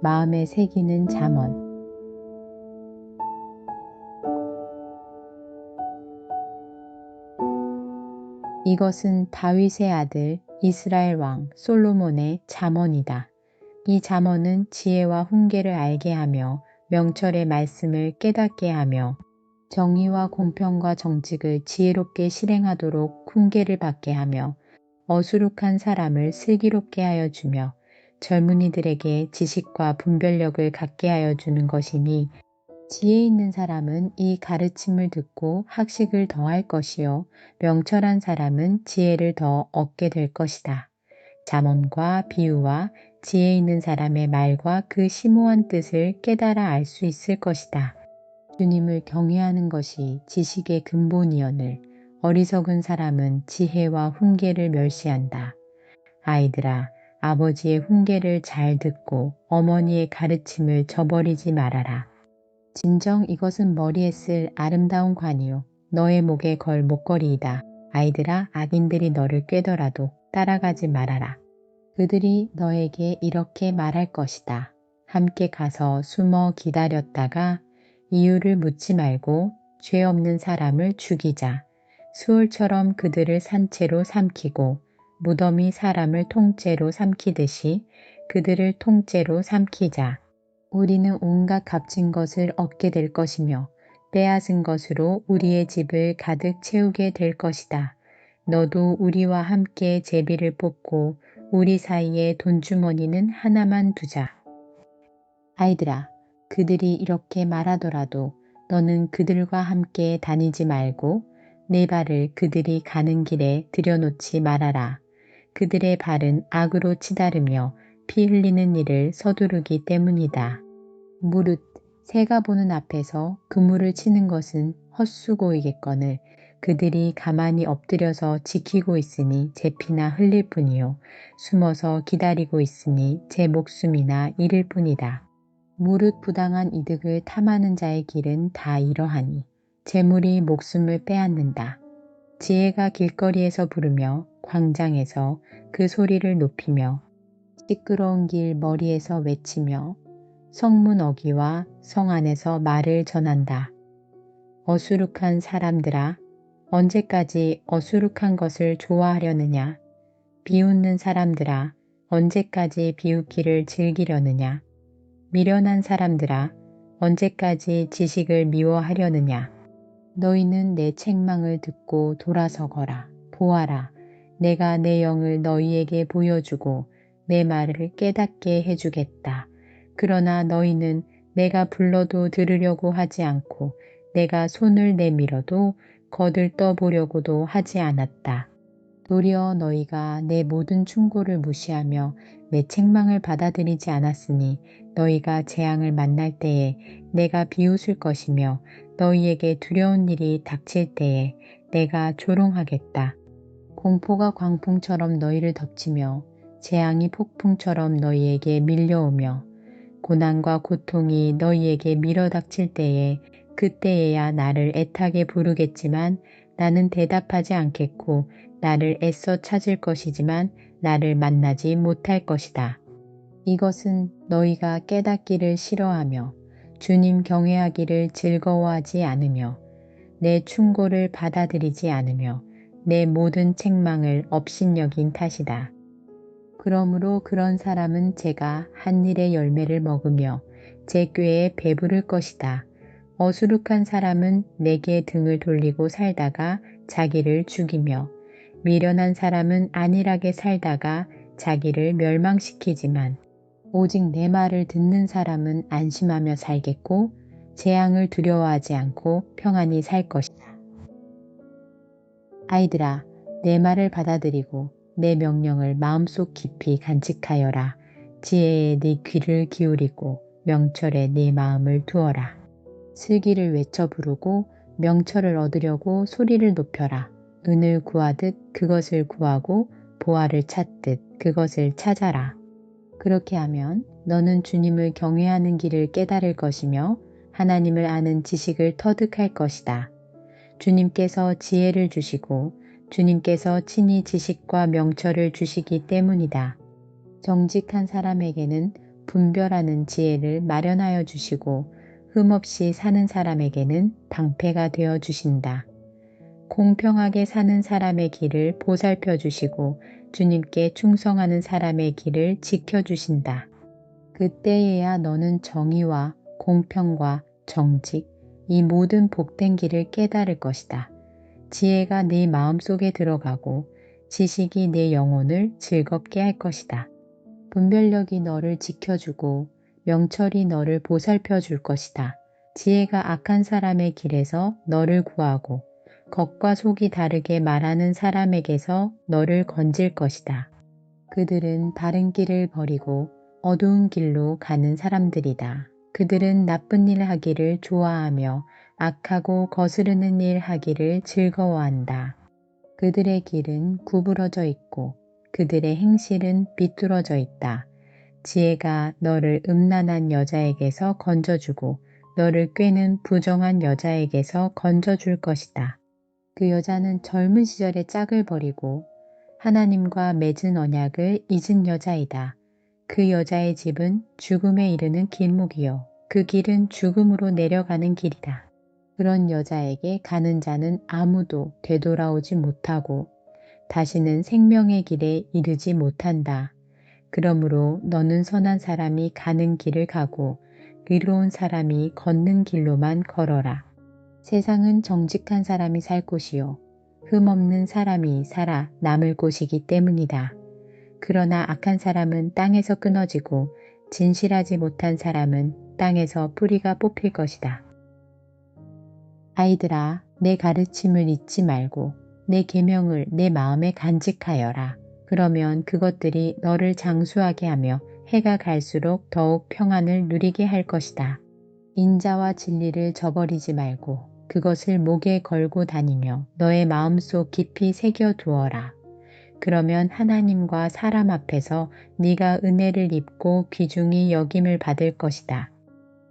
마음에 새기는 잠언. 이것은 다윗의 아들 이스라엘 왕 솔로몬의 잠언이다. 이 잠언은 지혜와 훈계를 알게 하며 명철의 말씀을 깨닫게 하며 정의와 공평과 정직을 지혜롭게 실행하도록 훈계를 받게 하며 어수룩한 사람을 슬기롭게 하여 주며 젊은이들에게 지식과 분별력을 갖게 하여 주는 것이니 지혜 있는 사람은 이 가르침을 듣고 학식을 더할 것이요 명철한 사람은 지혜를 더 얻게 될 것이다. 잠언과 비유와 지혜 있는 사람의 말과 그 심오한 뜻을 깨달아 알 수 있을 것이다. 주님을 경외하는 것이 지식의 근본이오늘 어리석은 사람은 지혜와 훈계를 멸시한다. 아이들아, 아버지의 훈계를 잘 듣고 어머니의 가르침을 저버리지 말아라. 진정 이것은 머리에 쓸 아름다운 관이요 너의 목에 걸 목걸이이다. 아이들아, 악인들이 너를 꾀더라도 따라가지 말아라. 그들이 너에게 이렇게 말할 것이다. 함께 가서 숨어 기다렸다가 이유를 묻지 말고 죄 없는 사람을 죽이자. 수월처럼 그들을 산채로 삼키고 무덤이 사람을 통째로 삼키듯이 그들을 통째로 삼키자. 우리는 온갖 값진 것을 얻게 될 것이며 빼앗은 것으로 우리의 집을 가득 채우게 될 것이다. 너도 우리와 함께 제비를 뽑고 우리 사이에 돈주머니는 하나만 두자. 아이들아, 그들이 이렇게 말하더라도 너는 그들과 함께 다니지 말고 내 발을 그들이 가는 길에 들여놓지 말아라. 그들의 발은 악으로 치다르며 피 흘리는 일을 서두르기 때문이다. 무릇 새가 보는 앞에서 그물을 치는 것은 헛수고이겠거늘 그들이 가만히 엎드려서 지키고 있으니 제 피나 흘릴 뿐이요 숨어서 기다리고 있으니 제 목숨이나 잃을 뿐이다. 무릇 부당한 이득을 탐하는 자의 길은 다 이러하니 재물이 목숨을 빼앗는다. 지혜가 길거리에서 부르며 광장에서 그 소리를 높이며 시끄러운 길 머리에서 외치며 성문 어귀와 성 안에서 말을 전한다. 어수룩한 사람들아, 언제까지 어수룩한 것을 좋아하려느냐? 비웃는 사람들아, 언제까지 비웃기를 즐기려느냐? 미련한 사람들아, 언제까지 지식을 미워하려느냐? 너희는 내 책망을 듣고 돌아서거라. 보아라, 내가 내 영을 너희에게 보여주고 내 말을 깨닫게 해주겠다. 그러나 너희는 내가 불러도 들으려고 하지 않고 내가 손을 내밀어도 거들떠 보려고도 하지 않았다. 도리어 너희가 내 모든 충고를 무시하며 내 책망을 받아들이지 않았으니 너희가 재앙을 만날 때에 내가 비웃을 것이며 너희에게 두려운 일이 닥칠 때에 내가 조롱하겠다. 공포가 광풍처럼 너희를 덮치며 재앙이 폭풍처럼 너희에게 밀려오며 고난과 고통이 너희에게 밀어닥칠 때에 그때에야 나를 애타게 부르겠지만 나는 대답하지 않겠고 나를 애써 찾을 것이지만 나를 만나지 못할 것이다. 이것은 너희가 깨닫기를 싫어하며 주님 경외하기를 즐거워하지 않으며 내 충고를 받아들이지 않으며 내 모든 책망을 업신여긴 탓이다. 그러므로 그런 사람은 제가 한 일의 열매를 먹으며 제 꾀에 배부를 것이다. 어수룩한 사람은 내게 등을 돌리고 살다가 자기를 죽이며 미련한 사람은 안일하게 살다가 자기를 멸망시키지만 오직 내 말을 듣는 사람은 안심하며 살겠고 재앙을 두려워하지 않고 평안히 살 것이다. 아이들아, 내 말을 받아들이고 내 명령을 마음속 깊이 간직하여라. 지혜에 네 귀를 기울이고 명철에 네 마음을 두어라. 슬기를 외쳐 부르고 명철을 얻으려고 소리를 높여라. 은을 구하듯 그것을 구하고 보화를 찾듯 그것을 찾아라. 그렇게 하면 너는 주님을 경외하는 길을 깨달을 것이며 하나님을 아는 지식을 터득할 것이다. 주님께서 지혜를 주시고 주님께서 친히 지식과 명철을 주시기 때문이다. 정직한 사람에게는 분별하는 지혜를 마련하여 주시고 흠없이 사는 사람에게는 방패가 되어 주신다. 공평하게 사는 사람의 길을 보살펴 주시고 주님께 충성하는 사람의 길을 지켜 주신다. 그때에야 너는 정의와 공평과 정직, 이 모든 복된 길을 깨달을 것이다. 지혜가 네 마음속에 들어가고 지식이 내 영혼을 즐겁게 할 것이다. 분별력이 너를 지켜주고 명철이 너를 보살펴 줄 것이다. 지혜가 악한 사람의 길에서 너를 구하고 겉과 속이 다르게 말하는 사람에게서 너를 건질 것이다. 그들은 바른 길을 버리고 어두운 길로 가는 사람들이다. 그들은 나쁜 일 하기를 좋아하며 악하고 거스르는 일 하기를 즐거워한다. 그들의 길은 구부러져 있고 그들의 행실은 비뚤어져 있다. 지혜가 너를 음란한 여자에게서 건져주고 너를 꾀는 부정한 여자에게서 건져줄 것이다. 그 여자는 젊은 시절의 짝을 버리고 하나님과 맺은 언약을 잊은 여자이다. 그 여자의 집은 죽음에 이르는 길목이요. 그 길은 죽음으로 내려가는 길이다. 그런 여자에게 가는 자는 아무도 되돌아오지 못하고 다시는 생명의 길에 이르지 못한다. 그러므로 너는 선한 사람이 가는 길을 가고 의로운 사람이 걷는 길로만 걸어라. 세상은 정직한 사람이 살 곳이요 흠없는 사람이 살아 남을 곳이기 때문이다. 그러나 악한 사람은 땅에서 끊어지고 진실하지 못한 사람은 땅에서 뿌리가 뽑힐 것이다. 아이들아, 내 가르침을 잊지 말고 내 계명을 내 마음에 간직하여라. 그러면 그것들이 너를 장수하게 하며 해가 갈수록 더욱 평안을 누리게 할 것이다. 인자와 진리를 저버리지 말고 그것을 목에 걸고 다니며 너의 마음속 깊이 새겨 두어라. 그러면 하나님과 사람 앞에서 네가 은혜를 입고 귀중히 여김을 받을 것이다.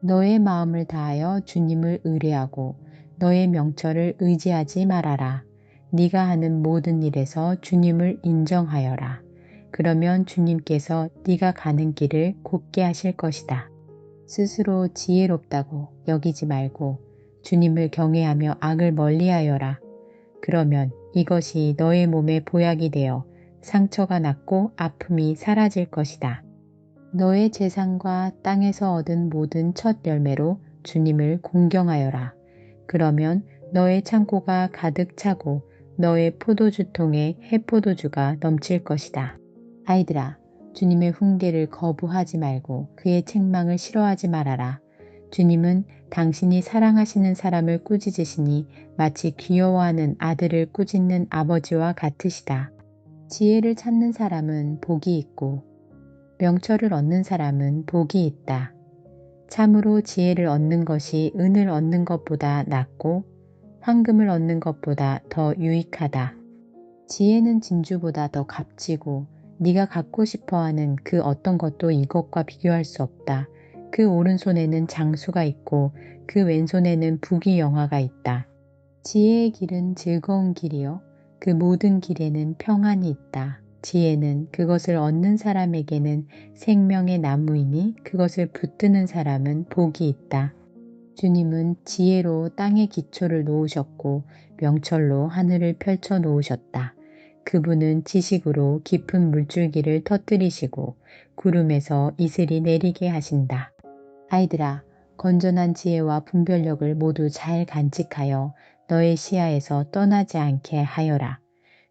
너의 마음을 다하여 주님을 의뢰하고 너의 명철을 의지하지 말아라. 네가 하는 모든 일에서 주님을 인정하여라. 그러면 주님께서 네가 가는 길을 곱게 하실 것이다. 스스로 지혜롭다고 여기지 말고 주님을 경외하며 악을 멀리하여라. 그러면 이것이 너의 몸에 보약이 되어 상처가 낫고 아픔이 사라질 것이다. 너의 재산과 땅에서 얻은 모든 첫 열매로 주님을 공경하여라. 그러면 너의 창고가 가득 차고 너의 포도주통에 해포도주가 넘칠 것이다. 아이들아, 주님의 훈계를 거부하지 말고 그의 책망을 싫어하지 말아라. 주님은 당신이 사랑하시는 사람을 꾸짖으시니 마치 귀여워하는 아들을 꾸짖는 아버지와 같으시다. 지혜를 찾는 사람은 복이 있고 명철을 얻는 사람은 복이 있다. 참으로 지혜를 얻는 것이 은을 얻는 것보다 낫고 황금을 얻는 것보다 더 유익하다. 지혜는 진주보다 더 값지고 네가 갖고 싶어하는 그 어떤 것도 이것과 비교할 수 없다. 그 오른손에는 장수가 있고 그 왼손에는 부귀영화가 있다. 지혜의 길은 즐거운 길이요 그 모든 길에는 평안이 있다. 지혜는 그것을 얻는 사람에게는 생명의 나무이니 그것을 붙드는 사람은 복이 있다. 주님은 지혜로 땅의 기초를 놓으셨고 명철로 하늘을 펼쳐 놓으셨다. 그분은 지식으로 깊은 물줄기를 터뜨리시고 구름에서 이슬이 내리게 하신다. 아이들아, 건전한 지혜와 분별력을 모두 잘 간직하여 너의 시야에서 떠나지 않게 하여라.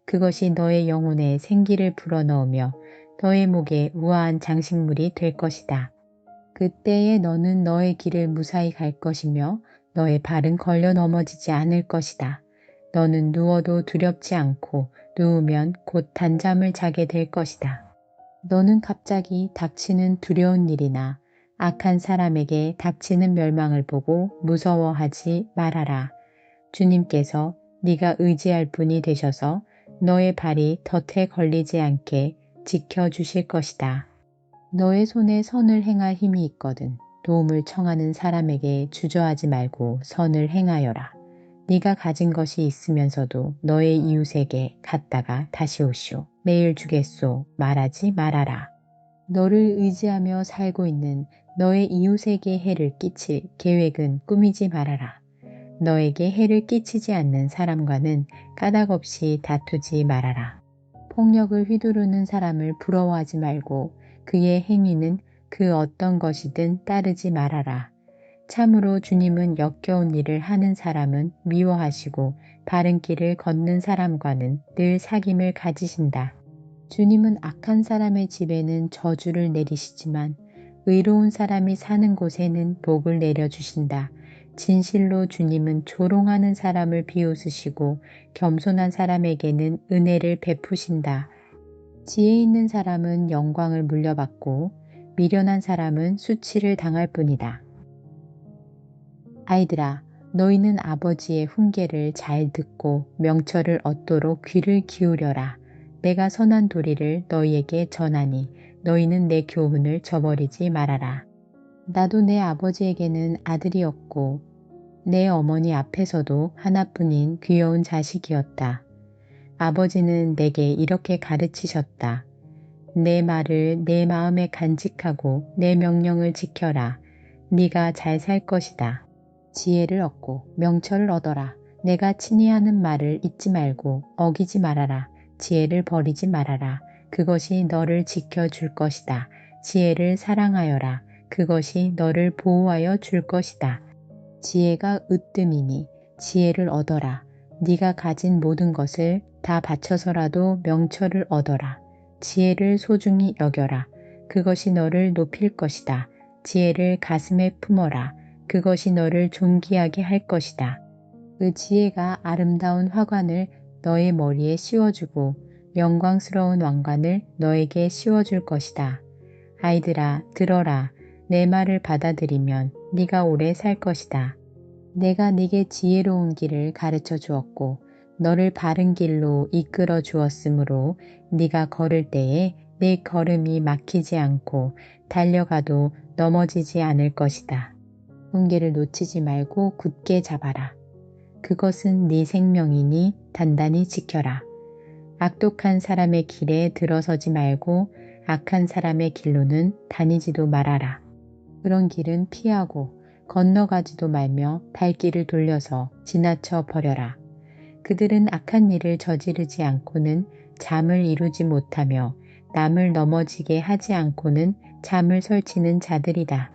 그것이 너의 영혼에 생기를 불어넣으며 너의 목에 우아한 장식물이 될 것이다. 그때에 너는 너의 길을 무사히 갈 것이며 너의 발은 걸려 넘어지지 않을 것이다. 너는 누워도 두렵지 않고 누우면 곧 단잠을 자게 될 것이다. 너는 갑자기 닥치는 두려운 일이나 악한 사람에게 닥치는 멸망을 보고 무서워하지 말아라. 주님께서 네가 의지할 분이 되셔서 너의 발이 덫에 걸리지 않게 지켜주실 것이다. 너의 손에 선을 행할 힘이 있거든 도움을 청하는 사람에게 주저하지 말고 선을 행하여라. 네가 가진 것이 있으면서도 너의 이웃에게 갔다가 다시 오시오. 내일 주겠소 말하지 말아라. 너를 의지하며 살고 있는 너의 이웃에게 해를 끼칠 계획은 꾸미지 말아라. 너에게 해를 끼치지 않는 사람과는 까닭없이 다투지 말아라. 폭력을 휘두르는 사람을 부러워하지 말고 그의 행위는 그 어떤 것이든 따르지 말아라. 참으로 주님은 역겨운 일을 하는 사람은 미워하시고 바른 길을 걷는 사람과는 늘 사귐을 가지신다. 주님은 악한 사람의 집에는 저주를 내리시지만 의로운 사람이 사는 곳에는 복을 내려주신다. 진실로 주님은 조롱하는 사람을 비웃으시고 겸손한 사람에게는 은혜를 베푸신다. 지혜 있는 사람은 영광을 물려받고 미련한 사람은 수치를 당할 뿐이다. 아이들아, 너희는 아버지의 훈계를 잘 듣고 명철을 얻도록 귀를 기울여라. 내가 선한 도리를 너희에게 전하니 너희는 내 교훈을 저버리지 말아라. 나도 내 아버지에게는 아들이었고 내 어머니 앞에서도 하나뿐인 귀여운 자식이었다. 아버지는 내게 이렇게 가르치셨다. 내 말을 내 마음에 간직하고 내 명령을 지켜라. 네가 잘 살 것이다. 지혜를 얻고 명철을 얻어라. 내가 친히 하는 말을 잊지 말고 어기지 말아라. 지혜를 버리지 말아라. 그것이 너를 지켜줄 것이다. 지혜를 사랑하여라. 그것이 너를 보호하여 줄 것이다. 지혜가 으뜸이니 지혜를 얻어라. 네가 가진 모든 것을 다 바쳐서라도 명철을 얻어라. 지혜를 소중히 여겨라. 그것이 너를 높일 것이다. 지혜를 가슴에 품어라. 그것이 너를 존귀하게 할 것이다. 그 지혜가 아름다운 화관을 너의 머리에 씌워주고 영광스러운 왕관을 너에게 씌워줄 것이다. 아이들아, 들어라. 내 말을 받아들이면 네가 오래 살 것이다. 내가 네게 지혜로운 길을 가르쳐 주었고 너를 바른 길로 이끌어 주었으므로 네가 걸을 때에 네 걸음이 막히지 않고 달려가도 넘어지지 않을 것이다. 훈계를 놓치지 말고 굳게 잡아라. 그것은 네 생명이니 단단히 지켜라. 악독한 사람의 길에 들어서지 말고 악한 사람의 길로는 다니지도 말아라. 그런 길은 피하고 건너가지도 말며 발길을 돌려서 지나쳐 버려라. 그들은 악한 일을 저지르지 않고는 잠을 이루지 못하며 남을 넘어지게 하지 않고는 잠을 설치는 자들이다.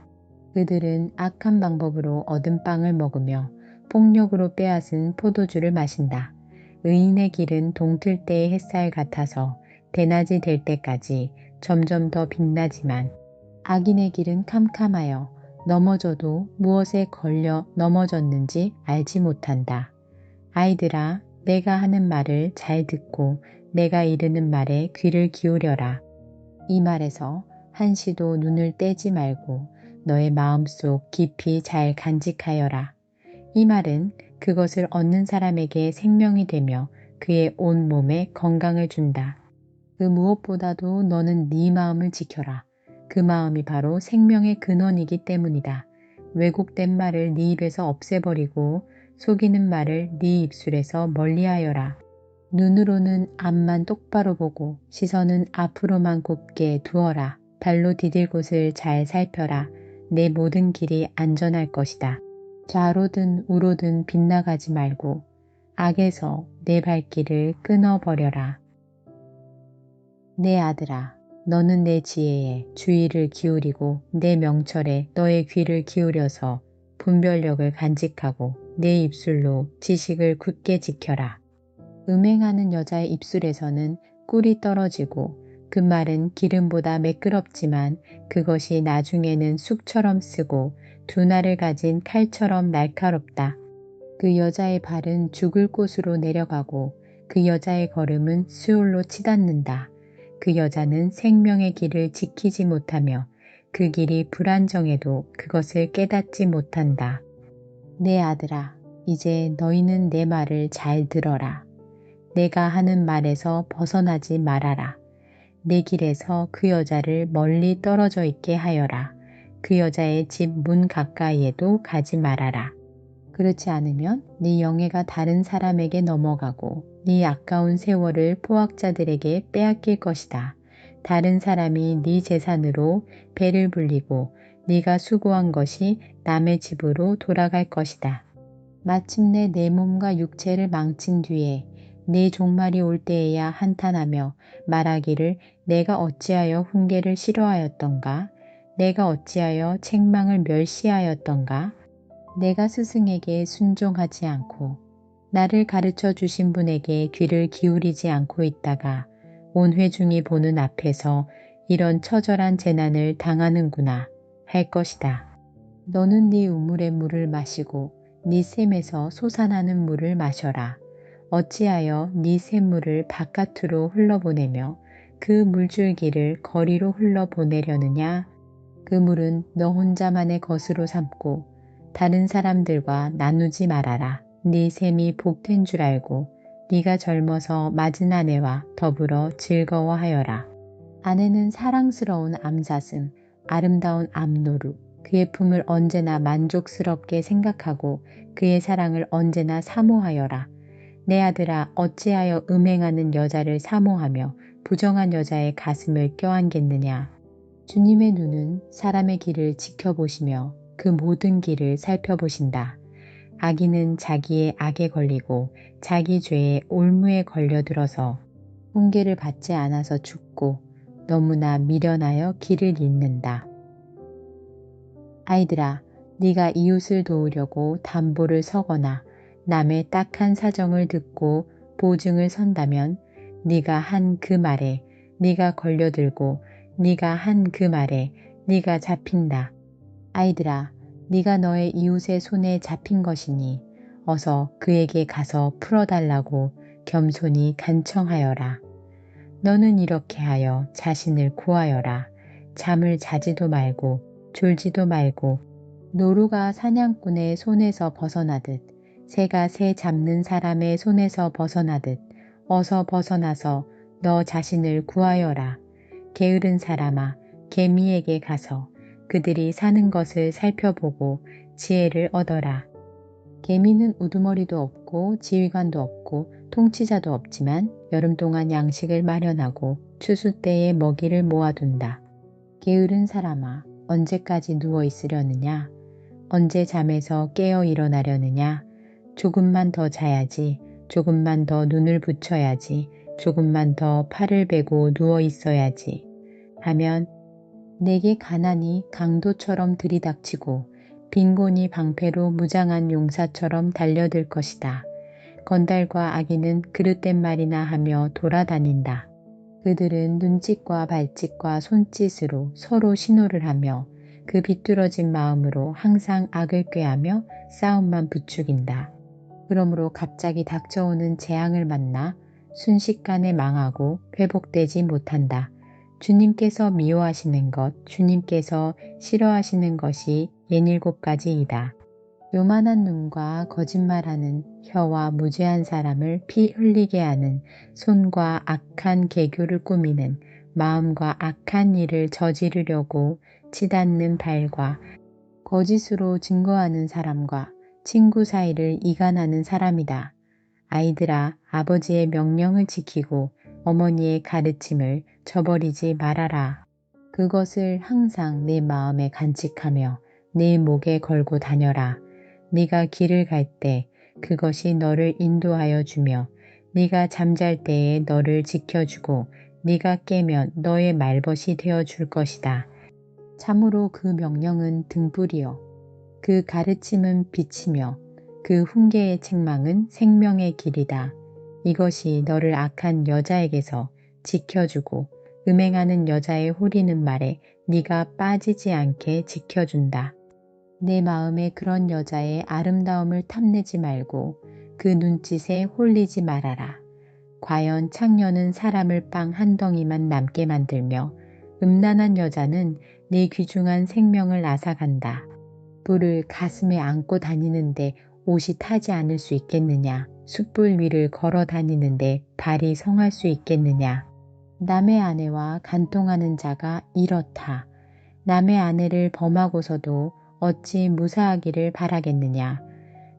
그들은 악한 방법으로 얻은 빵을 먹으며 폭력으로 빼앗은 포도주를 마신다. 의인의 길은 동틀 때의 햇살 같아서 대낮이 될 때까지 점점 더 빛나지만 악인의 길은 캄캄하여 넘어져도 무엇에 걸려 넘어졌는지 알지 못한다. 아이들아, 내가 하는 말을 잘 듣고 내가 이르는 말에 귀를 기울여라. 이 말에서 한시도 눈을 떼지 말고 너의 마음속 깊이 잘 간직하여라. 이 말은 그것을 얻는 사람에게 생명이 되며 그의 온 몸에 건강을 준다. 그 무엇보다도 너는 네 마음을 지켜라. 그 마음이 바로 생명의 근원이기 때문이다. 왜곡된 말을 네 입에서 없애버리고 속이는 말을 네 입술에서 멀리하여라. 눈으로는 앞만 똑바로 보고 시선은 앞으로만 곱게 두어라. 발로 디딜 곳을 잘 살펴라. 내 모든 길이 안전할 것이다. 좌로든 우로든 빗나가지 말고 악에서 내 발길을 끊어버려라. 내 아들아, 너는 내 지혜에 주의를 기울이고 내 명철에 너의 귀를 기울여서 분별력을 간직하고 내 입술로 지식을 굳게 지켜라. 음행하는 여자의 입술에서는 꿀이 떨어지고 그 말은 기름보다 매끄럽지만 그것이 나중에는 쑥처럼 쓰고 두날을 가진 칼처럼 날카롭다. 그 여자의 발은 죽을 곳으로 내려가고 그 여자의 걸음은 수올로 치닫는다. 그 여자는 생명의 길을 지키지 못하며 그 길이 불안정해도 그것을 깨닫지 못한다. 내 아들아, 이제 너희는 내 말을 잘 들어라. 내가 하는 말에서 벗어나지 말아라. 내 길에서 그 여자를 멀리 떨어져 있게 하여라. 그 여자의 집 문 가까이에도 가지 말아라. 그렇지 않으면 네 영예가 다른 사람에게 넘어가고 네 아까운 세월을 포악자들에게 빼앗길 것이다. 다른 사람이 네 재산으로 배를 불리고 네가 수고한 것이 남의 집으로 돌아갈 것이다. 마침내 내 몸과 육체를 망친 뒤에 네 종말이 올 때에야 한탄하며 말하기를 내가 어찌하여 훈계를 싫어하였던가? 내가 어찌하여 책망을 멸시하였던가? 내가 스승에게 순종하지 않고 나를 가르쳐 주신 분에게 귀를 기울이지 않고 있다가 온 회중이 보는 앞에서 이런 처절한 재난을 당하는구나 할 것이다. 너는 네 우물의 물을 마시고 네 샘에서 솟아나는 물을 마셔라. 어찌하여 네 샘물을 바깥으로 흘러보내며 그 물줄기를 거리로 흘러보내려느냐? 그 물은 너 혼자만의 것으로 삼고 다른 사람들과 나누지 말아라. 네 샘이 복된 줄 알고 네가 젊어서 맞은 아내와 더불어 즐거워하여라. 아내는 사랑스러운 암사슴, 아름다운 암노루, 그의 품을 언제나 만족스럽게 생각하고 그의 사랑을 언제나 사모하여라. 내 아들아 어찌하여 음행하는 여자를 사모하며 부정한 여자의 가슴을 껴안겠느냐. 주님의 눈은 사람의 길을 지켜보시며 그 모든 길을 살펴보신다. 악인은 자기의 악에 걸리고 자기 죄의 올무에 걸려들어서 훈계를 받지 않아서 죽고 너무나 미련하여 길을 잃는다. 아이들아, 네가 이웃을 도우려고 담보를 서거나 남의 딱한 사정을 듣고 보증을 선다면 네가 한 그 말에 네가 걸려들고 네가 한 그 말에 네가 잡힌다. 아이들아, 네가 너의 이웃의 손에 잡힌 것이니 어서 그에게 가서 풀어달라고 겸손히 간청하여라. 너는 이렇게 하여 자신을 구하여라. 잠을 자지도 말고 졸지도 말고 노루가 사냥꾼의 손에서 벗어나듯 새가 새 잡는 사람의 손에서 벗어나듯 어서 벗어나서 너 자신을 구하여라. 게으른 사람아, 개미에게 가서 그들이 사는 것을 살펴보고 지혜를 얻어라. 개미는 우두머리도 없고 지휘관도 없고 통치자도 없지만 여름 동안 양식을 마련하고 추수 때에 먹이를 모아둔다. 게으른 사람아, 언제까지 누워 있으려느냐? 언제 잠에서 깨어 일어나려느냐? 조금만 더 자야지, 조금만 더 눈을 붙여야지, 조금만 더 팔을 베고 누워 있어야지 하면 내게 가난이 강도처럼 들이닥치고 빈곤이 방패로 무장한 용사처럼 달려들 것이다. 건달과 아기는 그릇된 말이나 하며 돌아다닌다. 그들은 눈짓과 발짓과 손짓으로 서로 신호를 하며 그 비뚤어진 마음으로 항상 악을 꾀하며 싸움만 부추긴다. 그러므로 갑자기 닥쳐오는 재앙을 만나 순식간에 망하고 회복되지 못한다. 주님께서 미워하시는 것, 주님께서 싫어하시는 것이 67가지이다. 요만한 눈과 거짓말하는 혀와 무죄한 사람을 피 흘리게 하는 손과 악한 계교를 꾸미는 마음과 악한 일을 저지르려고 치닫는 발과 거짓으로 증거하는 사람과 친구 사이를 이간하는 사람이다. 아이들아, 아버지의 명령을 지키고 어머니의 가르침을 저버리지 말아라. 그것을 항상 내 마음에 간직하며 내 목에 걸고 다녀라. 네가 길을 갈 때 그것이 너를 인도하여 주며 네가 잠잘 때에 너를 지켜주고 네가 깨면 너의 말벗이 되어 줄 것이다. 참으로 그 명령은 등불이요 그 가르침은 빛이며 그 훈계의 책망은 생명의 길이다. 이것이 너를 악한 여자에게서 지켜주고 음행하는 여자의 후리는 말에 네가 빠지지 않게 지켜준다. 내 마음에 그런 여자의 아름다움을 탐내지 말고 그 눈짓에 홀리지 말아라. 과연 창녀는 사람을 빵 한 덩이만 남게 만들며 음란한 여자는 네 귀중한 생명을 앗아간다. 불을 가슴에 안고 다니는데 옷이 타지 않을 수 있겠느냐? 숯불 위를 걸어 다니는데 발이 성할 수 있겠느냐? 남의 아내와 간통하는 자가 이렇다. 남의 아내를 범하고서도 어찌 무사하기를 바라겠느냐?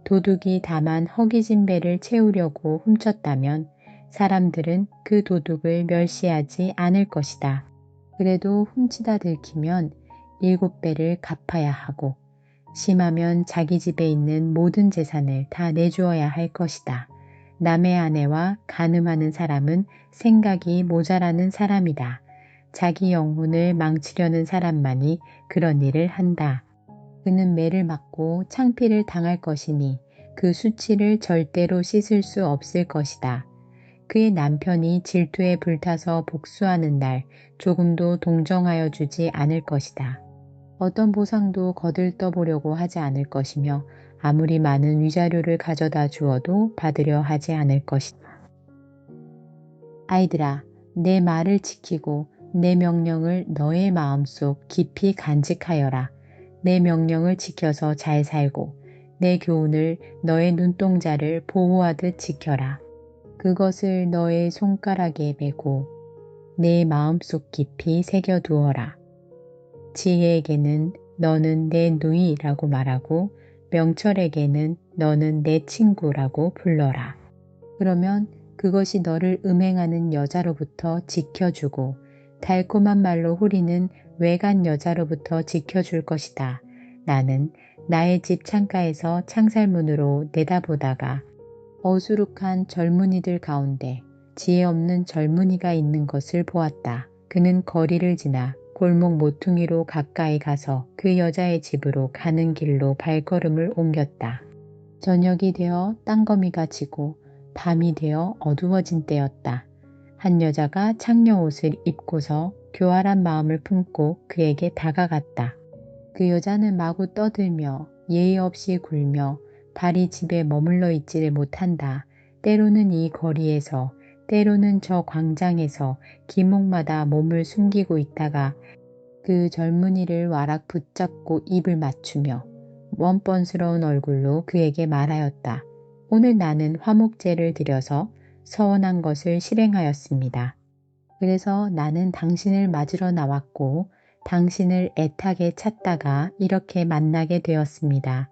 도둑이 다만 허기진 배를 채우려고 훔쳤다면 사람들은 그 도둑을 멸시하지 않을 것이다. 그래도 훔치다 들키면 7배를 갚아야 하고 심하면 자기 집에 있는 모든 재산을 다 내주어야 할 것이다. 남의 아내와 간음하는 사람은 생각이 모자라는 사람이다. 자기 영혼을 망치려는 사람만이 그런 일을 한다. 그는 매를 맞고 창피를 당할 것이니 그 수치를 절대로 씻을 수 없을 것이다. 그의 남편이 질투에 불타서 복수하는 날 조금도 동정하여 주지 않을 것이다. 어떤 보상도 거들떠보려고 하지 않을 것이며 아무리 많은 위자료를 가져다 주어도 받으려 하지 않을 것이다. 아이들아, 내 말을 지키고 내 명령을 너의 마음속 깊이 간직하여라. 내 명령을 지켜서 잘 살고 내 교훈을 너의 눈동자를 보호하듯 지켜라. 그것을 너의 손가락에 메고 내 마음속 깊이 새겨두어라. 지혜에게는 너는 내 누이라고 말하고 명철에게는 너는 내 친구라고 불러라. 그러면 그것이 너를 음행하는 여자로부터 지켜주고 달콤한 말로 후리는 외간 여자로부터 지켜줄 것이다. 나는 나의 집 창가에서 창살문으로 내다보다가 어수룩한 젊은이들 가운데 지혜 없는 젊은이가 있는 것을 보았다. 그는 거리를 지나 골목 모퉁이로 가까이 가서 그 여자의 집으로 가는 길로 발걸음을 옮겼다. 저녁이 되어 땅거미가 지고 밤이 되어 어두워진 때였다. 한 여자가 창녀 옷을 입고서 교활한 마음을 품고 그에게 다가갔다. 그 여자는 마구 떠들며 예의 없이 굴며 발이 집에 머물러 있지를 못한다. 때로는 이 거리에서 때로는 저 광장에서 길목마다 몸을 숨기고 있다가 그 젊은이를 와락 붙잡고 입을 맞추며 원번스러운 얼굴로 그에게 말하였다. 오늘 나는 화목제를 드려서 서원한 것을 실행하였습니다. 그래서 나는 당신을 맞으러 나왔고 당신을 애타게 찾다가 이렇게 만나게 되었습니다.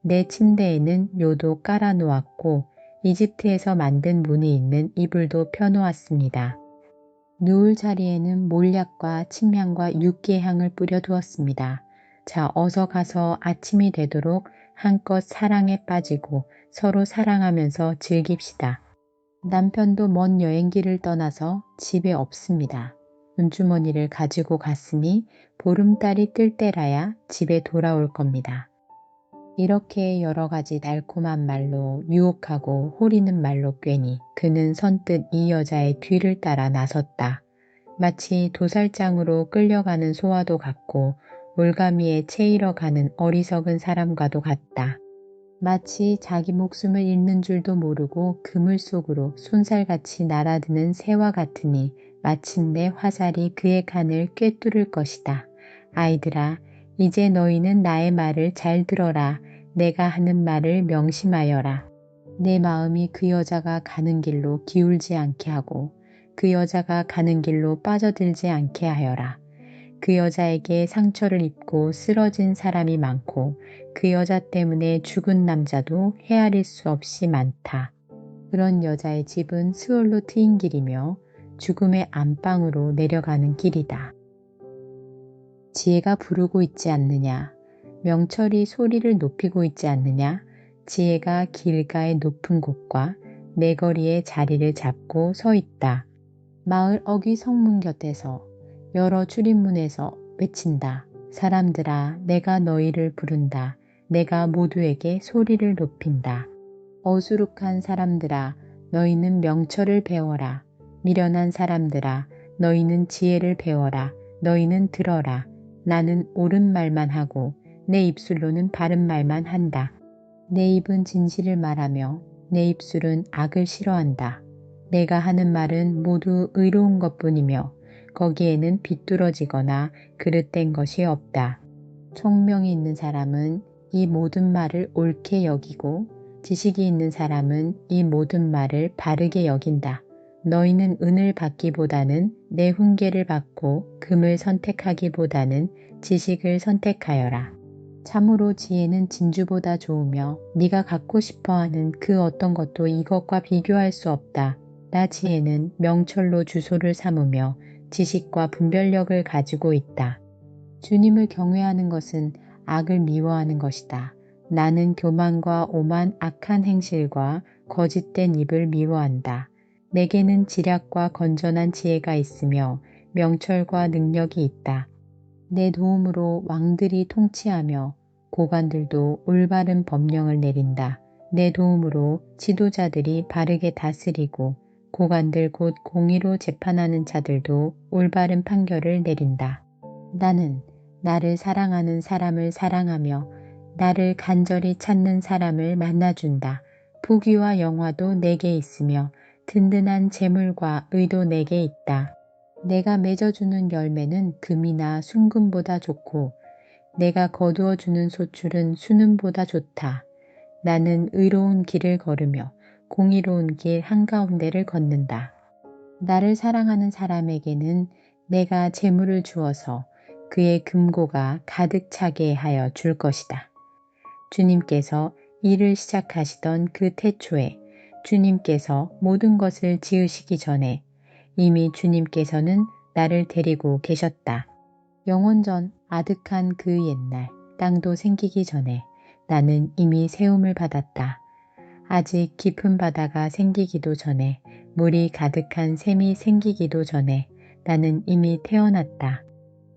내 침대에는 요도 깔아 놓았고 이집트에서 만든 문이 있는 이불도 펴놓았습니다. 누울 자리에는 몰약과 침향과 육개향을 뿌려 두었습니다. 자, 어서 가서 아침이 되도록 한껏 사랑에 빠지고 서로 사랑하면서 즐깁시다. 남편도 먼 여행길을 떠나서 집에 없습니다. 돈주머니를 가지고 갔으니 보름달이 뜰 때라야 집에 돌아올 겁니다. 이렇게 여러 가지 달콤한 말로 유혹하고 호리는 말로 꿰니 그는 선뜻 이 여자의 뒤를 따라 나섰다. 마치 도살장으로 끌려가는 소와도 같고 올가미에 채이러 가는 어리석은 사람과도 같다. 마치 자기 목숨을 잃는 줄도 모르고 그물 속으로 손살같이 날아드는 새와 같으니 마침내 화살이 그의 간을 꿰뚫을 것이다. 아이들아, 이제 너희는 나의 말을 잘 들어라. 내가 하는 말을 명심하여라. 내 마음이 그 여자가 가는 길로 기울지 않게 하고 그 여자가 가는 길로 빠져들지 않게 하여라. 그 여자에게 상처를 입고 쓰러진 사람이 많고 그 여자 때문에 죽은 남자도 헤아릴 수 없이 많다. 그런 여자의 집은 스올로 트인 길이며 죽음의 안방으로 내려가는 길이다. 지혜가 부르고 있지 않느냐? 명철이 소리를 높이고 있지 않느냐? 지혜가 길가의 높은 곳과 내거리의 자리를 잡고 서 있다. 마을 어귀 성문 곁에서 여러 출입문에서 외친다. 사람들아, 내가 너희를 부른다. 내가 모두에게 소리를 높인다. 어수룩한 사람들아, 너희는 명철을 배워라. 미련한 사람들아, 너희는 지혜를 배워라. 너희는 들어라. 나는 옳은 말만 하고 내 입술로는 바른 말만 한다. 내 입은 진실을 말하며 내 입술은 악을 싫어한다. 내가 하는 말은 모두 의로운 것뿐이며 거기에는 비뚤어지거나 그릇된 것이 없다. 총명이 있는 사람은 이 모든 말을 옳게 여기고 지식이 있는 사람은 이 모든 말을 바르게 여긴다. 너희는 은을 받기보다는 내 훈계를 받고 금을 선택하기보다는 지식을 선택하여라. 참으로 지혜는 진주보다 좋으며 네가 갖고 싶어하는 그 어떤 것도 이것과 비교할 수 없다. 나 지혜는 명철로 주소를 삼으며 지식과 분별력을 가지고 있다. 주님을 경외하는 것은 악을 미워하는 것이다. 나는 교만과 오만 악한 행실과 거짓된 입을 미워한다. 내게는 지략과 건전한 지혜가 있으며 명철과 능력이 있다. 내 도움으로 왕들이 통치하며 고관들도 올바른 법령을 내린다. 내 도움으로 지도자들이 바르게 다스리고 고관들 곧 공의로 재판하는 자들도 올바른 판결을 내린다. 나는 나를 사랑하는 사람을 사랑하며 나를 간절히 찾는 사람을 만나준다. 부귀와 영화도 내게 있으며 든든한 재물과 의도 내게 있다. 내가 맺어주는 열매는 금이나 순금보다 좋고 내가 거두어주는 소출은 수는보다 좋다. 나는 의로운 길을 걸으며 공의로운 길 한가운데를 걷는다. 나를 사랑하는 사람에게는 내가 재물을 주어서 그의 금고가 가득 차게 하여 줄 것이다. 주님께서 일을 시작하시던 그 태초에 주님께서 모든 것을 지으시기 전에 이미 주님께서는 나를 데리고 계셨다. 영원전 아득한 그 옛날 땅도 생기기 전에 나는 이미 세움을 받았다. 아직 깊은 바다가 생기기도 전에 물이 가득한 샘이 생기기도 전에 나는 이미 태어났다.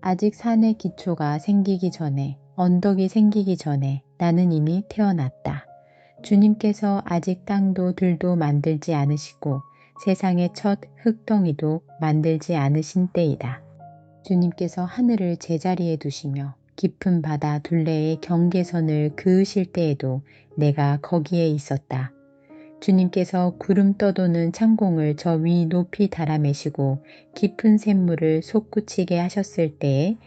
아직 산의 기초가 생기기 전에 언덕이 생기기 전에 나는 이미 태어났다. 주님께서 아직 땅도 들도 만들지 않으시고 세상의 첫 흙덩이도 만들지 않으신 때이다. 주님께서 하늘을 제자리에 두시며 깊은 바다 둘레의 경계선을 그으실 때에도 내가 거기에 있었다. 주님께서 구름 떠도는 창공을 저 위 높이 달아매시고 깊은 샘물을 솟구치게 하셨을 때에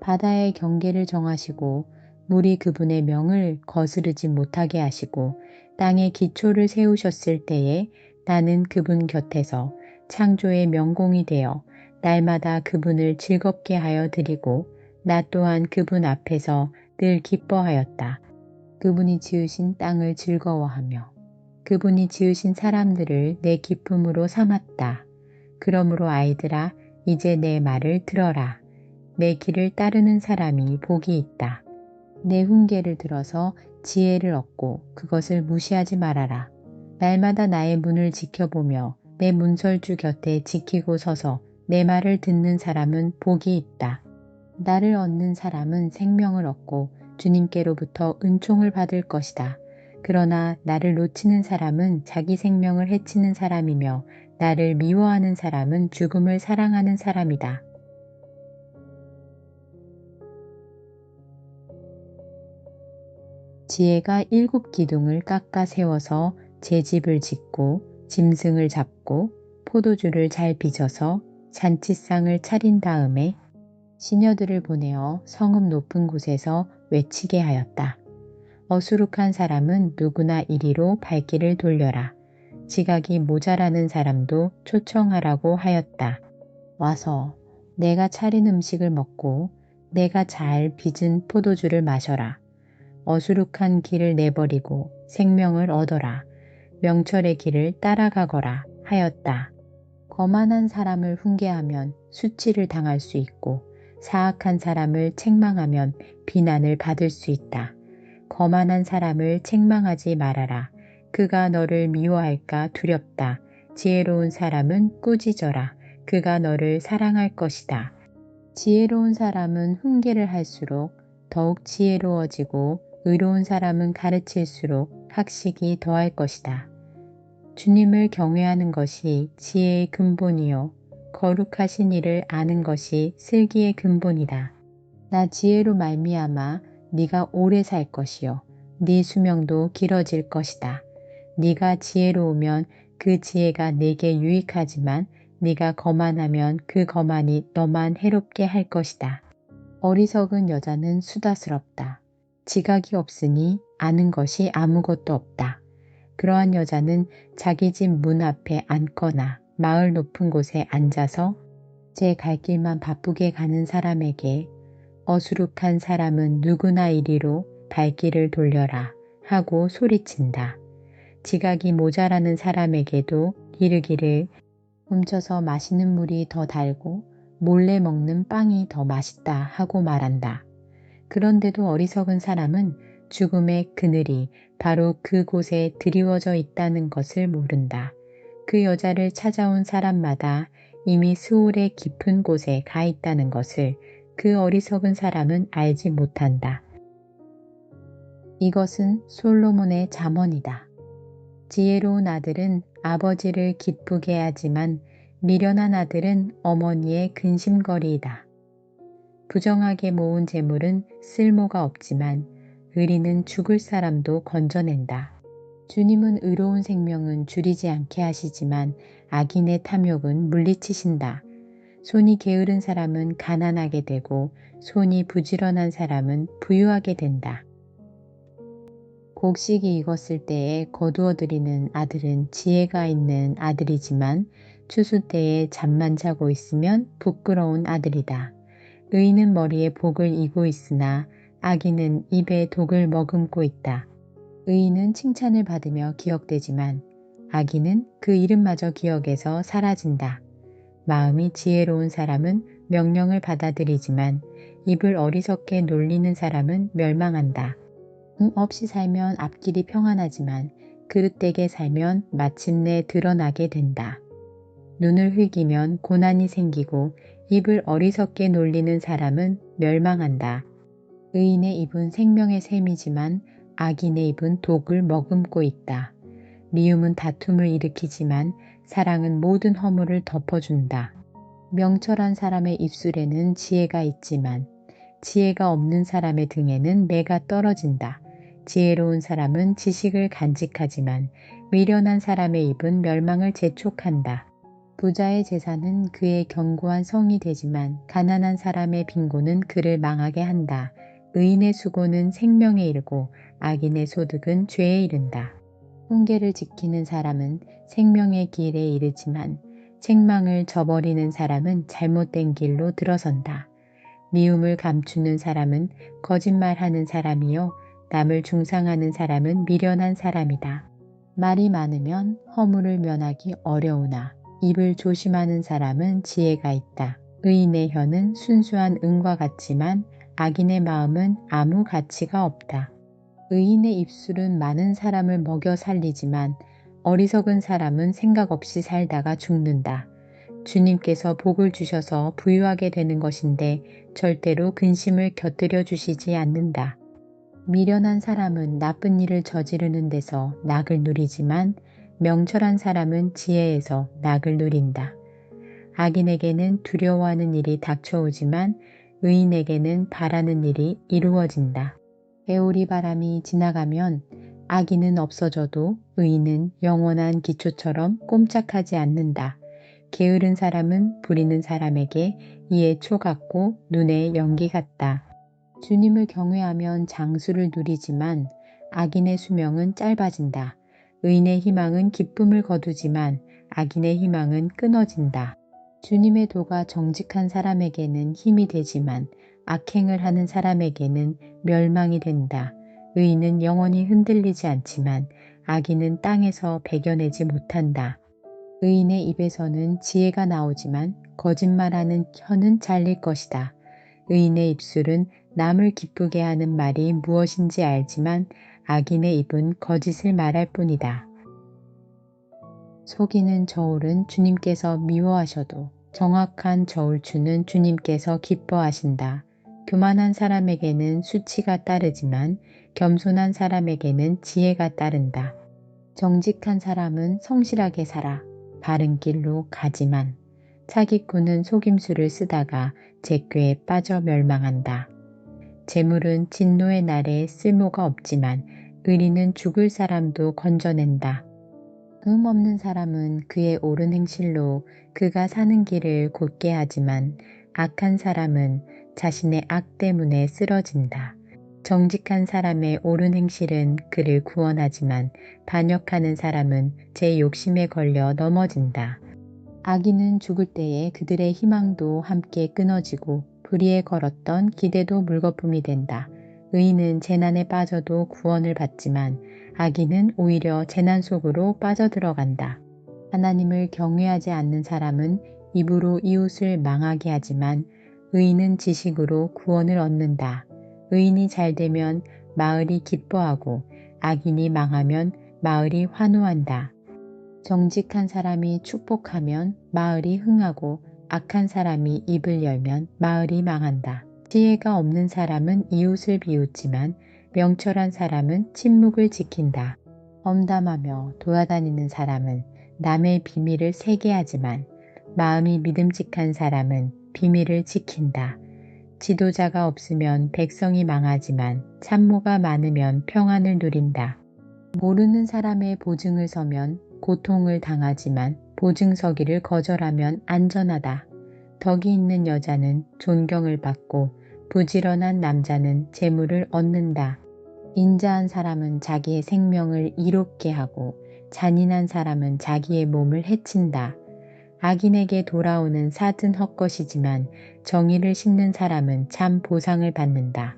바다의 경계를 정하시고 물이 그분의 명을 거스르지 못하게 하시고 땅의 기초를 세우셨을 때에 나는 그분 곁에서 창조의 명공이 되어 날마다 그분을 즐겁게 하여 드리고 나 또한 그분 앞에서 늘 기뻐하였다. 그분이 지으신 땅을 즐거워하며 그분이 지으신 사람들을 내 기쁨으로 삼았다. 그러므로 아이들아 이제 내 말을 들어라. 내 길을 따르는 사람이 복이 있다. 내 훈계를 들어서 지혜를 얻고 그것을 무시하지 말아라. 날마다 나의 문을 지켜보며 내 문설주 곁에 지키고 서서 내 말을 듣는 사람은 복이 있다. 나를 얻는 사람은 생명을 얻고 주님께로부터 은총을 받을 것이다. 그러나 나를 놓치는 사람은 자기 생명을 해치는 사람이며 나를 미워하는 사람은 죽음을 사랑하는 사람이다. 지혜가 7 기둥을 깎아 세워서 제 집을 짓고 짐승을 잡고 포도주를 잘 빚어서 잔치상을 차린 다음에 시녀들을 보내어 성읍 높은 곳에서 외치게 하였다. 어수룩한 사람은 누구나 이리로 발길을 돌려라. 지각이 모자라는 사람도 초청하라고 하였다. 와서 내가 차린 음식을 먹고 내가 잘 빚은 포도주를 마셔라. 어수룩한 길을 내버리고 생명을 얻어라. 명철의 길을 따라가거라 하였다. 거만한 사람을 훈계하면 수치를 당할 수 있고 사악한 사람을 책망하면 비난을 받을 수 있다. 거만한 사람을 책망하지 말아라. 그가 너를 미워할까 두렵다. 지혜로운 사람은 꾸짖어라. 그가 너를 사랑할 것이다. 지혜로운 사람은 훈계를 할수록 더욱 지혜로워지고 의로운 사람은 가르칠수록 학식이 더할 것이다. 주님을 경외하는 것이 지혜의 근본이요 거룩하신 이를 아는 것이 슬기의 근본이다. 나 지혜로 말미암아 네가 오래 살 것이요 네 수명도 길어질 것이다. 네가 지혜로우면 그 지혜가 네게 유익하지만 네가 거만하면 그 거만이 너만 해롭게 할 것이다. 어리석은 여자는 수다스럽다. 지각이 없으니 아는 것이 아무것도 없다. 그러한 여자는 자기 집 문 앞에 앉거나 마을 높은 곳에 앉아서 제 갈 길만 바쁘게 가는 사람에게 어수룩한 사람은 누구나 이리로 발길을 돌려라 하고 소리친다. 지각이 모자라는 사람에게도 이르기를 훔쳐서 마시는 물이 더 달고 몰래 먹는 빵이 더 맛있다 하고 말한다. 그런데도 어리석은 사람은 죽음의 그늘이 바로 그곳에 드리워져 있다는 것을 모른다. 그 여자를 찾아온 사람마다 이미 스올의 깊은 곳에 가 있다는 것을 그 어리석은 사람은 알지 못한다. 이것은 솔로몬의 잠언이다. 지혜로운 아들은 아버지를 기쁘게 하지만 미련한 아들은 어머니의 근심거리이다. 부정하게 모은 재물은 쓸모가 없지만 의리는 죽을 사람도 건져낸다. 주님은 의로운 생명은 줄이지 않게 하시지만 악인의 탐욕은 물리치신다. 손이 게으른 사람은 가난하게 되고 손이 부지런한 사람은 부유하게 된다. 곡식이 익었을 때에 거두어 들이는 아들은 지혜가 있는 아들이지만 추수 때에 잠만 자고 있으면 부끄러운 아들이다. 의인은 머리에 복을 이고 있으나 악인은 입에 독을 머금고 있다. 의인은 칭찬을 받으며 기억되지만 악인은 그 이름마저 기억에서 사라진다. 마음이 지혜로운 사람은 명령을 받아들이지만 입을 어리석게 놀리는 사람은 멸망한다. 없이 살면 앞길이 평안하지만 그릇되게 살면 마침내 드러나게 된다. 눈을 흘기면 고난이 생기고 입을 어리석게 놀리는 사람은 멸망한다. 의인의 입은 생명의 샘이지만 악인의 입은 독을 머금고 있다. 미움은 다툼을 일으키지만 사랑은 모든 허물을 덮어준다. 명철한 사람의 입술에는 지혜가 있지만 지혜가 없는 사람의 등에는 매가 떨어진다. 지혜로운 사람은 지식을 간직하지만 미련한 사람의 입은 멸망을 재촉한다. 부자의 재산은 그의 견고한 성이 되지만 가난한 사람의 빈곤은 그를 망하게 한다. 의인의 수고는 생명에 이르고 악인의 소득은 죄에 이른다. 훈계를 지키는 사람은 생명의 길에 이르지만 책망을 저버리는 사람은 잘못된 길로 들어선다. 미움을 감추는 사람은 거짓말하는 사람이요 남을 중상하는 사람은 미련한 사람이다. 말이 많으면 허물을 면하기 어려우나 입을 조심하는 사람은 지혜가 있다. 의인의 혀는 순수한 은과 같지만 악인의 마음은 아무 가치가 없다. 의인의 입술은 많은 사람을 먹여 살리지만 어리석은 사람은 생각 없이 살다가 죽는다. 주님께서 복을 주셔서 부유하게 되는 것인데 절대로 근심을 곁들여 주시지 않는다. 미련한 사람은 나쁜 일을 저지르는 데서 낙을 누리지만 명철한 사람은 지혜에서 낙을 누린다. 악인에게는 두려워하는 일이 닥쳐오지만 의인에게는 바라는 일이 이루어진다. 개오리 바람이 지나가면 악인은 없어져도 의인은 영원한 기초처럼 꼼짝하지 않는다. 게으른 사람은 부리는 사람에게 이에 초 같고 눈에 연기 같다. 주님을 경외하면 장수를 누리지만 악인의 수명은 짧아진다. 의인의 희망은 기쁨을 거두지만 악인의 희망은 끊어진다. 주님의 도가 정직한 사람에게는 힘이 되지만 악행을 하는 사람에게는 멸망이 된다. 의인은 영원히 흔들리지 않지만 악인은 땅에서 배겨내지 못한다. 의인의 입에서는 지혜가 나오지만 거짓말하는 혀는 잘릴 것이다. 의인의 입술은 남을 기쁘게 하는 말이 무엇인지 알지만 악인의 입은 거짓을 말할 뿐이다. 속이는 저울은 주님께서 미워하셔도 정확한 저울추는 주님께서 기뻐하신다. 교만한 사람에게는 수치가 따르지만 겸손한 사람에게는 지혜가 따른다. 정직한 사람은 성실하게 살아 바른 길로 가지만 사기꾼은 속임수를 쓰다가 재꾀에 빠져 멸망한다. 재물은 진노의 날에 쓸모가 없지만 의리는 죽을 사람도 건져낸다. 없는 사람은 그의 옳은 행실로 그가 사는 길을 곧게 하지만 악한 사람은 자신의 악 때문에 쓰러진다. 정직한 사람의 옳은 행실은 그를 구원하지만 반역하는 사람은 제 욕심에 걸려 넘어진다. 악인은 죽을 때에 그들의 희망도 함께 끊어지고 불의에 걸었던 기대도 물거품이 된다. 의인은 재난에 빠져도 구원을 받지만 악인은 오히려 재난 속으로 빠져들어간다. 하나님을 경외하지 않는 사람은 입으로 이웃을 망하게 하지만 의인은 지식으로 구원을 얻는다. 의인이 잘되면 마을이 기뻐하고 악인이 망하면 마을이 환호한다. 정직한 사람이 축복하면 마을이 흥하고 악한 사람이 입을 열면 마을이 망한다. 지혜가 없는 사람은 이웃을 비웃지만 명철한 사람은 침묵을 지킨다. 험담하며 돌아다니는 사람은 남의 비밀을 새게 하지만 마음이 믿음직한 사람은 비밀을 지킨다. 지도자가 없으면 백성이 망하지만 참모가 많으면 평안을 누린다. 모르는 사람의 보증을 서면 고통을 당하지만 보증 서기를 거절하면 안전하다. 덕이 있는 여자는 존경을 받고 부지런한 남자는 재물을 얻는다. 인자한 사람은 자기의 생명을 이롭게 하고 잔인한 사람은 자기의 몸을 해친다. 악인에게 돌아오는 삿은 헛것이지만 정의를 심는 사람은 참 보상을 받는다.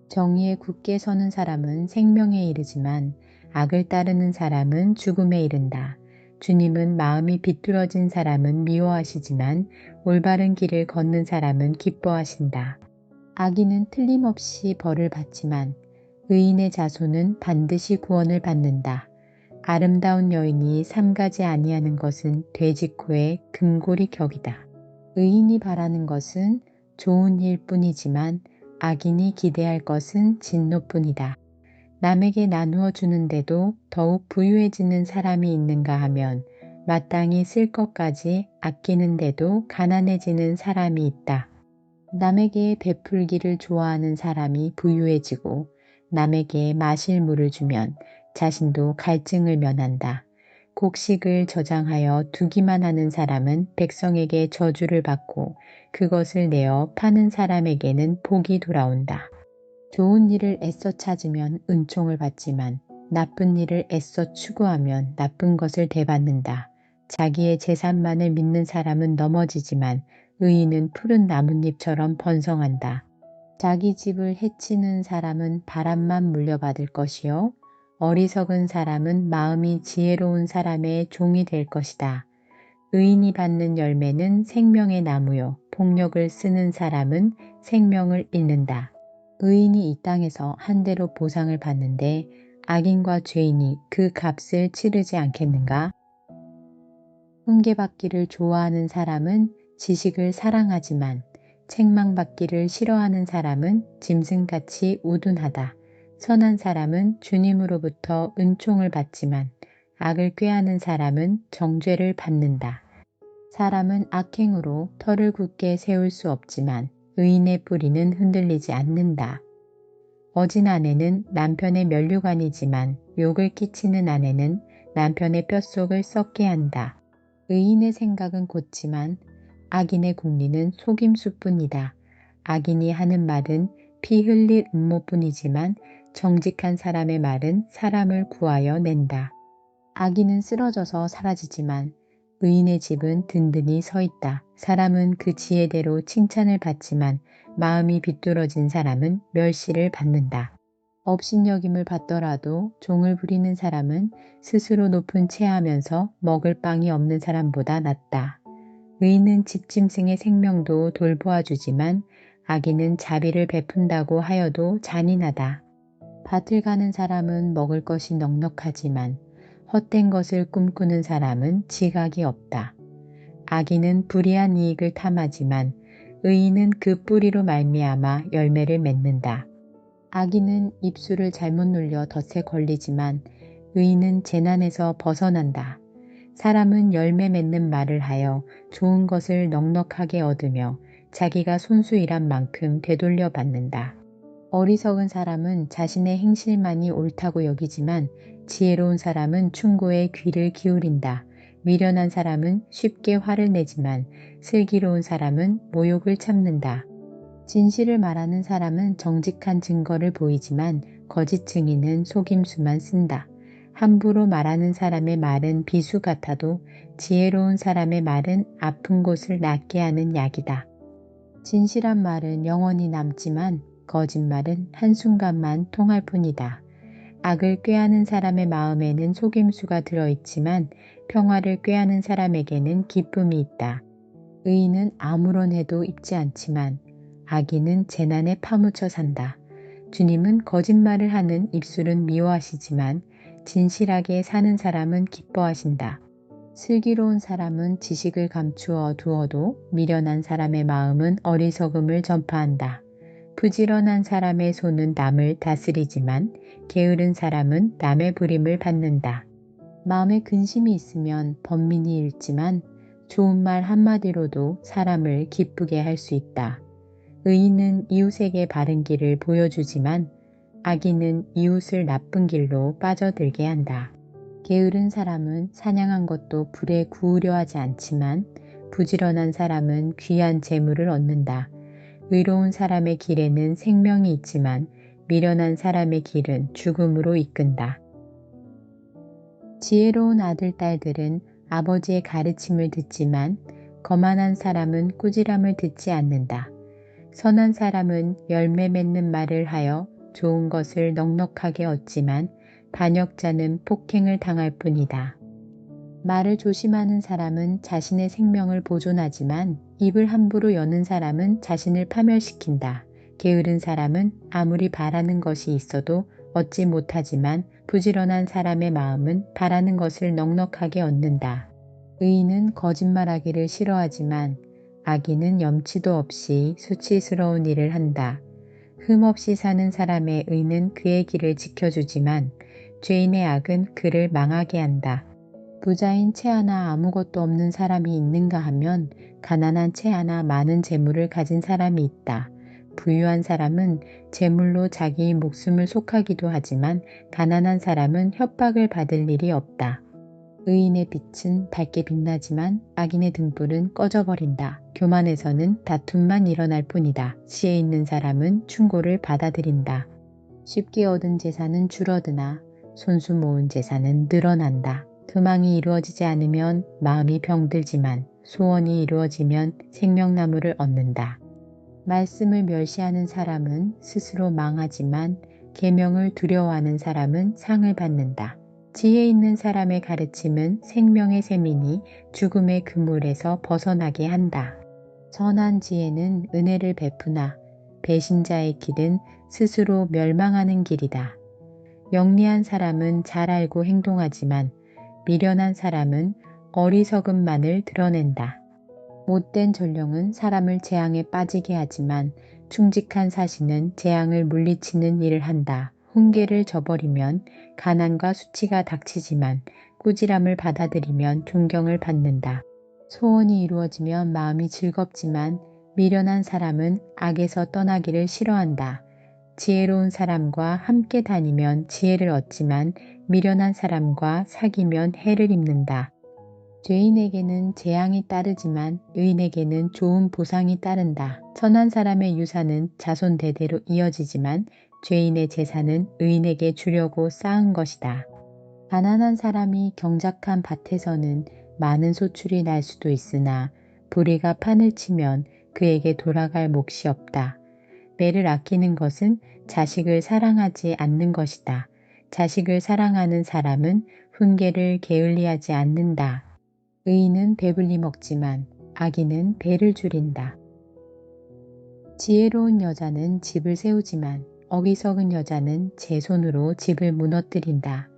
정의에 굳게 서는 사람은 생명에 이르지만 악을 따르는 사람은 죽음에 이른다. 주님은 마음이 비뚤어진 사람은 미워하시지만 올바른 길을 걷는 사람은 기뻐하신다. 악인은 틀림없이 벌을 받지만 의인의 자손은 반드시 구원을 받는다. 아름다운 여인이 삼가지 아니하는 것은 돼지코의 금고리 격이다. 의인이 바라는 것은 좋은 일뿐이지만 악인이 기대할 것은 진노뿐이다. 남에게 나누어 주는데도 더욱 부유해지는 사람이 있는가 하면 마땅히 쓸 것까지 아끼는데도 가난해지는 사람이 있다. 남에게 베풀기를 좋아하는 사람이 부유해지고 남에게 마실 물을 주면 자신도 갈증을 면한다. 곡식을 저장하여 두기만 하는 사람은 백성에게 저주를 받고 그것을 내어 파는 사람에게는 복이 돌아온다. 좋은 일을 애써 찾으면 은총을 받지만 나쁜 일을 애써 추구하면 나쁜 것을 되받는다. 자기의 재산만을 믿는 사람은 넘어지지만 의인은 푸른 나뭇잎처럼 번성한다. 자기 집을 해치는 사람은 바람만 물려받을 것이요 어리석은 사람은 마음이 지혜로운 사람의 종이 될 것이다. 의인이 받는 열매는 생명의 나무요 폭력을 쓰는 사람은 생명을 잃는다. 의인이 이 땅에서 한 대로 보상을 받는데 악인과 죄인이 그 값을 치르지 않겠는가? 훈계받기를 좋아하는 사람은 지식을 사랑하지만 책망받기를 싫어하는 사람은 짐승같이 우둔하다. 선한 사람은 주님으로부터 은총을 받지만 악을 꾀하는 사람은 정죄를 받는다. 사람은 악행으로 터를 굳게 세울 수 없지만 의인의 뿌리는 흔들리지 않는다. 어진 아내는 남편의 면류관이지만 욕을 끼치는 아내는 남편의 뼛속을 썩게 한다. 의인의 생각은 곧지만 악인의 궁리는 속임수뿐이다. 악인이 하는 말은 피 흘릴 음모뿐이지만 정직한 사람의 말은 사람을 구하여 낸다. 악인은 쓰러져서 사라지지만 의인의 집은 든든히 서 있다. 사람은 그 지혜대로 칭찬을 받지만 마음이 비뚤어진 사람은 멸시를 받는다. 업신여김을 받더라도 종을 부리는 사람은 스스로 높은 체하면서 먹을 빵이 없는 사람보다 낫다. 의인은 집짐승의 생명도 돌보아주지만 악인은 자비를 베푼다고 하여도 잔인하다. 밭을 가는 사람은 먹을 것이 넉넉하지만 헛된 것을 꿈꾸는 사람은 지각이 없다. 악인은 불의한 이익을 탐하지만 의인은 그 뿌리로 말미암아 열매를 맺는다. 악인은 입술을 잘못 눌려 덫에 걸리지만 의인은 재난에서 벗어난다. 사람은 열매 맺는 말을 하여 좋은 것을 넉넉하게 얻으며 자기가 손수 일한 만큼 되돌려 받는다. 어리석은 사람은 자신의 행실만이 옳다고 여기지만 지혜로운 사람은 충고에 귀를 기울인다. 미련한 사람은 쉽게 화를 내지만 슬기로운 사람은 모욕을 참는다. 진실을 말하는 사람은 정직한 증거를 보이지만 거짓 증인은 속임수만 쓴다. 함부로 말하는 사람의 말은 비수 같아도 지혜로운 사람의 말은 아픈 곳을 낫게 하는 약이다. 진실한 말은 영원히 남지만 거짓말은 한순간만 통할 뿐이다. 악을 꾀하는 사람의 마음에는 속임수가 들어있지만 평화를 꾀하는 사람에게는 기쁨이 있다. 의인은 아무런 해도 입지 않지만 악인은 재난에 파묻혀 산다. 주님은 거짓말을 하는 입술은 미워하시지만 진실하게 사는 사람은 기뻐하신다. 슬기로운 사람은 지식을 감추어 두어도 미련한 사람의 마음은 어리석음을 전파한다. 부지런한 사람의 손은 남을 다스리지만 게으른 사람은 남의 부림을 받는다. 마음에 근심이 있으면 번민이 일지만 좋은 말 한마디로도 사람을 기쁘게 할 수 있다. 의인은 이웃에게 바른 길을 보여주지만 악인은 이웃을 나쁜 길로 빠져들게 한다. 게으른 사람은 사냥한 것도 불에 구우려 하지 않지만 부지런한 사람은 귀한 재물을 얻는다. 의로운 사람의 길에는 생명이 있지만 미련한 사람의 길은 죽음으로 이끈다. 지혜로운 아들, 딸들은 아버지의 가르침을 듣지만 거만한 사람은 꾸지람을 듣지 않는다. 선한 사람은 열매 맺는 말을 하여 좋은 것을 넉넉하게 얻지만 반역자는 폭행을 당할 뿐이다. 말을 조심하는 사람은 자신의 생명을 보존하지만 입을 함부로 여는 사람은 자신을 파멸시킨다. 게으른 사람은 아무리 바라는 것이 있어도 얻지 못하지만 부지런한 사람의 마음은 바라는 것을 넉넉하게 얻는다. 의인은 거짓말하기를 싫어하지만 악인은 염치도 없이 수치스러운 일을 한다. 흠없이 사는 사람의 의는 그의 길을 지켜주지만 죄인의 악은 그를 망하게 한다. 부자인 채 하나 아무것도 없는 사람이 있는가 하면 가난한 채 하나 많은 재물을 가진 사람이 있다. 부유한 사람은 재물로 자기 목숨을 속하기도 하지만 가난한 사람은 협박을 받을 일이 없다. 의인의 빛은 밝게 빛나지만 악인의 등불은 꺼져버린다. 교만에서는 다툼만 일어날 뿐이다. 지혜 있는 사람은 충고를 받아들인다. 쉽게 얻은 재산은 줄어드나 손수 모은 재산은 늘어난다. 소망이 이루어지지 않으면 마음이 병들지만 소원이 이루어지면 생명나무를 얻는다. 말씀을 멸시하는 사람은 스스로 망하지만 계명을 두려워하는 사람은 상을 받는다. 지혜 있는 사람의 가르침은 생명의 샘이니 죽음의 그물에서 벗어나게 한다. 선한 지혜는 은혜를 베푸나 배신자의 길은 스스로 멸망하는 길이다. 영리한 사람은 잘 알고 행동하지만 미련한 사람은 어리석음만을 드러낸다. 못된 전령은 사람을 재앙에 빠지게 하지만 충직한 사신은 재앙을 물리치는 일을 한다. 훈계를 저버리면 가난과 수치가 닥치지만 꾸지람을 받아들이면 존경을 받는다. 소원이 이루어지면 마음이 즐겁지만 미련한 사람은 악에서 떠나기를 싫어한다. 지혜로운 사람과 함께 다니면 지혜를 얻지만 미련한 사람과 사귀면 해를 입는다. 죄인에게는 재앙이 따르지만 의인에게는 좋은 보상이 따른다. 선한 사람의 유산은 자손 대대로 이어지지만 죄인의 재산은 의인에게 주려고 쌓은 것이다. 가난한 사람이 경작한 밭에서는 많은 소출이 날 수도 있으나 불의가 판을 치면 그에게 돌아갈 몫이 없다. 매를 아끼는 것은 자식을 사랑하지 않는 것이다. 자식을 사랑하는 사람은 훈계를 게을리하지 않는다. 의인은 배불리 먹지만 악인은 배를 줄인다. 지혜로운 여자는 집을 세우지만 어리석은 여자는 제 손으로 집을 무너뜨린다.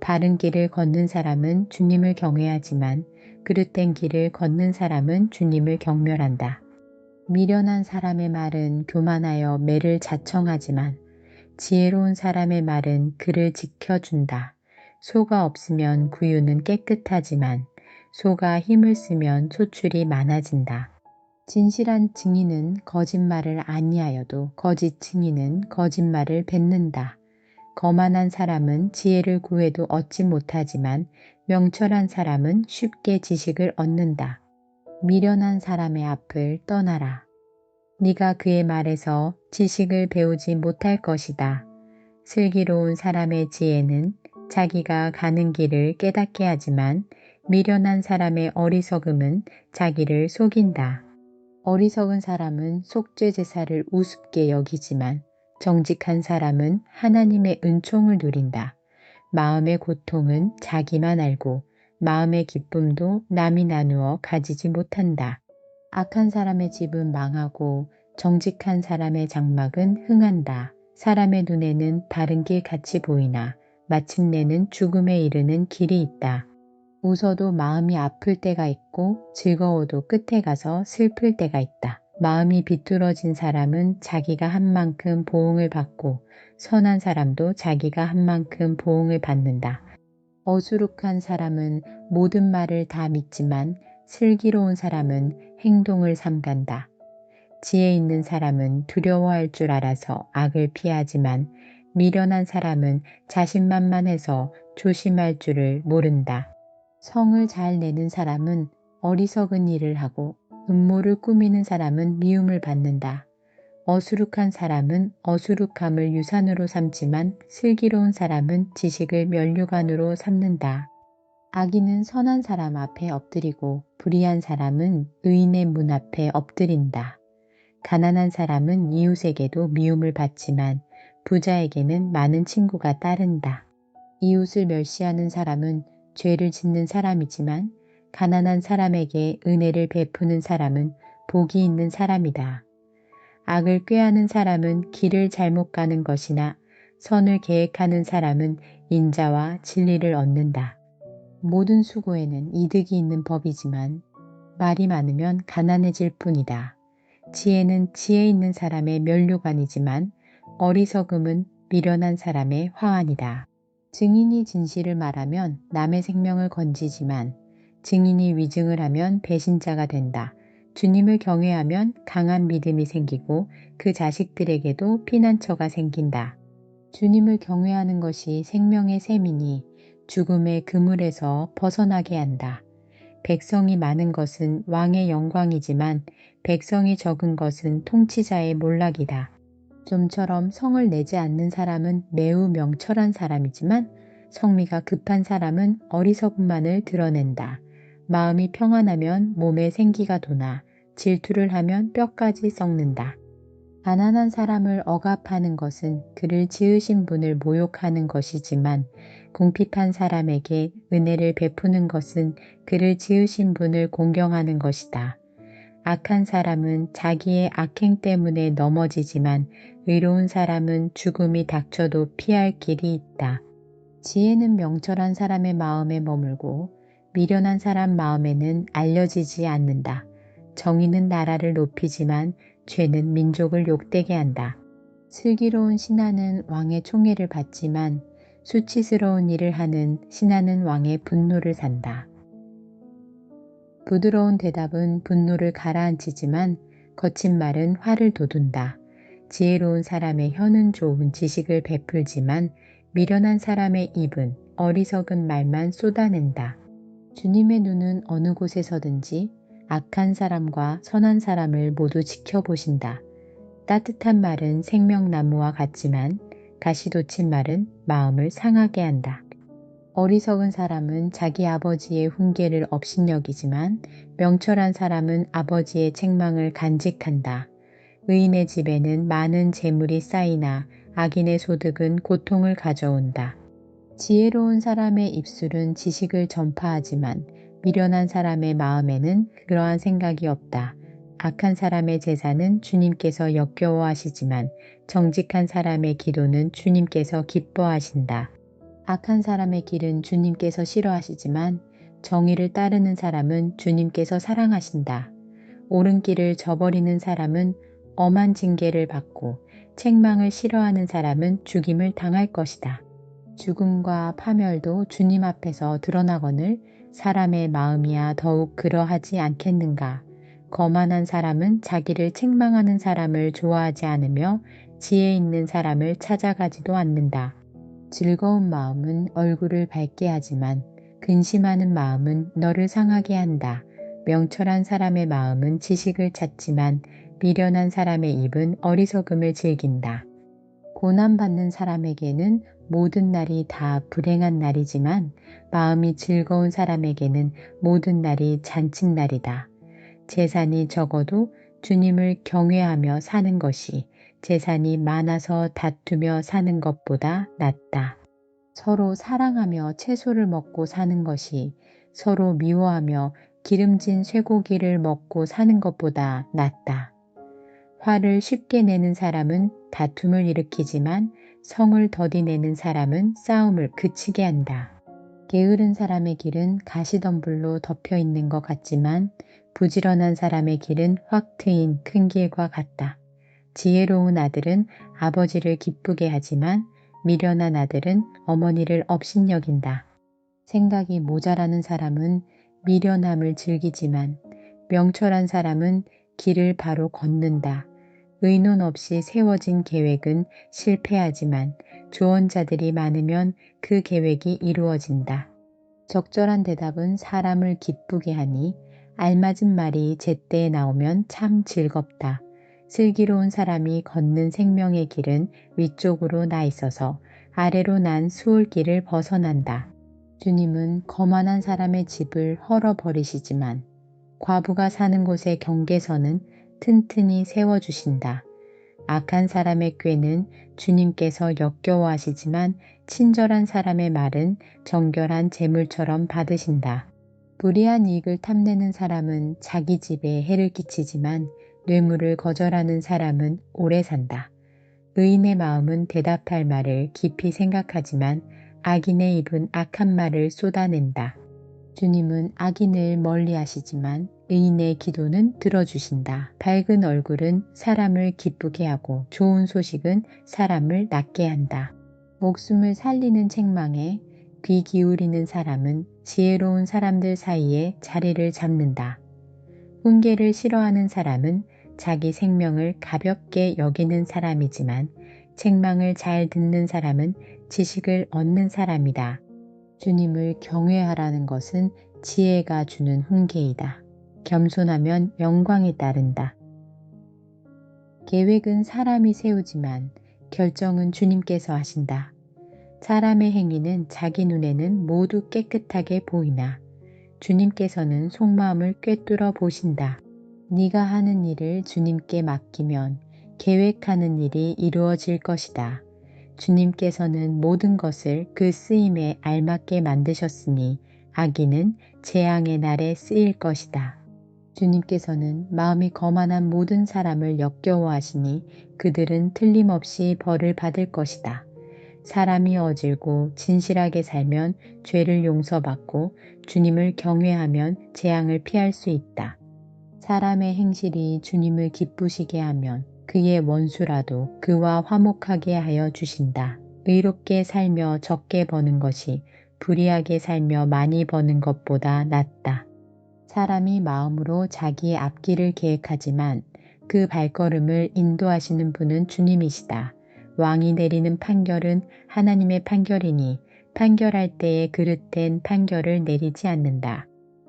바른 길을 걷는 사람은 주님을 경외하지만 그릇된 길을 걷는 사람은 주님을 경멸한다. 미련한 사람의 말은 교만하여 매를 자청하지만 지혜로운 사람의 말은 그를 지켜준다. 소가 없으면 구유는 깨끗하지만 소가 힘을 쓰면 소출이 많아진다. 진실한 증인은 거짓말을 아니하여도 거짓 증인은 거짓말을 뱉는다. 거만한 사람은 지혜를 구해도 얻지 못하지만 명철한 사람은 쉽게 지식을 얻는다. 미련한 사람의 앞을 떠나라. 네가 그의 말에서 지식을 배우지 못할 것이다. 슬기로운 사람의 지혜는 자기가 가는 길을 깨닫게 하지만 미련한 사람의 어리석음은 자기를 속인다. 어리석은 사람은 속죄 제사를 우습게 여기지만 정직한 사람은 하나님의 은총을 누린다. 마음의 고통은 자기만 알고 마음의 기쁨도 남이 나누어 가지지 못한다. 악한 사람의 집은 망하고 정직한 사람의 장막은 흥한다. 사람의 눈에는 바른 길 같이 보이나 마침내는 죽음에 이르는 길이 있다. 웃어도 마음이 아플 때가 있고 즐거워도 끝에 가서 슬플 때가 있다. 마음이 비뚤어진 사람은 자기가 한 만큼 보응을 받고 선한 사람도 자기가 한 만큼 보응을 받는다. 어수룩한 사람은 모든 말을 다 믿지만 슬기로운 사람은 행동을 삼간다. 지혜 있는 사람은 두려워할 줄 알아서 악을 피하지만 미련한 사람은 자신만만해서 조심할 줄을 모른다. 성을 잘 내는 사람은 어리석은 일을 하고 음모를 꾸미는 사람은 미움을 받는다. 어수룩한 사람은 어수룩함을 유산으로 삼지만 슬기로운 사람은 지식을 면류관으로 삼는다. 악인은 선한 사람 앞에 엎드리고 불의한 사람은 의인의 문 앞에 엎드린다. 가난한 사람은 이웃에게도 미움을 받지만 부자에게는 많은 친구가 따른다. 이웃을 멸시하는 사람은 죄를 짓는 사람이지만 가난한 사람에게 은혜를 베푸는 사람은 복이 있는 사람이다. 악을 꾀하는 사람은 길을 잘못 가는 것이나 선을 계획하는 사람은 인자와 진리를 얻는다. 모든 수고에는 이득이 있는 법이지만 말이 많으면 가난해질 뿐이다. 지혜는 지혜 있는 사람의 면류관이지만 어리석음은 미련한 사람의 화환이다. 증인이 진실을 말하면 남의 생명을 건지지만 증인이 위증을 하면 배신자가 된다. 주님을 경외하면 강한 믿음이 생기고 그 자식들에게도 피난처가 생긴다. 주님을 경외하는 것이 생명의 셈이니 죽음의 그물에서 벗어나게 한다. 백성이 많은 것은 왕의 영광이지만 백성이 적은 것은 통치자의 몰락이다. 좀처럼 성을 내지 않는 사람은 매우 명철한 사람이지만 성미가 급한 사람은 어리석음만을 드러낸다. 마음이 평안하면 몸에 생기가 도나 질투를 하면 뼈까지 썩는다. 가난한 사람을 억압하는 것은 그를 지으신 분을 모욕하는 것이지만 궁핍한 사람에게 은혜를 베푸는 것은 그를 지으신 분을 공경하는 것이다. 악한 사람은 자기의 악행 때문에 넘어지지만 의로운 사람은 죽음이 닥쳐도 피할 길이 있다. 지혜는 명철한 사람의 마음에 머물고 미련한 사람 마음에는 알려지지 않는다. 정의는 나라를 높이지만 죄는 민족을 욕되게 한다. 슬기로운 신하는 왕의 총애를 받지만 수치스러운 일을 하는 신하는 왕의 분노를 산다. 부드러운 대답은 분노를 가라앉히지만 거친 말은 화를 돋운다. 지혜로운 사람의 혀는 좋은 지식을 베풀지만 미련한 사람의 입은 어리석은 말만 쏟아낸다. 주님의 눈은 어느 곳에서든지 악한 사람과 선한 사람을 모두 지켜보신다. 따뜻한 말은 생명나무와 같지만 가시돋친 말은 마음을 상하게 한다. 어리석은 사람은 자기 아버지의 훈계를 업신여기지만 명철한 사람은 아버지의 책망을 간직한다. 의인의 집에는 많은 재물이 쌓이나 악인의 소득은 고통을 가져온다. 지혜로운 사람의 입술은 지식을 전파하지만 미련한 사람의 마음에는 그러한 생각이 없다. 악한 사람의 제사는 주님께서 역겨워하시지만 정직한 사람의 기도는 주님께서 기뻐하신다. 악한 사람의 길은 주님께서 싫어하시지만 정의를 따르는 사람은 주님께서 사랑하신다. 옳은 길을 저버리는 사람은 엄한 징계를 받고 책망을 싫어하는 사람은 죽임을 당할 것이다. 죽음과 파멸도 주님 앞에서 드러나거늘 사람의 마음이야 더욱 그러하지 않겠는가. 거만한 사람은 자기를 책망하는 사람을 좋아하지 않으며 지혜 있는 사람을 찾아가지도 않는다. 즐거운 마음은 얼굴을 밝게 하지만 근심하는 마음은 너를 상하게 한다. 명철한 사람의 마음은 지식을 찾지만 미련한 사람의 입은 어리석음을 즐긴다. 고난받는 사람에게는 모든 날이 다 불행한 날이지만 마음이 즐거운 사람에게는 모든 날이 잔칫날이다. 재산이 적어도 주님을 경외하며 사는 것이 재산이 많아서 다투며 사는 것보다 낫다. 서로 사랑하며 채소를 먹고 사는 것이 서로 미워하며 기름진 쇠고기를 먹고 사는 것보다 낫다. 화를 쉽게 내는 사람은 다툼을 일으키지만 성을 더디내는 사람은 싸움을 그치게 한다. 게으른 사람의 길은 가시덤불로 덮여 있는 것 같지만 부지런한 사람의 길은 확 트인 큰 길과 같다. 지혜로운 아들은 아버지를 기쁘게 하지만 미련한 아들은 어머니를 업신여긴다. 생각이 모자라는 사람은 미련함을 즐기지만 명철한 사람은 길을 바로 걷는다. 의논 없이 세워진 계획은 실패하지만 조언자들이 많으면 그 계획이 이루어진다. 적절한 대답은 사람을 기쁘게 하니 알맞은 말이 제때에 나오면 참 즐겁다. 슬기로운 사람이 걷는 생명의 길은 위쪽으로 나 있어서 아래로 난 수월길을 벗어난다. 주님은 거만한 사람의 집을 헐어버리시지만 과부가 사는 곳의 경계선은 튼튼히 세워주신다. 악한 사람의 꾀는 주님께서 역겨워하시지만 친절한 사람의 말은 정결한 재물처럼 받으신다. 불의한 이익을 탐내는 사람은 자기 집에 해를 끼치지만 뇌물을 거절하는 사람은 오래 산다. 의인의 마음은 대답할 말을 깊이 생각하지만 악인의 입은 악한 말을 쏟아낸다. 주님은 악인을 멀리 하시지만 의인의 기도는 들어주신다. 밝은 얼굴은 사람을 기쁘게 하고 좋은 소식은 사람을 낫게 한다. 목숨을 살리는 책망에 귀 기울이는 사람은 지혜로운 사람들 사이에 자리를 잡는다. 훈계를 싫어하는 사람은 자기 생명을 가볍게 여기는 사람이지만 책망을 잘 듣는 사람은 지식을 얻는 사람이다. 주님을 경외하라는 것은 지혜가 주는 훈계이다. 겸손하면 영광이 따른다. 계획은 사람이 세우지만 결정은 주님께서 하신다. 사람의 행위는 자기 눈에는 모두 깨끗하게 보이나 주님께서는 속마음을 꿰뚫어 보신다. 네가 하는 일을 주님께 맡기면 계획하는 일이 이루어질 것이다. 주님께서는 모든 것을 그 쓰임에 알맞게 만드셨으니 악인은 재앙의 날에 쓰일 것이다. 주님께서는 마음이 거만한 모든 사람을 역겨워하시니 그들은 틀림없이 벌을 받을 것이다. 사람이 어질고 진실하게 살면 죄를 용서받고 주님을 경외하면 재앙을 피할 수 있다. 사람의 행실이 주님을 기쁘시게 하면 그의 원수라도 그와 화목하게 하여 주신다. 의롭게 살며 적게 버는 것이 불의하게 살며 많이 버는 것보다 낫다. 사람이 마음으로 자기의 앞길을 계획하지만 그 발걸음을 인도하시는 분은 주님이시다. 왕이 내리는 판결은 하나님의 판결이니 판결할 때에 그릇된 판결을 내리지 않는다.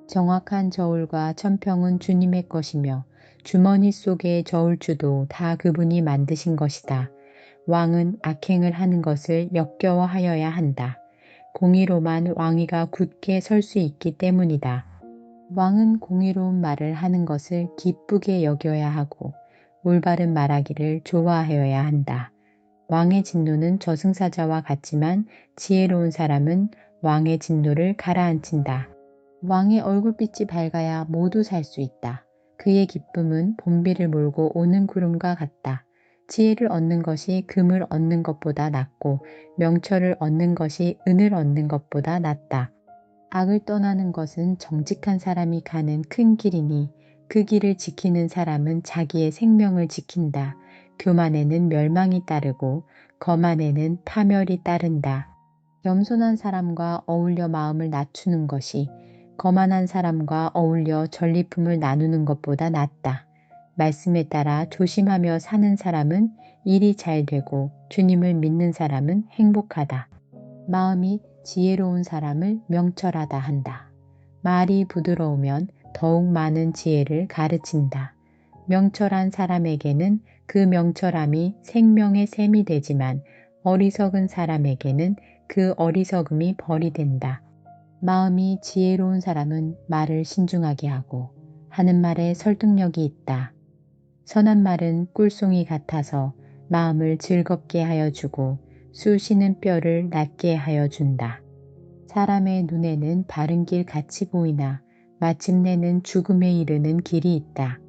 정확한 저울과 천평은 주님의 것이며 주머니 속의 저울추도 다 그분이 만드신 것이다. 왕은 악행을 하는 것을 역겨워하여야 한다. 공의로만 왕위가 굳게 설 수 있기 때문이다. 왕은 공의로운 말을 하는 것을 기쁘게 여겨야 하고 올바른 말하기를 좋아하여야 한다. 왕의 진노는 저승사자와 같지만 지혜로운 사람은 왕의 진노를 가라앉힌다. 왕의 얼굴빛이 밝아야 모두 살 수 있다. 그의 기쁨은 봄비를 몰고 오는 구름과 같다. 지혜를 얻는 것이 금을 얻는 것보다 낫고 명철을 얻는 것이 은을 얻는 것보다 낫다. 악을 떠나는 것은 정직한 사람이 가는 큰 길이니 그 길을 지키는 사람은 자기의 생명을 지킨다. 교만에는 멸망이 따르고 거만에는 파멸이 따른다. 겸손한 사람과 어울려 마음을 낮추는 것이 거만한 사람과 어울려 전리품을 나누는 것보다 낫다. 말씀에 따라 조심하며 사는 사람은 일이 잘 되고 주님을 믿는 사람은 행복하다. 마음이 지혜로운 사람을 명철하다 한다. 말이 부드러우면 더욱 많은 지혜를 가르친다. 명철한 사람에게는 그 명철함이 생명의 샘이 되지만 어리석은 사람에게는 그 어리석음이 벌이 된다. 마음이 지혜로운 사람은 말을 신중하게 하고 하는 말에 설득력이 있다. 선한 말은 꿀송이 같아서 마음을 즐겁게 하여 주고 쑤시는 뼈를 낫게 하여 준다. 사람의 눈에는 바른 길 같이 보이나 마침내는 죽음에 이르는 길이 있다.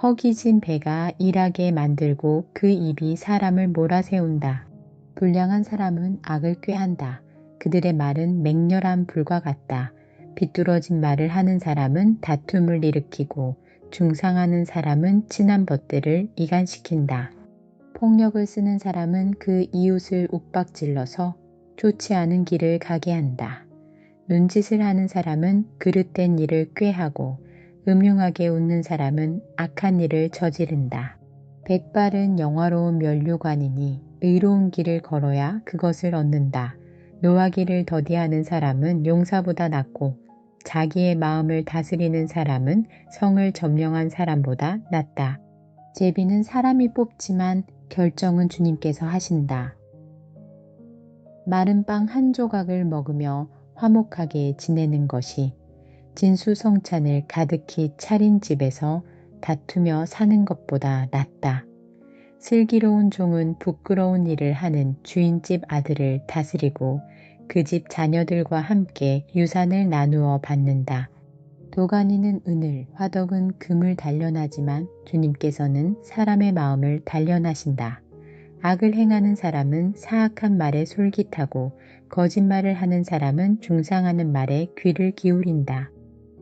허기진 배가 일하게 만들고 그 입이 사람을 몰아세운다. 불량한 사람은 악을 꾀한다. 그들의 말은 맹렬한 불과 같다. 비뚤어진 말을 하는 사람은 다툼을 일으키고 중상하는 사람은 친한 벗들을 이간시킨다. 폭력을 쓰는 사람은 그 이웃을 욱박질러서 좋지 않은 길을 가게 한다. 눈짓을 하는 사람은 그릇된 일을 꾀하고 음흉하게 웃는 사람은 악한 일을 저지른다. 백발은 영화로운 면류관이니 의로운 길을 걸어야 그것을 얻는다. 노하기를 더디하는 사람은 용사보다 낫고 자기의 마음을 다스리는 사람은 성을 점령한 사람보다 낫다. 제비는 사람이 뽑지만 결정은 주님께서 하신다. 마른 빵 한 조각을 먹으며 화목하게 지내는 것이 진수성찬을 가득히 차린 집에서 다투며 사는 것보다 낫다. 슬기로운 종은 부끄러운 일을 하는 주인집 아들을 다스리고 그 집 자녀들과 함께 유산을 나누어 받는다. 도가니는 은을, 화덕은 금을 단련하지만 주님께서는 사람의 마음을 단련하신다. 악을 행하는 사람은 사악한 말에 솔깃하고 거짓말을 하는 사람은 중상하는 말에 귀를 기울인다.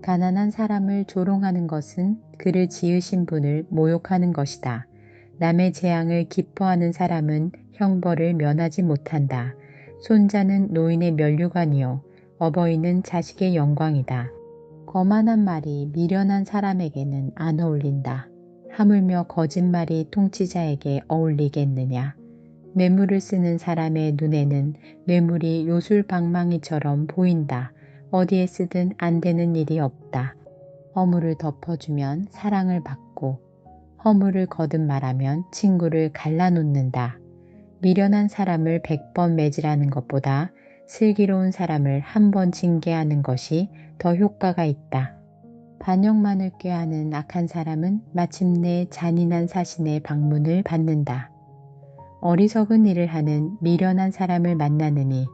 가난한 사람을 조롱하는 것은 그를 지으신 분을 모욕하는 것이다. 남의 재앙을 기뻐하는 사람은 형벌을 면하지 못한다. 손자는 노인의 면류관이요 어버이는 자식의 영광이다. 거만한 말이 미련한 사람에게는 안 어울린다. 하물며 거짓말이 통치자에게 어울리겠느냐. 뇌물을 쓰는 사람의 눈에는 뇌물이 요술방망이처럼 보인다. 어디에 쓰든 안 되는 일이 없다. 허물을 덮어주면 사랑을 받고 허물을 거듭 말하면 친구를 갈라놓는다. 미련한 사람을 100번 매질하는 것보다 슬기로운 사람을 한 번 징계하는 것이 더 효과가 있다. 반역만을 꾀하는 악한 사람은 마침내 잔인한 사신의 방문을 받는다. 어리석은 일을 하는 미련한 사람을 만나느니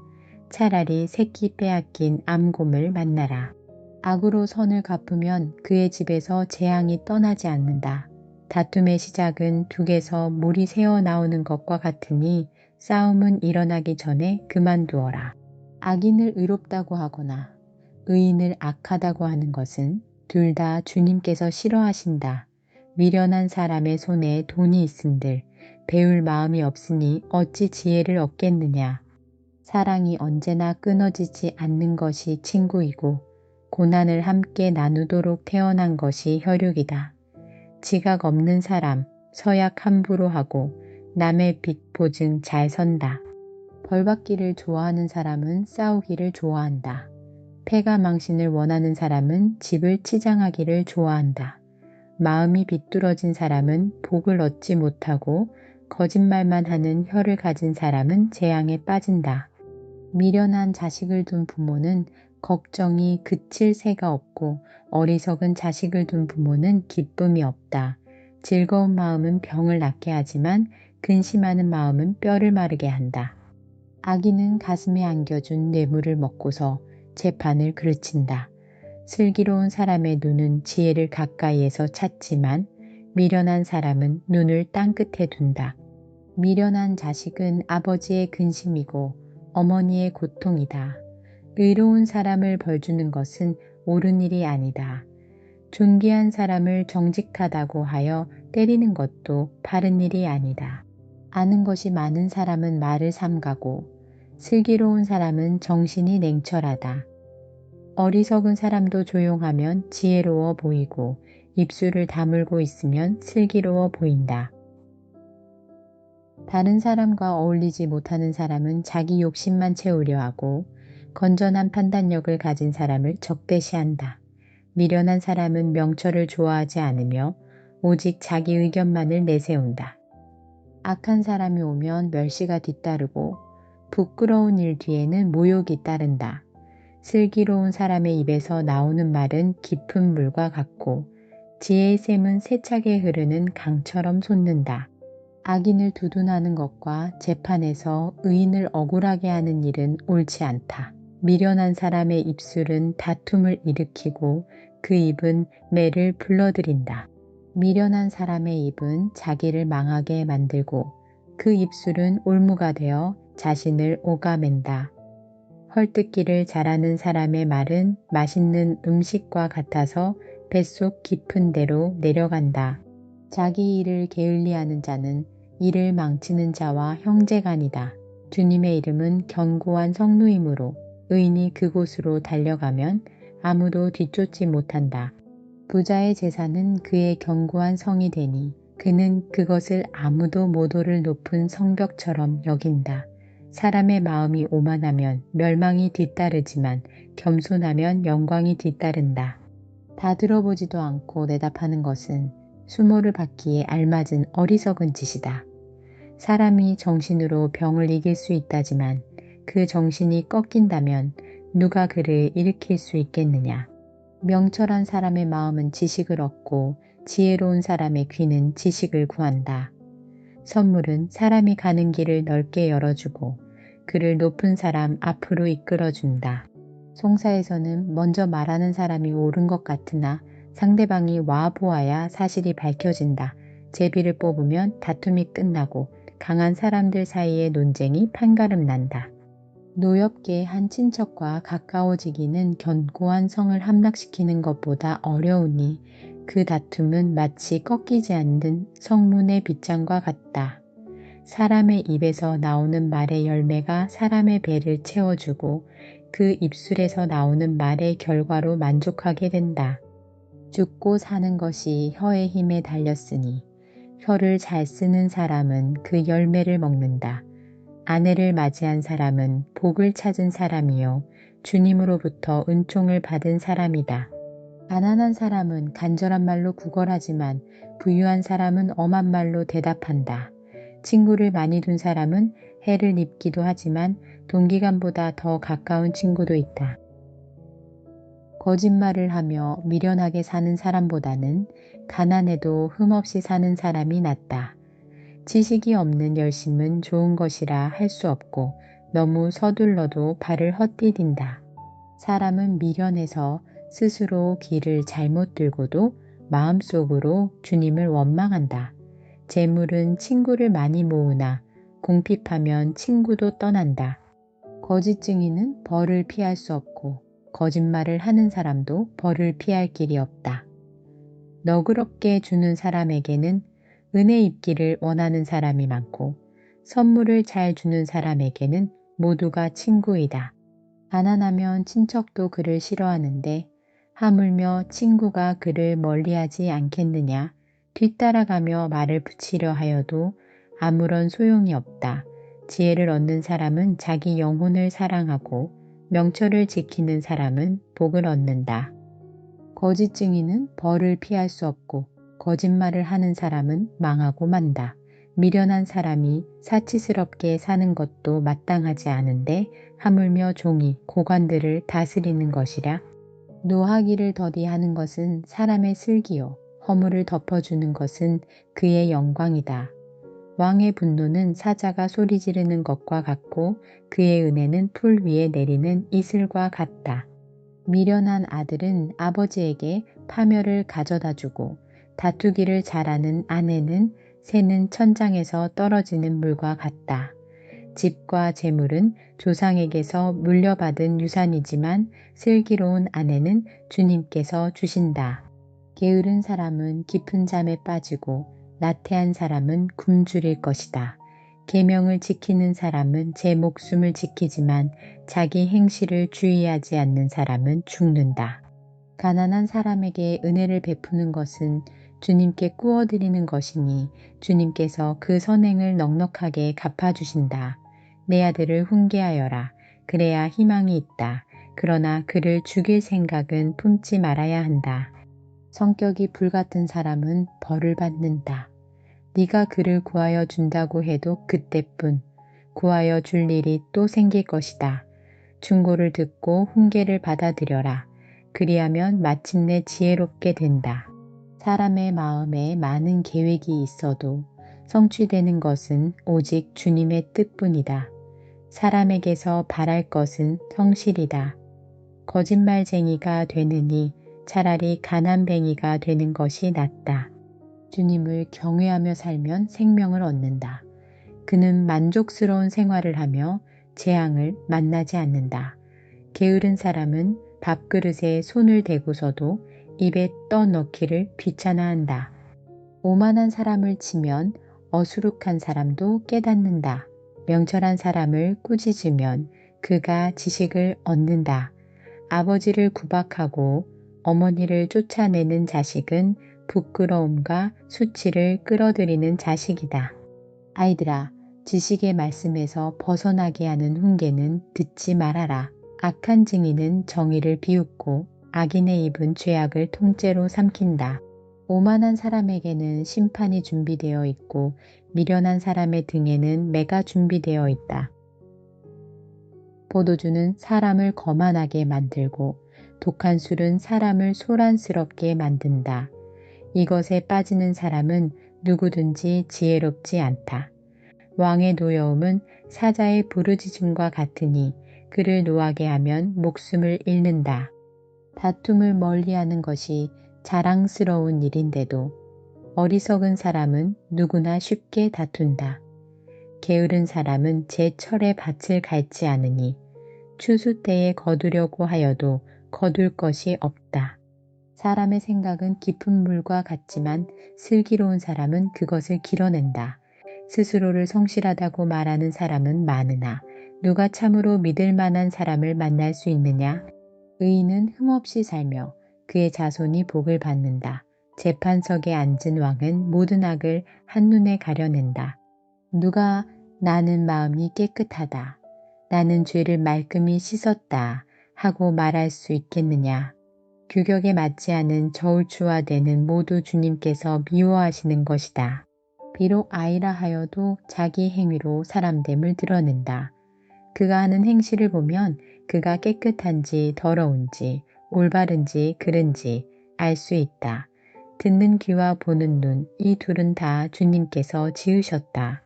차라리 새끼 빼앗긴 암곰을 만나라. 악으로 선을 갚으면 그의 집에서 재앙이 떠나지 않는다. 다툼의 시작은 둑에서 물이 새어나오는 것과 같으니 싸움은 일어나기 전에 그만두어라. 악인을 의롭다고 하거나 의인을 악하다고 하는 것은 둘 다 주님께서 싫어하신다. 미련한 사람의 손에 돈이 있은들 배울 마음이 없으니 어찌 지혜를 얻겠느냐. 사랑이 언제나 끊어지지 않는 것이 친구이고 고난을 함께 나누도록 태어난 것이 혈육이다. 지각 없는 사람, 서약 함부로 하고 남의 빚 보증 잘 선다. 벌받기를 좋아하는 사람은 싸우기를 좋아한다. 패가 망신을 원하는 사람은 집을 치장하기를 좋아한다. 마음이 비뚤어진 사람은 복을 얻지 못하고 거짓말만 하는 혀를 가진 사람은 재앙에 빠진다. 미련한 자식을 둔 부모는 걱정이 그칠 새가 없고 어리석은 자식을 둔 부모는 기쁨이 없다. 즐거운 마음은 병을 낫게 하지만 근심하는 마음은 뼈를 마르게 한다. 악인은 가슴에 안겨준 뇌물을 먹고서 재판을 그르친다. 슬기로운 사람의 눈은 지혜를 가까이에서 찾지만 미련한 사람은 눈을 땅끝에 둔다. 미련한 자식은 아버지의 근심이고 어머니의 고통이다. 의로운 사람을 벌주는 것은 옳은 일이 아니다. 존귀한 사람을 정직하다고 하여 때리는 것도 바른 일이 아니다. 아는 것이 많은 사람은 말을 삼가고 슬기로운 사람은 정신이 냉철하다. 어리석은 사람도 조용하면 지혜로워 보이고 입술을 다물고 있으면 슬기로워 보인다. 다른 사람과 어울리지 못하는 사람은 자기 욕심만 채우려 하고 건전한 판단력을 가진 사람을 적대시한다. 미련한 사람은 명철을 좋아하지 않으며 오직 자기 의견만을 내세운다. 악한 사람이 오면 멸시가 뒤따르고 부끄러운 일 뒤에는 모욕이 따른다. 슬기로운 사람의 입에서 나오는 말은 깊은 물과 같고 지혜의 샘은 세차게 흐르는 강처럼 솟는다. 악인을 두둔하는 것과 재판에서 의인을 억울하게 하는 일은 옳지 않다. 미련한 사람의 입술은 다툼을 일으키고 그 입은 매를 불러들인다. 미련한 사람의 입은 자기를 망하게 만들고 그 입술은 올무가 되어 자신을 오가맨다. 헐뜯기를 잘하는 사람의 말은 맛있는 음식과 같아서 뱃속 깊은 데로 내려간다. 자기 일을 게을리하는 자는 일을 망치는 자와 형제간이다. 주님의 이름은 견고한 성루이므로 의인이 그곳으로 달려가면 아무도 뒤쫓지 못한다. 부자의 재산은 그의 견고한 성이 되니 그는 그것을 아무도 못 오를 높은 성벽처럼 여긴다. 사람의 마음이 오만하면 멸망이 뒤따르지만 겸손하면 영광이 뒤따른다. 다 들어보지도 않고 대답하는 것은 수모를 받기에 알맞은 어리석은 짓이다. 사람이 정신으로 병을 이길 수 있다지만 그 정신이 꺾인다면 누가 그를 일으킬 수 있겠느냐. 명철한 사람의 마음은 지식을 얻고 지혜로운 사람의 귀는 지식을 구한다. 선물은 사람이 가는 길을 넓게 열어주고 그를 높은 사람 앞으로 이끌어준다. 송사에서는 먼저 말하는 사람이 옳은 것 같으나 상대방이 와보아야 사실이 밝혀진다. 제비를 뽑으면 다툼이 끝나고 강한 사람들 사이의 논쟁이 판가름 난다. 노엽게 한 친척과 가까워지기는 견고한 성을 함락시키는 것보다 어려우니 그 다툼은 마치 꺾이지 않는 성문의 빗장과 같다. 사람의 입에서 나오는 말의 열매가 사람의 배를 채워주고 그 입술에서 나오는 말의 결과로 만족하게 된다. 죽고 사는 것이 혀의 힘에 달렸으니 혀를 잘 쓰는 사람은 그 열매를 먹는다. 아내를 맞이한 사람은 복을 찾은 사람이요 주님으로부터 은총을 받은 사람이다. 가난한 사람은 간절한 말로 구걸하지만 부유한 사람은 엄한 말로 대답한다. 친구를 많이 둔 사람은 해를 입기도 하지만 동기간보다 더 가까운 친구도 있다. 거짓말을 하며 미련하게 사는 사람보다는 가난해도 흠없이 사는 사람이 낫다. 지식이 없는 열심은 좋은 것이라 할 수 없고 너무 서둘러도 발을 헛디딘다. 사람은 미련해서 스스로 길을 잘못 들고도 마음속으로 주님을 원망한다. 재물은 친구를 많이 모으나 궁핍하면 친구도 떠난다. 거짓 증인은 벌을 피할 수 없고 거짓말을 하는 사람도 벌을 피할 길이 없다. 너그럽게 주는 사람에게는 은혜 입기를 원하는 사람이 많고 선물을 잘 주는 사람에게는 모두가 친구이다. 가난하면 친척도 그를 싫어하는데 하물며 친구가 그를 멀리하지 않겠느냐. 뒤따라가며 말을 붙이려 하여도 아무런 소용이 없다. 지혜를 얻는 사람은 자기 영혼을 사랑하고 명철을 지키는 사람은 복을 얻는다. 거짓 증인은 벌을 피할 수 없고 거짓말을 하는 사람은 망하고 만다. 미련한 사람이 사치스럽게 사는 것도 마땅하지 않은데 하물며 종이 고관들을 다스리는 것이랴. 노하기를 더디하는 것은 사람의 슬기요 허물을 덮어주는 것은 그의 영광이다. 왕의 분노는 사자가 소리 지르는 것과 같고 그의 은혜는 풀 위에 내리는 이슬과 같다. 미련한 아들은 아버지에게 파멸을 가져다 주고 다투기를 잘하는 아내는 새는 천장에서 떨어지는 물과 같다. 집과 재물은 조상에게서 물려받은 유산이지만 슬기로운 아내는 주님께서 주신다. 게으른 사람은 깊은 잠에 빠지고 나태한 사람은 굶주릴 것이다. 계명을 지키는 사람은 제 목숨을 지키지만 자기 행실을 주의하지 않는 사람은 죽는다. 가난한 사람에게 은혜를 베푸는 것은 주님께 꾸어드리는 것이니 주님께서 그 선행을 넉넉하게 갚아주신다. 내 아들을 훈계하여라. 그래야 희망이 있다. 그러나 그를 죽일 생각은 품지 말아야 한다. 성격이 불같은 사람은 벌을 받는다. 네가 그를 구하여 준다고 해도 그때뿐 구하여 줄 일이 또 생길 것이다. 충고를 듣고 훈계를 받아들여라. 그리하면 마침내 지혜롭게 된다. 사람의 마음에 많은 계획이 있어도 성취되는 것은 오직 주님의 뜻뿐이다. 사람에게서 바랄 것은 성실이다. 거짓말쟁이가 되느니 차라리 가난뱅이가 되는 것이 낫다. 주님을 경외하며 살면 생명을 얻는다. 그는 만족스러운 생활을 하며 재앙을 만나지 않는다. 게으른 사람은 밥그릇에 손을 대고서도 입에 떠넣기를 귀찮아한다. 오만한 사람을 치면 어수룩한 사람도 깨닫는다. 명철한 사람을 꾸짖으면 그가 지식을 얻는다. 아버지를 구박하고 어머니를 쫓아내는 자식은 부끄러움과 수치를 끌어들이는 자식이다. 아이들아, 지식의 말씀에서 벗어나게 하는 훈계는 듣지 말아라. 악한 증인은 정의를 비웃고 악인의 입은 죄악을 통째로 삼킨다. 오만한 사람에게는 심판이 준비되어 있고 미련한 사람의 등에는 매가 준비되어 있다. 포도주는 사람을 거만하게 만들고 독한 술은 사람을 소란스럽게 만든다. 이것에 빠지는 사람은 누구든지 지혜롭지 않다. 왕의 노여움은 사자의 부르짖음과 같으니 그를 노하게 하면 목숨을 잃는다. 다툼을 멀리하는 것이 자랑스러운 일인데도 어리석은 사람은 누구나 쉽게 다툰다. 게으른 사람은 제 철에 밭을 갈지 않으니 추수 때에 거두려고 하여도 거둘 것이 없다. 사람의 생각은 깊은 물과 같지만 슬기로운 사람은 그것을 길어낸다. 스스로를 성실하다고 말하는 사람은 많으나 누가 참으로 믿을 만한 사람을 만날 수 있느냐? 의인은 흠없이 살며 그의 자손이 복을 받는다. 재판석에 앉은 왕은 모든 악을 한눈에 가려낸다. 누가 나는 마음이 깨끗하다. 나는 죄를 말끔히 씻었다. 하고 말할 수 있겠느냐? 규격에 맞지 않은 저울추화되는 모두 주님께서 미워하시는 것이다. 비록 아이라 하여도 자기 행위로 사람됨을 드러낸다. 그가 하는 행실을 보면 그가 깨끗한지 더러운지 올바른지 그른지 알 수 있다. 듣는 귀와 보는 눈, 이 둘은 다 주님께서 지으셨다.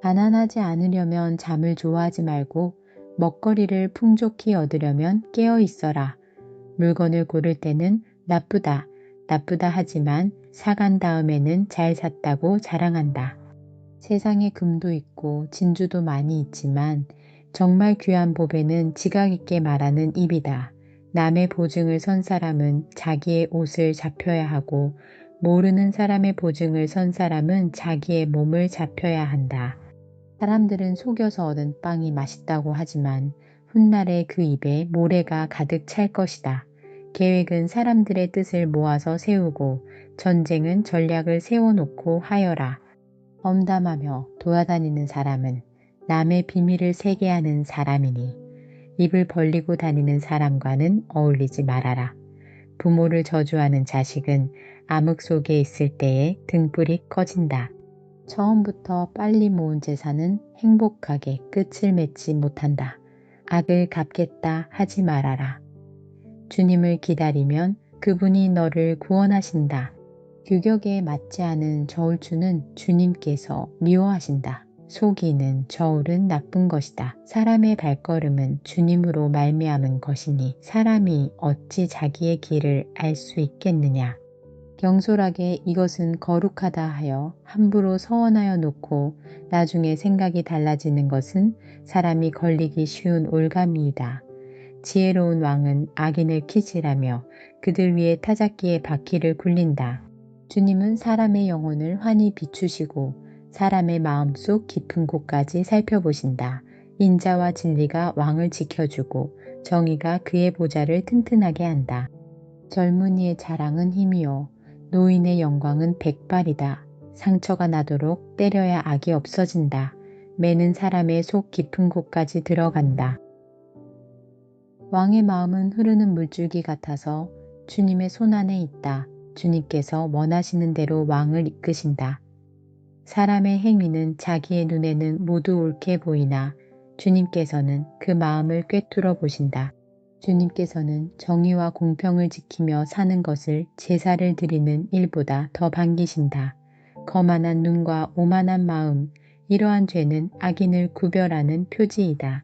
가난하지 않으려면 잠을 좋아하지 말고 먹거리를 풍족히 얻으려면 깨어 있어라. 물건을 고를 때는 나쁘다, 나쁘다 하지만 사간 다음에는 잘 샀다고 자랑한다. 세상에 금도 있고 진주도 많이 있지만 정말 귀한 보배는 지각 있게 말하는 입이다. 남의 보증을 선 사람은 자기의 옷을 잡혀야 하고 모르는 사람의 보증을 선 사람은 자기의 몸을 잡혀야 한다. 사람들은 속여서 얻은 빵이 맛있다고 하지만 훗날에 그 입에 모래가 가득 찰 것이다. 계획은 사람들의 뜻을 모아서 세우고 전쟁은 전략을 세워놓고 하여라. 엄담하며 돌아다니는 사람은 남의 비밀을 새게 하는 사람이니 입을 벌리고 다니는 사람과는 어울리지 말아라. 부모를 저주하는 자식은 암흑 속에 있을 때에 등불이 꺼진다. 처음부터 빨리 모은 재산은 행복하게 끝을 맺지 못한다. 악을 갚겠다 하지 말아라. 주님을 기다리면 그분이 너를 구원하신다. 규격에 맞지 않은 저울추는 주님께서 미워하신다. 속이는 저울은 나쁜 것이다. 사람의 발걸음은 주님으로 말미암은 것이니 사람이 어찌 자기의 길을 알 수 있겠느냐. 경솔하게 이것은 거룩하다 하여 함부로 서원하여 놓고 나중에 생각이 달라지는 것은 사람이 걸리기 쉬운 올가미이다. 지혜로운 왕은 악인을 키질하며 그들 위에 타작기의 바퀴를 굴린다. 주님은 사람의 영혼을 환히 비추시고 사람의 마음속 깊은 곳까지 살펴보신다. 인자와 진리가 왕을 지켜주고 정의가 그의 보좌를 튼튼하게 한다. 젊은이의 자랑은 힘이요 노인의 영광은 백발이다. 상처가 나도록 때려야 악이 없어진다. 매는 사람의 속 깊은 곳까지 들어간다. 왕의 마음은 흐르는 물줄기 같아서 주님의 손안에 있다. 주님께서 원하시는 대로 왕을 이끄신다. 사람의 행위는 자기의 눈에는 모두 옳게 보이나 주님께서는 그 마음을 꿰뚫어 보신다. 주님께서는 정의와 공평을 지키며 사는 것을 제사를 드리는 일보다 더 반기신다. 거만한 눈과 오만한 마음, 이러한 죄는 악인을 구별하는 표지이다.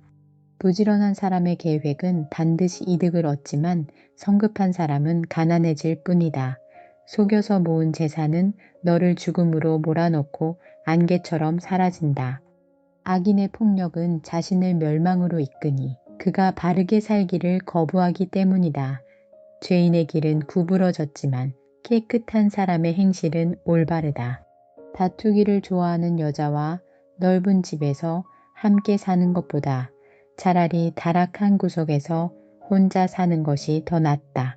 부지런한 사람의 계획은 반드시 이득을 얻지만 성급한 사람은 가난해질 뿐이다. 속여서 모은 재산은 너를 죽음으로 몰아넣고 안개처럼 사라진다. 악인의 폭력은 자신을 멸망으로 이끄니 그가 바르게 살기를 거부하기 때문이다. 죄인의 길은 구부러졌지만 깨끗한 사람의 행실은 올바르다. 다투기를 좋아하는 여자와 넓은 집에서 함께 사는 것보다 차라리 다락한 구석에서 혼자 사는 것이 더 낫다.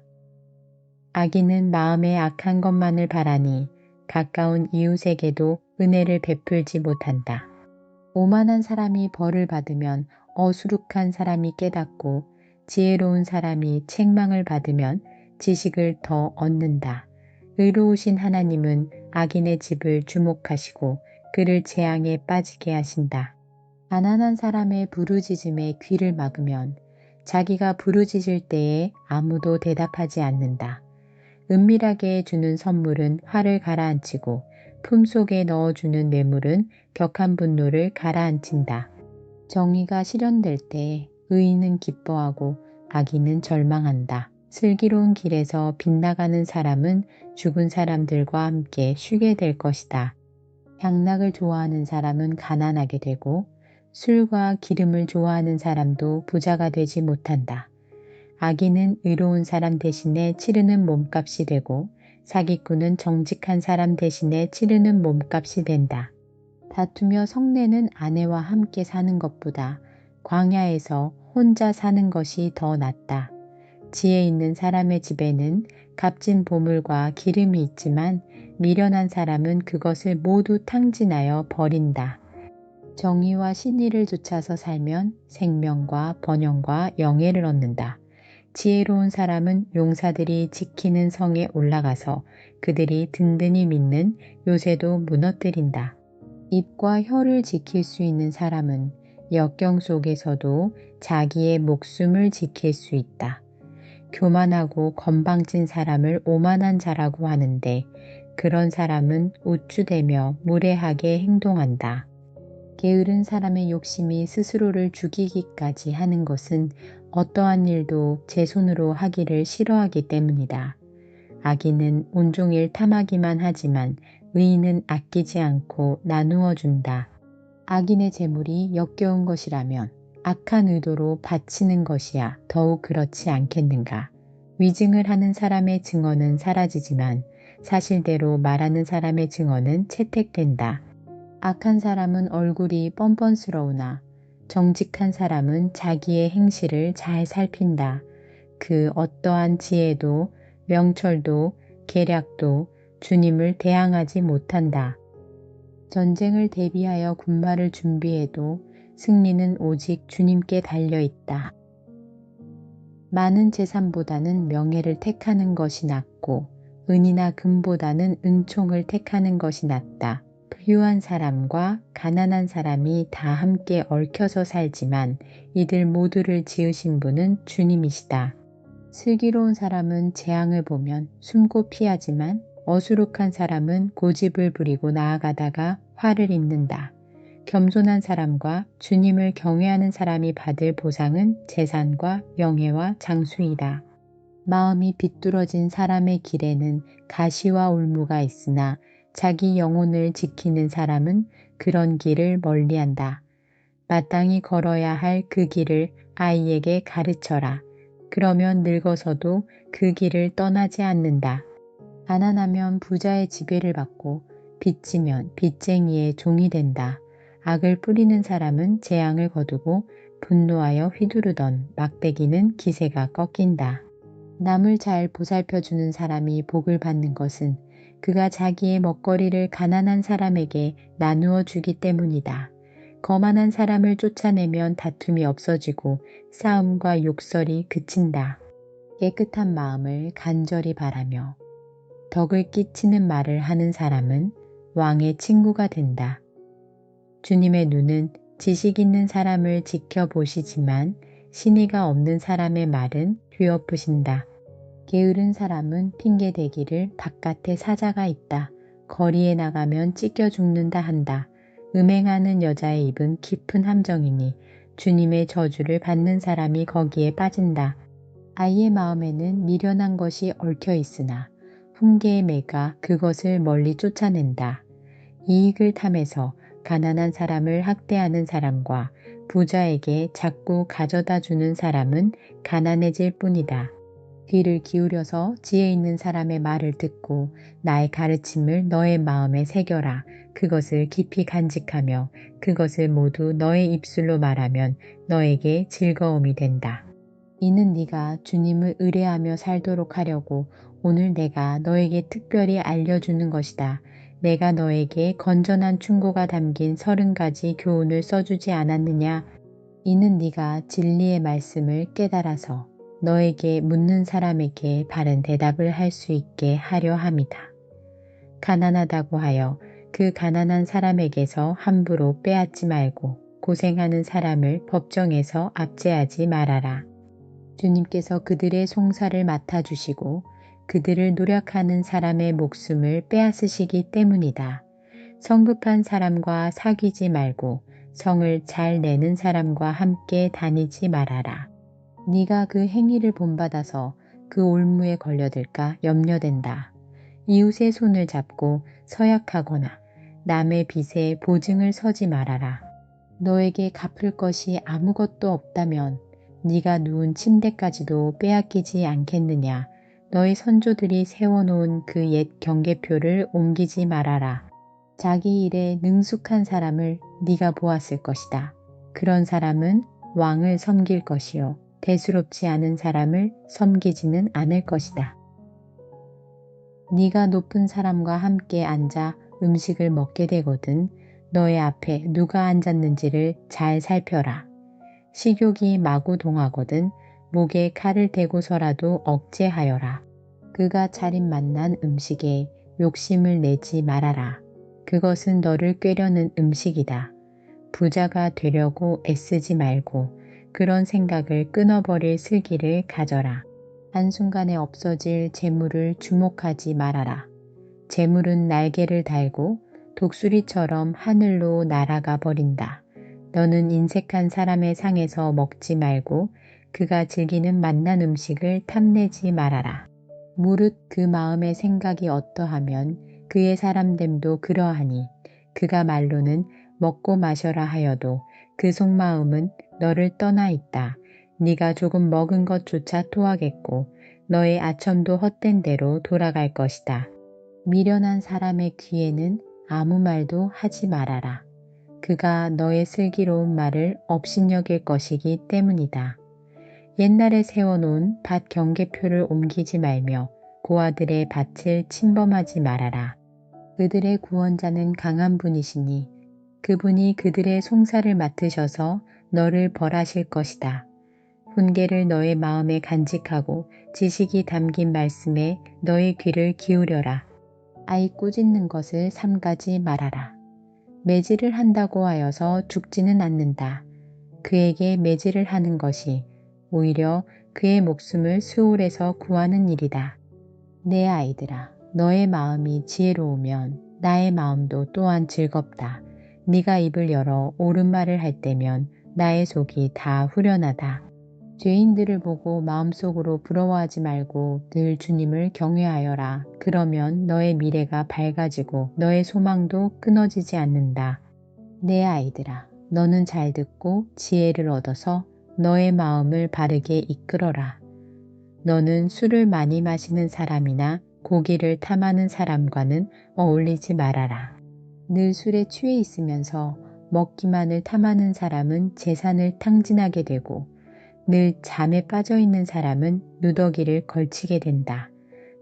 악인은 마음에 악한 것만을 바라니 가까운 이웃에게도 은혜를 베풀지 못한다. 오만한 사람이 벌을 받으면 어수룩한 사람이 깨닫고 지혜로운 사람이 책망을 받으면 지식을 더 얻는다. 의로우신 하나님은 악인의 집을 주목하시고 그를 재앙에 빠지게 하신다. 가난한 사람의 부르짖음에 귀를 막으면 자기가 부르짖을 때에 아무도 대답하지 않는다. 은밀하게 주는 선물은 화를 가라앉히고 품속에 넣어주는 뇌물은 격한 분노를 가라앉힌다. 정의가 실현될 때 의인은 기뻐하고 악인은 절망한다. 슬기로운 길에서 빗나가는 사람은 죽은 사람들과 함께 쉬게 될 것이다. 향락을 좋아하는 사람은 가난하게 되고 술과 기름을 좋아하는 사람도 부자가 되지 못한다. 악인은 의로운 사람 대신에 치르는 몸값이 되고 사기꾼은 정직한 사람 대신에 치르는 몸값이 된다. 다투며 성내는 아내와 함께 사는 것보다 광야에서 혼자 사는 것이 더 낫다. 지혜 있는 사람의 집에는 값진 보물과 기름이 있지만 미련한 사람은 그것을 모두 탕진하여 버린다. 정의와 신의를 좇아서 살면 생명과 번영과 영예를 얻는다. 지혜로운 사람은 용사들이 지키는 성에 올라가서 그들이 든든히 믿는 요새도 무너뜨린다. 입과 혀를 지킬 수 있는 사람은 역경 속에서도 자기의 목숨을 지킬 수 있다. 교만하고 건방진 사람을 오만한 자라고 하는데 그런 사람은 우쭐대며 무례하게 행동한다. 게으른 사람의 욕심이 스스로를 죽이기까지 하는 것은 어떠한 일도 제 손으로 하기를 싫어하기 때문이다. 악인은 온종일 탐하기만 하지만 의인은 아끼지 않고 나누어 준다. 악인의 재물이 역겨운 것이라면 악한 의도로 바치는 것이야 더욱 그렇지 않겠는가. 위증을 하는 사람의 증언은 사라지지만 사실대로 말하는 사람의 증언은 채택된다. 악한 사람은 얼굴이 뻔뻔스러우나 정직한 사람은 자기의 행실을 잘 살핀다. 그 어떠한 지혜도 명철도 계략도 주님을 대항하지 못한다. 전쟁을 대비하여 군마를 준비해도 승리는 오직 주님께 달려 있다. 많은 재산보다는 명예를 택하는 것이 낫고 은이나 금보다는 은총을 택하는 것이 낫다. 부유한 사람과 가난한 사람이 다 함께 얽혀서 살지만 이들 모두를 지으신 분은 주님이시다. 슬기로운 사람은 재앙을 보면 숨고 피하지만 어수룩한 사람은 고집을 부리고 나아가다가 화를 입는다. 겸손한 사람과 주님을 경외하는 사람이 받을 보상은 재산과 명예와 장수이다. 마음이 비뚤어진 사람의 길에는 가시와 올무가 있으나 자기 영혼을 지키는 사람은 그런 길을 멀리한다. 마땅히 걸어야 할 그 길을 아이에게 가르쳐라. 그러면 늙어서도 그 길을 떠나지 않는다. 가난하면 부자의 지배를 받고 빚지면 빚쟁이의 종이 된다. 악을 뿌리는 사람은 재앙을 거두고 분노하여 휘두르던 막대기는 기세가 꺾인다. 남을 잘 보살펴주는 사람이 복을 받는 것은 그가 자기의 먹거리를 가난한 사람에게 나누어 주기 때문이다. 거만한 사람을 쫓아내면 다툼이 없어지고 싸움과 욕설이 그친다. 깨끗한 마음을 간절히 바라며 덕을 끼치는 말을 하는 사람은 왕의 친구가 된다. 주님의 눈은 지식 있는 사람을 지켜보시지만 신의가 없는 사람의 말은 뒤엎으신다. 게으른 사람은 핑계대기를 바깥에 사자가 있다. 거리에 나가면 찢겨 죽는다 한다. 음행하는 여자의 입은 깊은 함정이니 주님의 저주를 받는 사람이 거기에 빠진다. 아이의 마음에는 미련한 것이 얽혀 있으나 훈계의 매가 그것을 멀리 쫓아낸다. 이익을 탐해서 가난한 사람을 학대하는 사람과 부자에게 자꾸 가져다 주는 사람은 가난해질 뿐이다. 귀를 기울여서 지혜 있는 사람의 말을 듣고 나의 가르침을 너의 마음에 새겨라. 그것을 깊이 간직하며 그것을 모두 너의 입술로 말하면 너에게 즐거움이 된다. 이는 네가 주님을 의뢰하며 살도록 하려고 오늘 내가 너에게 특별히 알려주는 것이다. 내가 너에게 건전한 충고가 담긴 30가지 교훈을 써주지 않았느냐? 이는 네가 진리의 말씀을 깨달아서 너에게 묻는 사람에게 바른 대답을 할 수 있게 하려 함이다. 가난하다고 하여 그 가난한 사람에게서 함부로 빼앗지 말고 고생하는 사람을 법정에서 압제하지 말아라. 주님께서 그들의 송사를 맡아주시고 그들을 노력하는 사람의 목숨을 빼앗으시기 때문이다. 성급한 사람과 사귀지 말고 성을 잘 내는 사람과 함께 다니지 말아라. 네가 그 행위를 본받아서 그 올무에 걸려들까 염려된다. 이웃의 손을 잡고 서약하거나 남의 빚에 보증을 서지 말아라. 너에게 갚을 것이 아무것도 없다면 네가 누운 침대까지도 빼앗기지 않겠느냐. 너의 선조들이 세워놓은 그 옛 경계표를 옮기지 말아라. 자기 일에 능숙한 사람을 네가 보았을 것이다. 그런 사람은 왕을 섬길 것이요 대수롭지 않은 사람을 섬기지는 않을 것이다. 네가 높은 사람과 함께 앉아 음식을 먹게 되거든 너의 앞에 누가 앉았는지를 잘 살펴라. 식욕이 마구 동하거든 목에 칼을 대고서라도 억제하여라. 그가 차린 맛난 음식에 욕심을 내지 말아라. 그것은 너를 꾀려는 음식이다. 부자가 되려고 애쓰지 말고 그런 생각을 끊어버릴 슬기를 가져라. 한순간에 없어질 재물을 주목하지 말아라. 재물은 날개를 달고 독수리처럼 하늘로 날아가 버린다. 너는 인색한 사람의 상에서 먹지 말고 그가 즐기는 맛난 음식을 탐내지 말아라. 무릇 그 마음의 생각이 어떠하면 그의 사람됨도 그러하니 그가 말로는 먹고 마셔라 하여도 그 속마음은 너를 떠나 있다. 네가 조금 먹은 것조차 토하겠고 너의 아첨도 헛된 대로 돌아갈 것이다. 미련한 사람의 귀에는 아무 말도 하지 말아라. 그가 너의 슬기로운 말을 업신여길 것이기 때문이다. 옛날에 세워놓은 밭 경계표를 옮기지 말며 고아들의 밭을 침범하지 말아라. 그들의 구원자는 강한 분이시니 그분이 그들의 송사를 맡으셔서 너를 벌하실 것이다. 훈계를 너의 마음에 간직하고 지식이 담긴 말씀에 너의 귀를 기울여라. 아이 꾸짖는 것을 삼가지 말아라. 매질을 한다고 하여서 죽지는 않는다. 그에게 매질을 하는 것이 오히려 그의 목숨을 수월에서 구하는 일이다. 내 아이들아, 너의 마음이 지혜로우면 나의 마음도 또한 즐겁다. 네가 입을 열어 옳은 말을 할 때면 나의 속이 다 후련하다. 죄인들을 보고 마음속으로 부러워하지 말고 늘 주님을 경외하여라. 그러면 너의 미래가 밝아지고 너의 소망도 끊어지지 않는다. 내 아이들아, 너는 잘 듣고 지혜를 얻어서 너의 마음을 바르게 이끌어라. 너는 술을 많이 마시는 사람이나 고기를 탐하는 사람과는 어울리지 말아라. 늘 술에 취해 있으면서 먹기만을 탐하는 사람은 재산을 탕진하게 되고 늘 잠에 빠져 있는 사람은 누더기를 걸치게 된다.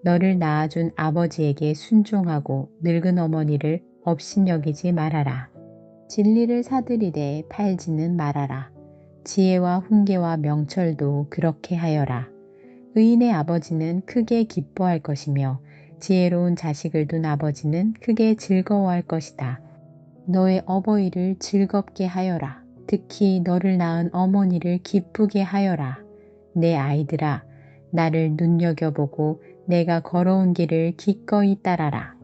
너를 낳아준 아버지에게 순종하고 늙은 어머니를 업신여기지 말아라. 진리를 사들이되 팔지는 말아라. 지혜와 훈계와 명철도 그렇게 하여라. 의인의 아버지는 크게 기뻐할 것이며 지혜로운 자식을 둔 아버지는 크게 즐거워할 것이다. 너의 어버이를 즐겁게 하여라. 특히 너를 낳은 어머니를 기쁘게 하여라. 내 아이들아, 나를 눈여겨보고 내가 걸어온 길을 기꺼이 따라라.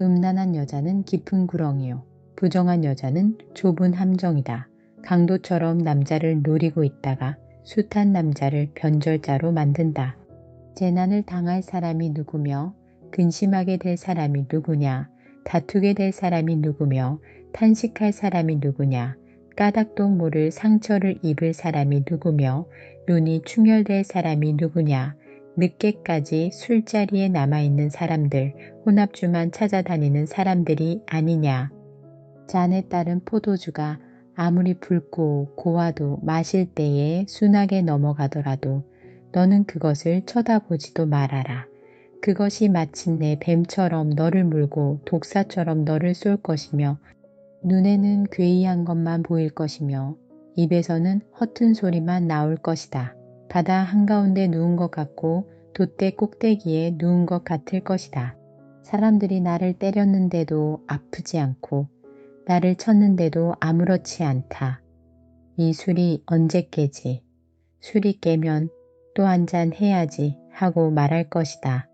음란한 여자는 깊은 구렁이요 부정한 여자는 좁은 함정이다. 강도처럼 남자를 노리고 있다가 숱한 남자를 변절자로 만든다. 재난을 당할 사람이 누구며 근심하게 될 사람이 누구냐, 다투게 될 사람이 누구며 탄식할 사람이 누구냐, 까닭도 모를 상처를 입을 사람이 누구며 눈이 충혈될 사람이 누구냐, 늦게까지 술자리에 남아있는 사람들, 혼합주만 찾아다니는 사람들이 아니냐. 잔에 따른 포도주가 아무리 붉고 고와도 마실 때에 순하게 넘어가더라도 너는 그것을 쳐다보지도 말아라. 그것이 마침내 뱀처럼 너를 물고 독사처럼 너를 쏠 것이며 눈에는 괴이한 것만 보일 것이며 입에서는 허튼 소리만 나올 것이다. 바다 한가운데 누운 것 같고 돛대 꼭대기에 누운 것 같을 것이다. 사람들이 나를 때렸는데도 아프지 않고 나를 쳤는데도 아무렇지 않다. 이 술이 언제 깨지? 술이 깨면 또 한 잔 해야지 하고 말할 것이다.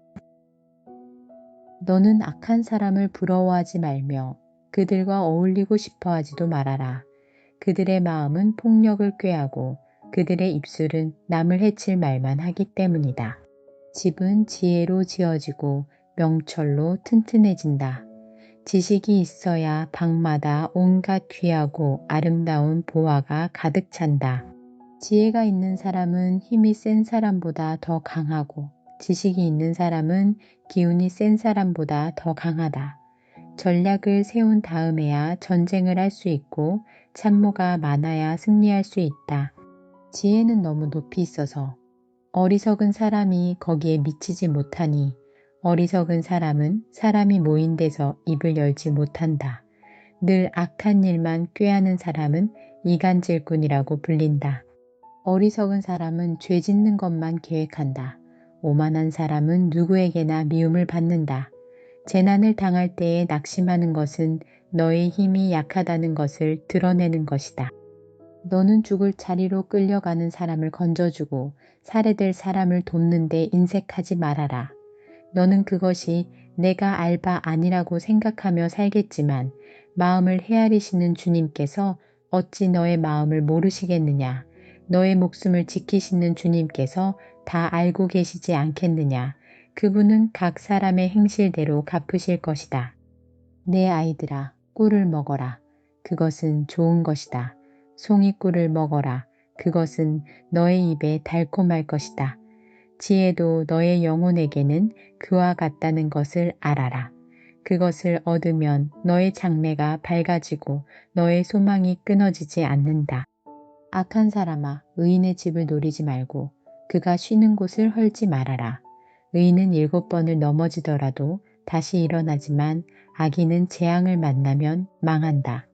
너는 악한 사람을 부러워하지 말며 그들과 어울리고 싶어 하지도 말아라. 그들의 마음은 폭력을 꾀하고 그들의 입술은 남을 해칠 말만 하기 때문이다. 집은 지혜로 지어지고 명철로 튼튼해진다. 지식이 있어야 방마다 온갖 귀하고 아름다운 보화가 가득 찬다. 지혜가 있는 사람은 힘이 센 사람보다 더 강하고 지식이 있는 사람은 기운이 센 사람보다 더 강하다. 전략을 세운 다음에야 전쟁을 할 수 있고 참모가 많아야 승리할 수 있다. 지혜는 너무 높이 있어서 어리석은 사람이 거기에 미치지 못하니 어리석은 사람은 사람이 모인 데서 입을 열지 못한다. 늘 악한 일만 꾀하는 사람은 이간질꾼이라고 불린다. 어리석은 사람은 죄 짓는 것만 계획한다. 오만한 사람은 누구에게나 미움을 받는다. 재난을 당할 때에 낙심하는 것은 너의 힘이 약하다는 것을 드러내는 것이다. 너는 죽을 자리로 끌려가는 사람을 건져주고 살해될 사람을 돕는 데 인색하지 말아라. 너는 그것이 내가 알 바 아니라고 생각하며 살겠지만 마음을 헤아리시는 주님께서 어찌 너의 마음을 모르시겠느냐. 너의 목숨을 지키시는 주님께서 다 알고 계시지 않겠느냐. 그분은 각 사람의 행실대로 갚으실 것이다. 내 아이들아, 꿀을 먹어라. 그것은 좋은 것이다. 송이꿀을 먹어라. 그것은 너의 입에 달콤할 것이다. 지혜도 너의 영혼에게는 그와 같다는 것을 알아라. 그것을 얻으면 너의 장래가 밝아지고 너의 소망이 끊어지지 않는다. 악한 사람아, 의인의 집을 노리지 말고 그가 쉬는 곳을 헐지 말아라. 의인은 7번을 넘어지더라도 다시 일어나지만 악인은 재앙을 만나면 망한다.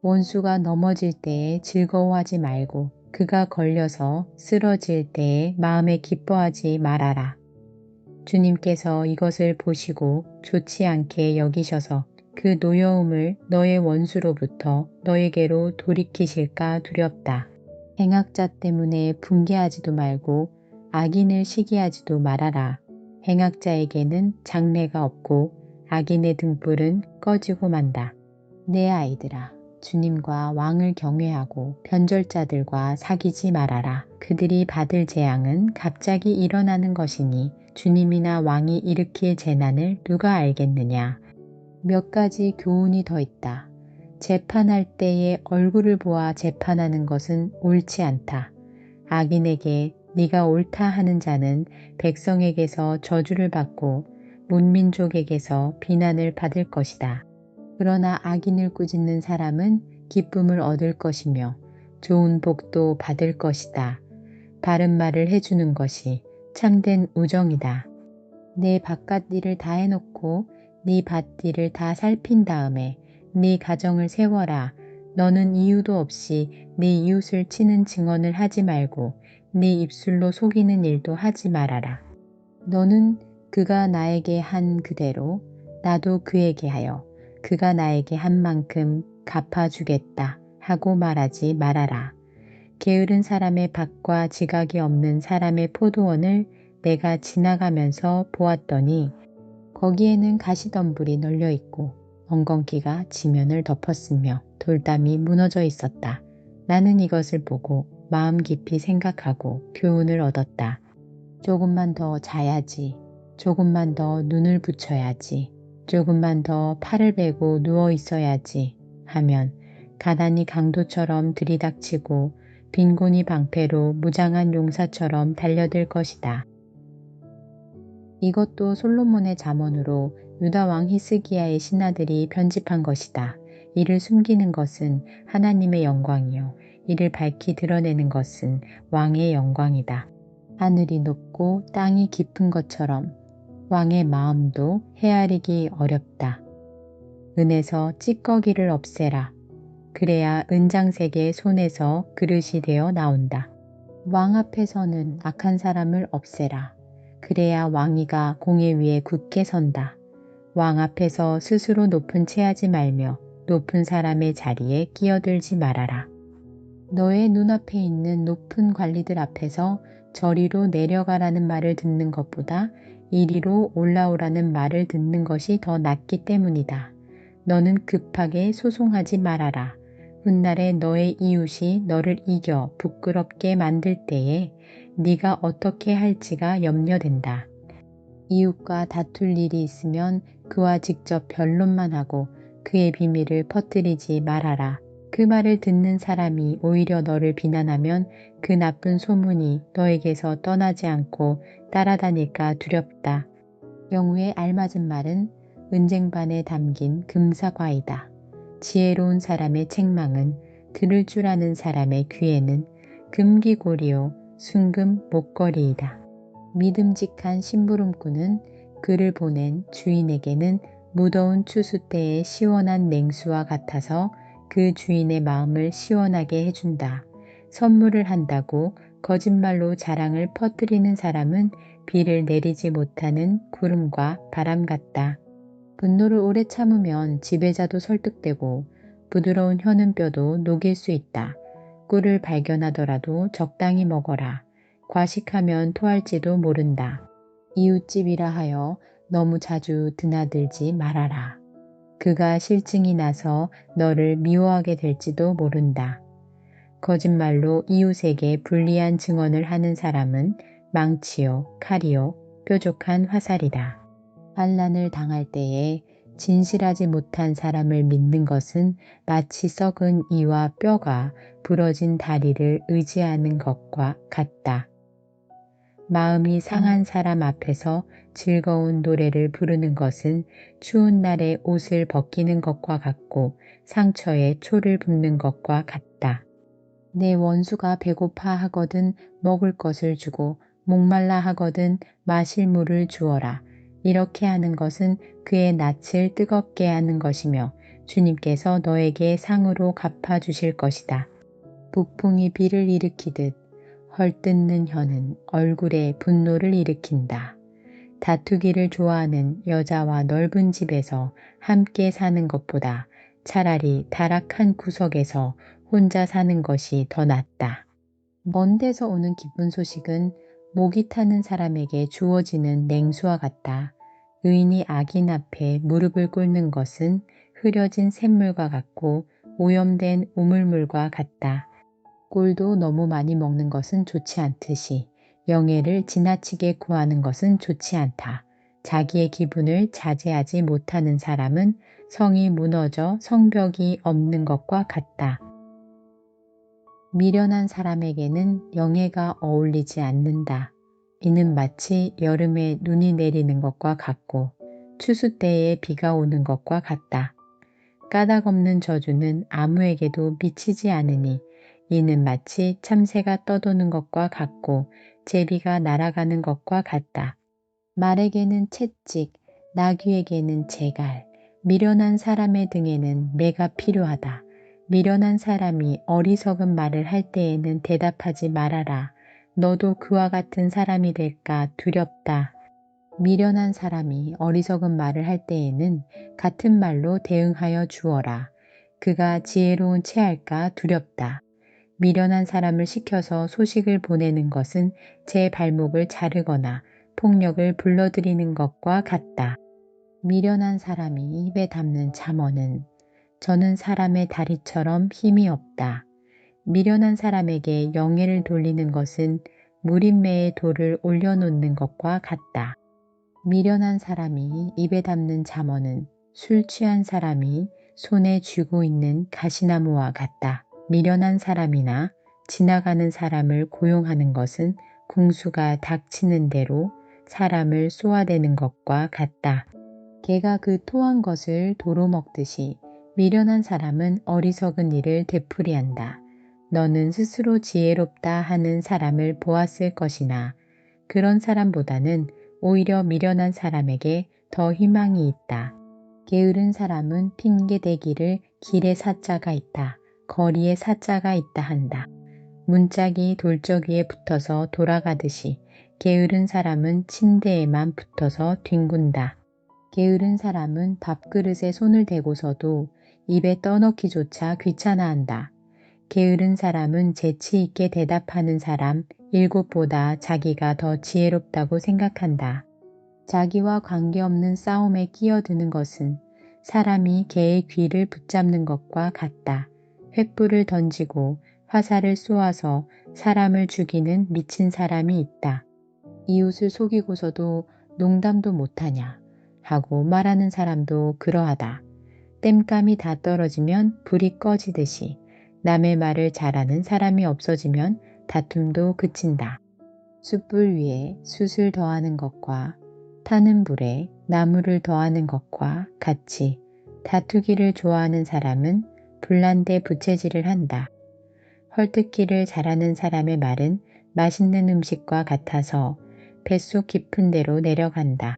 원수가 넘어질 때에 즐거워하지 말고 그가 걸려서 쓰러질 때에 마음에 기뻐하지 말아라. 주님께서 이것을 보시고 좋지 않게 여기셔서 그 노여움을 너의 원수로부터 너에게로 돌이키실까 두렵다. 행악자 때문에 분개하지도 말고 악인을 시기하지도 말아라. 행악자에게는 장래가 없고 악인의 등불은 꺼지고 만다. 내 아이들아, 주님과 왕을 경외하고 변절자들과 사귀지 말아라. 그들이 받을 재앙은 갑자기 일어나는 것이니 주님이나 왕이 일으킬 재난을 누가 알겠느냐. 몇 가지 교훈이 더 있다. 재판할 때에 얼굴을 보아 재판하는 것은 옳지 않다. 악인에게 네가 옳다 하는 자는 백성에게서 저주를 받고 문민족에게서 비난을 받을 것이다. 그러나 악인을 꾸짖는 사람은 기쁨을 얻을 것이며 좋은 복도 받을 것이다. 바른 말을 해주는 것이 참된 우정이다. 내 바깥 일을 다 해놓고 네 밭일을 다 살핀 다음에 네 가정을 세워라. 너는 이유도 없이 네 이웃을 치는 증언을 하지 말고 네 입술로 속이는 일도 하지 말아라. 너는 그가 나에게 한 그대로 나도 그에게 하여 그가 나에게 한 만큼 갚아주겠다 하고 말하지 말아라. 게으른 사람의 밭과 지각이 없는 사람의 포도원을 내가 지나가면서 보았더니 거기에는 가시덤불이 널려 있고 엉겅퀴가 지면을 덮었으며 돌담이 무너져 있었다. 나는 이것을 보고 마음 깊이 생각하고 교훈을 얻었다. 조금만 더 자야지. 조금만 더 눈을 붙여야지. 조금만 더 팔을 베고 누워 있어야지 하면 가난이 강도처럼 들이닥치고 빈곤이 방패로 무장한 용사처럼 달려들 것이다. 이것도 솔로몬의 잠언으로 유다 왕 히스기야의 신하들이 편집한 것이다. 이를 숨기는 것은 하나님의 영광이요 이를 밝히 드러내는 것은 왕의 영광이다. 하늘이 높고 땅이 깊은 것처럼 왕의 마음도 헤아리기 어렵다. 은에서 찌꺼기를 없애라. 그래야 은장색의 손에서 그릇이 되어 나온다. 왕 앞에서는 악한 사람을 없애라. 그래야 왕위가 공의 위에 굳게 선다. 왕 앞에서 스스로 높은 체하지 말며 높은 사람의 자리에 끼어들지 말아라. 너의 눈앞에 있는 높은 관리들 앞에서 저리로 내려가라는 말을 듣는 것보다 이리로 올라오라는 말을 듣는 것이 더 낫기 때문이다. 너는 급하게 소송하지 말아라. 훗날에 너의 이웃이 너를 이겨 부끄럽게 만들 때에 네가 어떻게 할지가 염려된다. 이웃과 다툴 일이 있으면 그와 직접 변론만 하고 그의 비밀을 퍼뜨리지 말아라. 그 말을 듣는 사람이 오히려 너를 비난하면 그 나쁜 소문이 너에게서 떠나지 않고 따라다닐까 두렵다. 경우에 알맞은 말은 은쟁반에 담긴 금사과이다. 지혜로운 사람의 책망은 들을 줄 아는 사람의 귀에는 금기고리요 순금 목걸이이다. 믿음직한 심부름꾼은 그를 보낸 주인에게는 무더운 추수 때의 시원한 냉수와 같아서 그 주인의 마음을 시원하게 해준다. 선물을 한다고 거짓말로 자랑을 퍼뜨리는 사람은 비를 내리지 못하는 구름과 바람 같다. 분노를 오래 참으면 지배자도 설득되고 부드러운 혀는 뼈도 녹일 수 있다. 꿀을 발견하더라도 적당히 먹어라. 과식하면 토할지도 모른다. 이웃집이라 하여 너무 자주 드나들지 말아라. 그가 실증이 나서 너를 미워하게 될지도 모른다. 거짓말로 이웃에게 불리한 증언을 하는 사람은 망치요, 칼이요, 뾰족한 화살이다. 환난을 당할 때에 진실하지 못한 사람을 믿는 것은 마치 썩은 이와 뼈가 부러진 다리를 의지하는 것과 같다. 마음이 상한 사람 앞에서 즐거운 노래를 부르는 것은 추운 날에 옷을 벗기는 것과 같고 상처에 초를 붓는 것과 같다. 내 원수가 배고파 하거든 먹을 것을 주고 목말라 하거든 마실 물을 주어라. 이렇게 하는 것은 그의 낯을 뜨겁게 하는 것이며 주님께서 너에게 상으로 갚아주실 것이다. 북풍이 비를 일으키듯 헐뜯는 혀는 얼굴에 분노를 일으킨다. 다투기를 좋아하는 여자와 넓은 집에서 함께 사는 것보다 차라리 다락한 구석에서 혼자 사는 것이 더 낫다. 먼 데서 오는 기쁜 소식은 목이 타는 사람에게 주어지는 냉수와 같다. 의인이 악인 앞에 무릎을 꿇는 것은 흐려진 샘물과 같고 오염된 우물물과 같다. 꿀도 너무 많이 먹는 것은 좋지 않듯이 영예를 지나치게 구하는 것은 좋지 않다. 자기의 기분을 자제하지 못하는 사람은 성이 무너져 성벽이 없는 것과 같다. 미련한 사람에게는 영예가 어울리지 않는다. 이는 마치 여름에 눈이 내리는 것과 같고 추수 때에 비가 오는 것과 같다. 까닭 없는 저주는 아무에게도 미치지 않으니 이는 마치 참새가 떠도는 것과 같고 제비가 날아가는 것과 같다. 말에게는 채찍, 나귀에게는 재갈, 미련한 사람의 등에는 매가 필요하다. 미련한 사람이 어리석은 말을 할 때에는 대답하지 말아라. 너도 그와 같은 사람이 될까 두렵다. 미련한 사람이 어리석은 말을 할 때에는 같은 말로 대응하여 주어라. 그가 지혜로운 체할까 두렵다. 미련한 사람을 시켜서 소식을 보내는 것은 제 발목을 자르거나 폭력을 불러들이는 것과 같다. 미련한 사람이 입에 담는 잠언은 저는 사람의 다리처럼 힘이 없다. 미련한 사람에게 영예를 돌리는 것은 무림매에 돌을 올려놓는 것과 같다. 미련한 사람이 입에 담는 잠언은 술 취한 사람이 손에 쥐고 있는 가시나무와 같다. 미련한 사람이나 지나가는 사람을 고용하는 것은 궁수가 닥치는 대로 사람을 쏘아대는 것과 같다. 개가 그 토한 것을 도로 먹듯이 미련한 사람은 어리석은 일을 되풀이한다. 너는 스스로 지혜롭다 하는 사람을 보았을 것이나 그런 사람보다는 오히려 미련한 사람에게 더 희망이 있다. 게으른 사람은 핑계대기를 길에 사자가 있다. 거리에 사자가 있다 한다. 문짝이 돌적 위에 붙어서 돌아가듯이 게으른 사람은 침대에만 붙어서 뒹군다. 게으른 사람은 밥그릇에 손을 대고서도 입에 떠넣기조차 귀찮아한다. 게으른 사람은 재치 있게 대답하는 사람 일곱보다 자기가 더 지혜롭다고 생각한다. 자기와 관계없는 싸움에 끼어드는 것은 사람이 개의 귀를 붙잡는 것과 같다. 횃불을 던지고 화살을 쏘아서 사람을 죽이는 미친 사람이 있다. 이웃을 속이고서도 농담도 못하냐 하고 말하는 사람도 그러하다. 땜감이 다 떨어지면 불이 꺼지듯이 남의 말을 잘하는 사람이 없어지면 다툼도 그친다. 숯불 위에 숯을 더하는 것과 타는 불에 나무를 더하는 것과 같이 다투기를 좋아하는 사람은 불난데 부채질을 한다. 헐뜯기를 잘하는 사람의 말은 맛있는 음식과 같아서 뱃속 깊은 데로 내려간다.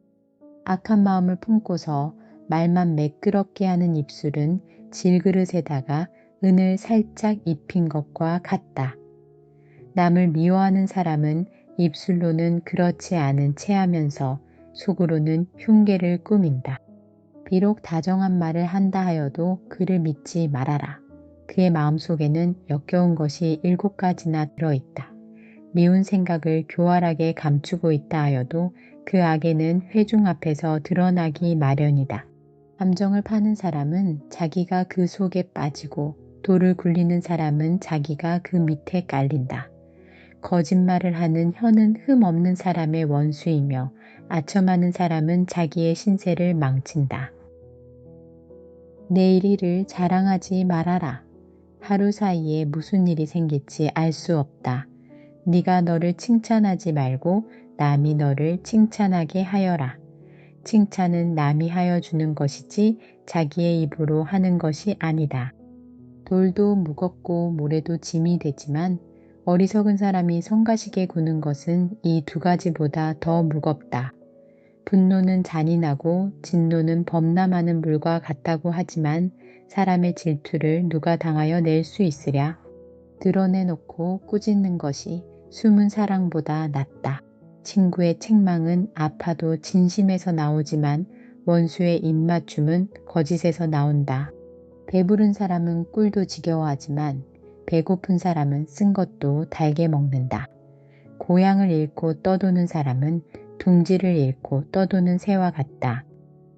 악한 마음을 품고서 말만 매끄럽게 하는 입술은 질그릇에다가 은을 살짝 입힌 것과 같다. 남을 미워하는 사람은 입술로는 그렇지 않은 체하면서 속으로는 흉계를 꾸민다. 비록 다정한 말을 한다 하여도 그를 믿지 말아라. 그의 마음속에는 역겨운 것이 7가지나 들어있다. 미운 생각을 교활하게 감추고 있다 하여도 그 악에는 회중 앞에서 드러나기 마련이다. 감정을 파는 사람은 자기가 그 속에 빠지고 돌을 굴리는 사람은 자기가 그 밑에 깔린다. 거짓말을 하는 혀는 흠 없는 사람의 원수이며 아첨하는 사람은 자기의 신세를 망친다. 내일 일을 자랑하지 말아라. 하루 사이에 무슨 일이 생길지 알 수 없다. 네가 너를 칭찬하지 말고 남이 너를 칭찬하게 하여라. 칭찬은 남이 하여 주는 것이지 자기의 입으로 하는 것이 아니다. 돌도 무겁고 모래도 짐이 되지만 어리석은 사람이 성가시게 구는 것은 이 2가지보다 더 무겁다. 분노는 잔인하고 진노는 범람하는 물과 같다고 하지만 사람의 질투를 누가 당하여 낼 수 있으랴. 드러내놓고 꾸짖는 것이 숨은 사랑보다 낫다. 친구의 책망은 아파도 진심에서 나오지만 원수의 입맞춤은 거짓에서 나온다. 배부른 사람은 꿀도 지겨워하지만 배고픈 사람은 쓴 것도 달게 먹는다. 고향을 잃고 떠도는 사람은 둥지를 잃고 떠도는 새와 같다.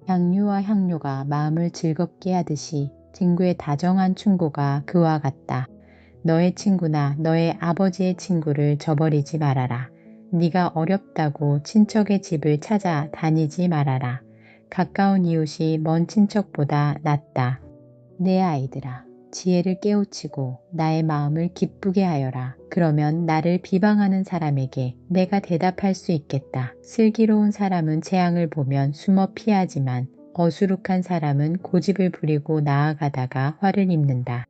향유와 향료가 마음을 즐겁게 하듯이 친구의 다정한 충고가 그와 같다. 너의 친구나 너의 아버지의 친구를 저버리지 말아라. 네가 어렵다고 친척의 집을 찾아 다니지 말아라. 가까운 이웃이 먼 친척보다 낫다. 내 아이들아, 지혜를 깨우치고 나의 마음을 기쁘게 하여라. 그러면 나를 비방하는 사람에게 내가 대답할 수 있겠다. 슬기로운 사람은 재앙을 보면 숨어 피하지만 어수룩한 사람은 고집을 부리고 나아가다가 화를 입는다.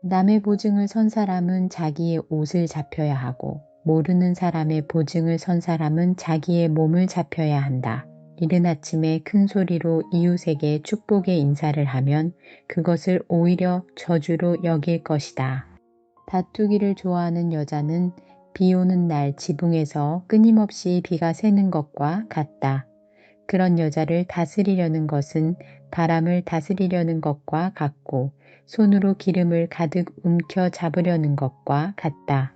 남의 보증을 선 사람은 자기의 옷을 잡혀야 하고 모르는 사람의 보증을 선 사람은 자기의 몸을 잡혀야 한다. 이른 아침에 큰 소리로 이웃에게 축복의 인사를 하면 그것을 오히려 저주로 여길 것이다. 다투기를 좋아하는 여자는 비 오는 날 지붕에서 끊임없이 비가 새는 것과 같다. 그런 여자를 다스리려는 것은 바람을 다스리려는 것과 같고 손으로 기름을 가득 움켜 잡으려는 것과 같다.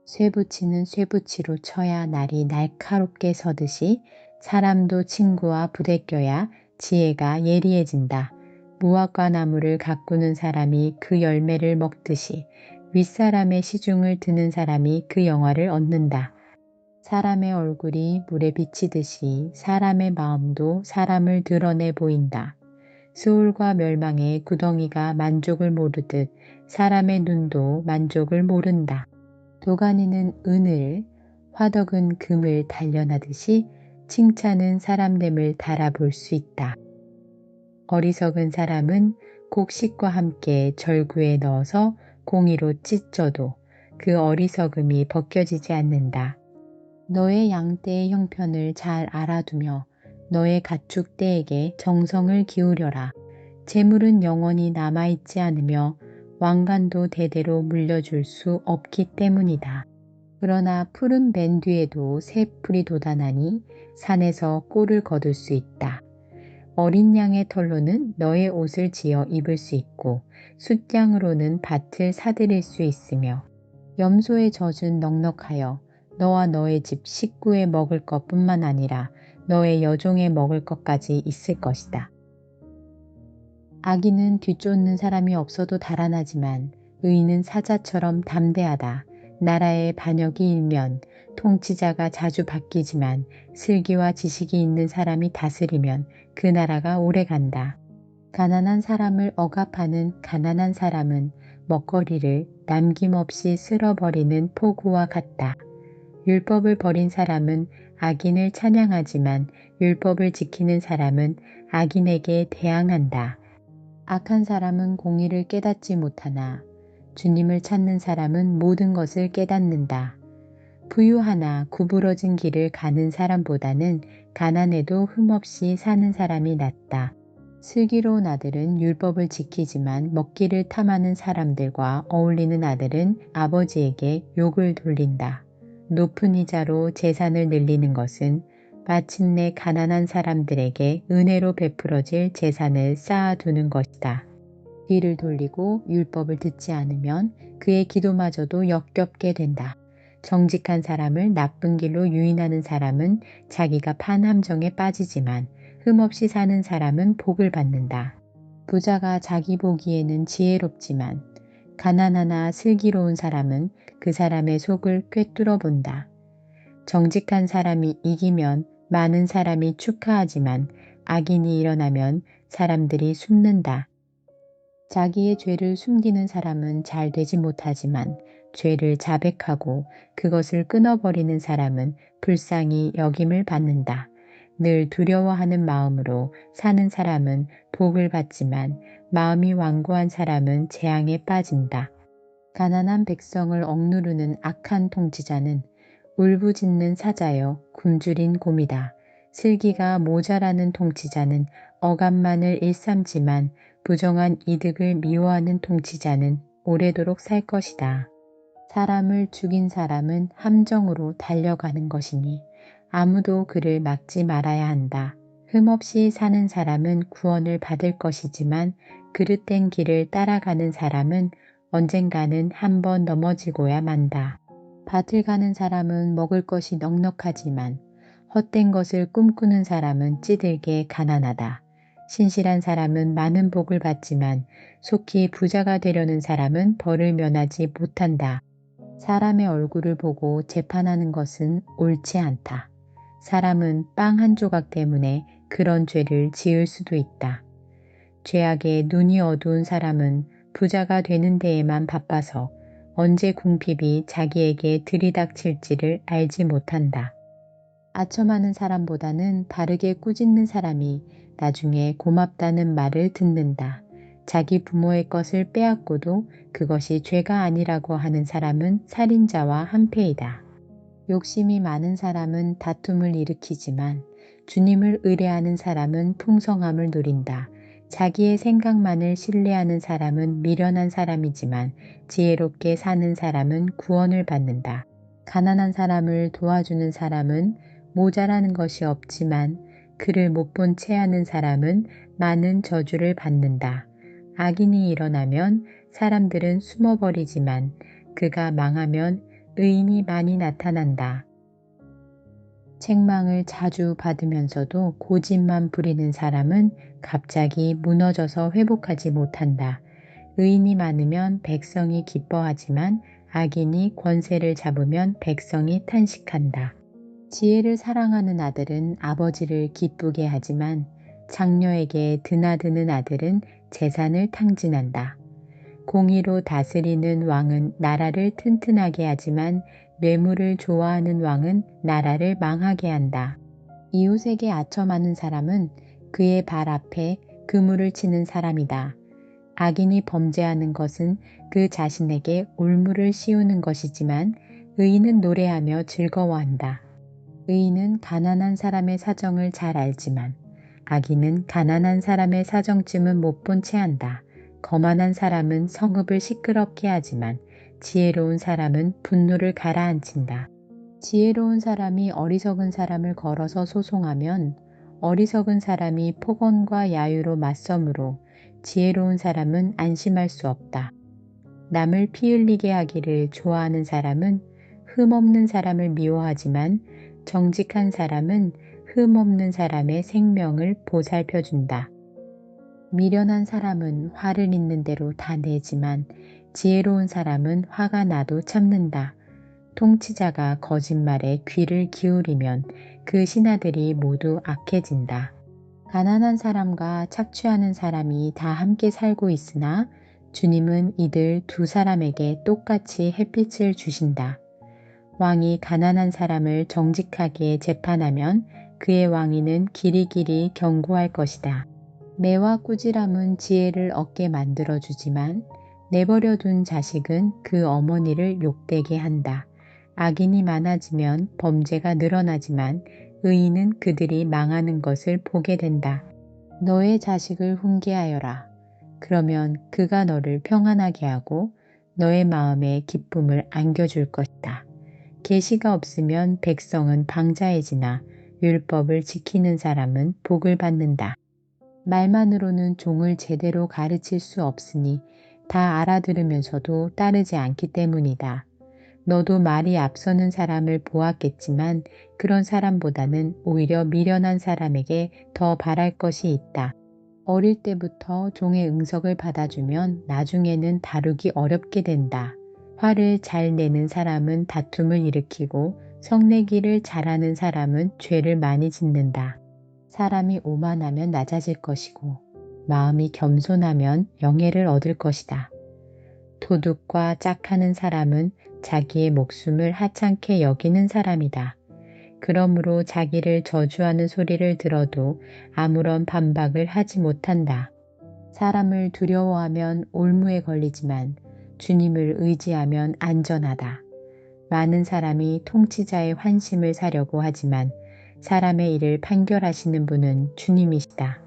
쇠붙이는 쇠붙이로 쳐야 날이 날카롭게 서듯이 사람도 친구와 부대껴야 지혜가 예리해진다. 무화과 나무를 가꾸는 사람이 그 열매를 먹듯이 윗사람의 시중을 드는 사람이 그 영화를 얻는다. 사람의 얼굴이 물에 비치듯이 사람의 마음도 사람을 드러내 보인다. 수울과 멸망의 구덩이가 만족을 모르듯 사람의 눈도 만족을 모른다. 도가니는 은을, 화덕은 금을 단련하듯이 칭찬은 사람됨을 달아볼 수 있다. 어리석은 사람은 곡식과 함께 절구에 넣어서 공이로 찢어도 그 어리석음이 벗겨지지 않는다. 너의 양떼의 형편을 잘 알아두며 너의 가축떼에게 정성을 기울여라. 재물은 영원히 남아있지 않으며 왕관도 대대로 물려줄 수 없기 때문이다. 그러나 푸른 밴 뒤에도 새 풀이 돋아나니 산에서 꼴을 거둘 수 있다. 어린 양의 털로는 너의 옷을 지어 입을 수 있고 숫양으로는 밭을 사들일 수 있으며 염소의 젖은 넉넉하여 너와 너의 집 식구에 먹을 것뿐만 아니라 너의 여종에 먹을 것까지 있을 것이다. 악인은 뒤쫓는 사람이 없어도 달아나지만 의인은 사자처럼 담대하다. 나라의 반역이 일면 통치자가 자주 바뀌지만 슬기와 지식이 있는 사람이 다스리면 그 나라가 오래간다. 가난한 사람을 억압하는 가난한 사람은 먹거리를 남김없이 쓸어버리는 포구와 같다. 율법을 버린 사람은 악인을 찬양하지만 율법을 지키는 사람은 악인에게 대항한다. 악한 사람은 공의를 깨닫지 못하나 주님을 찾는 사람은 모든 것을 깨닫는다. 부유하나 구부러진 길을 가는 사람보다는 가난해도 흠없이 사는 사람이 낫다. 슬기로운 아들은 율법을 지키지만 먹기를 탐하는 사람들과 어울리는 아들은 아버지에게 욕을 돌린다. 높은 이자로 재산을 늘리는 것은 마침내 가난한 사람들에게 은혜로 베풀어질 재산을 쌓아두는 것이다. 뒤를 돌리고 율법을 듣지 않으면 그의 기도마저도 역겹게 된다. 정직한 사람을 나쁜 길로 유인하는 사람은 자기가 판 함정에 빠지지만 흠없이 사는 사람은 복을 받는다. 부자가 자기 보기에는 지혜롭지만 가난하나 슬기로운 사람은 그 사람의 속을 꿰뚫어 본다. 정직한 사람이 이기면 많은 사람이 축하하지만 악인이 일어나면 사람들이 숨는다. 자기의 죄를 숨기는 사람은 잘 되지 못하지만 죄를 자백하고 그것을 끊어버리는 사람은 불쌍히 여김을 받는다. 늘 두려워하는 마음으로 사는 사람은 복을 받지만 마음이 완고한 사람은 재앙에 빠진다. 가난한 백성을 억누르는 악한 통치자는 울부짖는 사자여 굶주린 곰이다. 슬기가 모자라는 통치자는 억압만을 일삼지만 부정한 이득을 미워하는 통치자는 오래도록 살 것이다. 사람을 죽인 사람은 함정으로 달려가는 것이니 아무도 그를 막지 말아야 한다. 흠없이 사는 사람은 구원을 받을 것이지만 그릇된 길을 따라가는 사람은 언젠가는 한번 넘어지고야 만다. 밭을 가는 사람은 먹을 것이 넉넉하지만 헛된 것을 꿈꾸는 사람은 찌들게 가난하다. 신실한 사람은 많은 복을 받지만 속히 부자가 되려는 사람은 벌을 면하지 못한다. 사람의 얼굴을 보고 재판하는 것은 옳지 않다. 사람은 빵 한 조각 때문에 그런 죄를 지을 수도 있다. 죄악에 눈이 어두운 사람은 부자가 되는 데에만 바빠서 언제 궁핍이 자기에게 들이닥칠지를 알지 못한다. 아첨하는 사람보다는 바르게 꾸짖는 사람이 나중에 고맙다는 말을 듣는다. 자기 부모의 것을 빼앗고도 그것이 죄가 아니라고 하는 사람은 살인자와 한패이다. 욕심이 많은 사람은 다툼을 일으키지만 주님을 의뢰하는 사람은 풍성함을 누린다. 자기의 생각만을 신뢰하는 사람은 미련한 사람이지만 지혜롭게 사는 사람은 구원을 받는다. 가난한 사람을 도와주는 사람은 모자라는 것이 없지만 그를 못 본 채 하는 사람은 많은 저주를 받는다. 악인이 일어나면 사람들은 숨어버리지만 그가 망하면 의인이 많이 나타난다. 책망을 자주 받으면서도 고집만 부리는 사람은 갑자기 무너져서 회복하지 못한다. 의인이 많으면 백성이 기뻐하지만 악인이 권세를 잡으면 백성이 탄식한다. 지혜를 사랑하는 아들은 아버지를 기쁘게 하지만 장녀에게 드나드는 아들은 재산을 탕진한다. 공의로 다스리는 왕은 나라를 튼튼하게 하지만 뇌물을 좋아하는 왕은 나라를 망하게 한다. 이웃에게 아첨하는 사람은 그의 발 앞에 그물을 치는 사람이다. 악인이 범죄하는 것은 그 자신에게 올무를 씌우는 것이지만 의인은 노래하며 즐거워한다. 의인은 가난한 사람의 사정을 잘 알지만 악인은 가난한 사람의 사정쯤은 못 본 채 한다. 거만한 사람은 성읍을 시끄럽게 하지만 지혜로운 사람은 분노를 가라앉힌다. 지혜로운 사람이 어리석은 사람을 걸어서 소송하면 어리석은 사람이 폭언과 야유로 맞서므로 지혜로운 사람은 안심할 수 없다. 남을 피 흘리게 하기를 좋아하는 사람은 흠없는 사람을 미워하지만 정직한 사람은 흠없는 사람의 생명을 보살펴준다. 미련한 사람은 화를 있는 대로 다 내지만 지혜로운 사람은 화가 나도 참는다. 통치자가 거짓말에 귀를 기울이면 그 신하들이 모두 악해진다. 가난한 사람과 착취하는 사람이 다 함께 살고 있으나 주님은 이들 두 사람에게 똑같이 햇빛을 주신다. 왕이 가난한 사람을 정직하게 재판하면 그의 왕위는 길이길이 견고할 것이다. 매와 꾸지람은 지혜를 얻게 만들어주지만 내버려둔 자식은 그 어머니를 욕되게 한다. 악인이 많아지면 범죄가 늘어나지만 의인은 그들이 망하는 것을 보게 된다. 너의 자식을 훈계하여라. 그러면 그가 너를 평안하게 하고 너의 마음에 기쁨을 안겨줄 것이다. 계시가 없으면 백성은 방자해지나 율법을 지키는 사람은 복을 받는다. 말만으로는 종을 제대로 가르칠 수 없으니 다 알아들으면서도 따르지 않기 때문이다. 너도 말이 앞서는 사람을 보았겠지만 그런 사람보다는 오히려 미련한 사람에게 더 바랄 것이 있다. 어릴 때부터 종의 응석을 받아주면 나중에는 다루기 어렵게 된다. 화를 잘 내는 사람은 다툼을 일으키고 성내기를 잘하는 사람은 죄를 많이 짓는다. 사람이 오만하면 낮아질 것이고 마음이 겸손하면 영예를 얻을 것이다. 도둑과 짝하는 사람은 자기의 목숨을 하찮게 여기는 사람이다. 그러므로 자기를 저주하는 소리를 들어도 아무런 반박을 하지 못한다. 사람을 두려워하면 올무에 걸리지만 주님을 의지하면 안전하다. 많은 사람이 통치자의 환심을 사려고 하지만 사람의 일을 판결하시는 분은 주님이시다.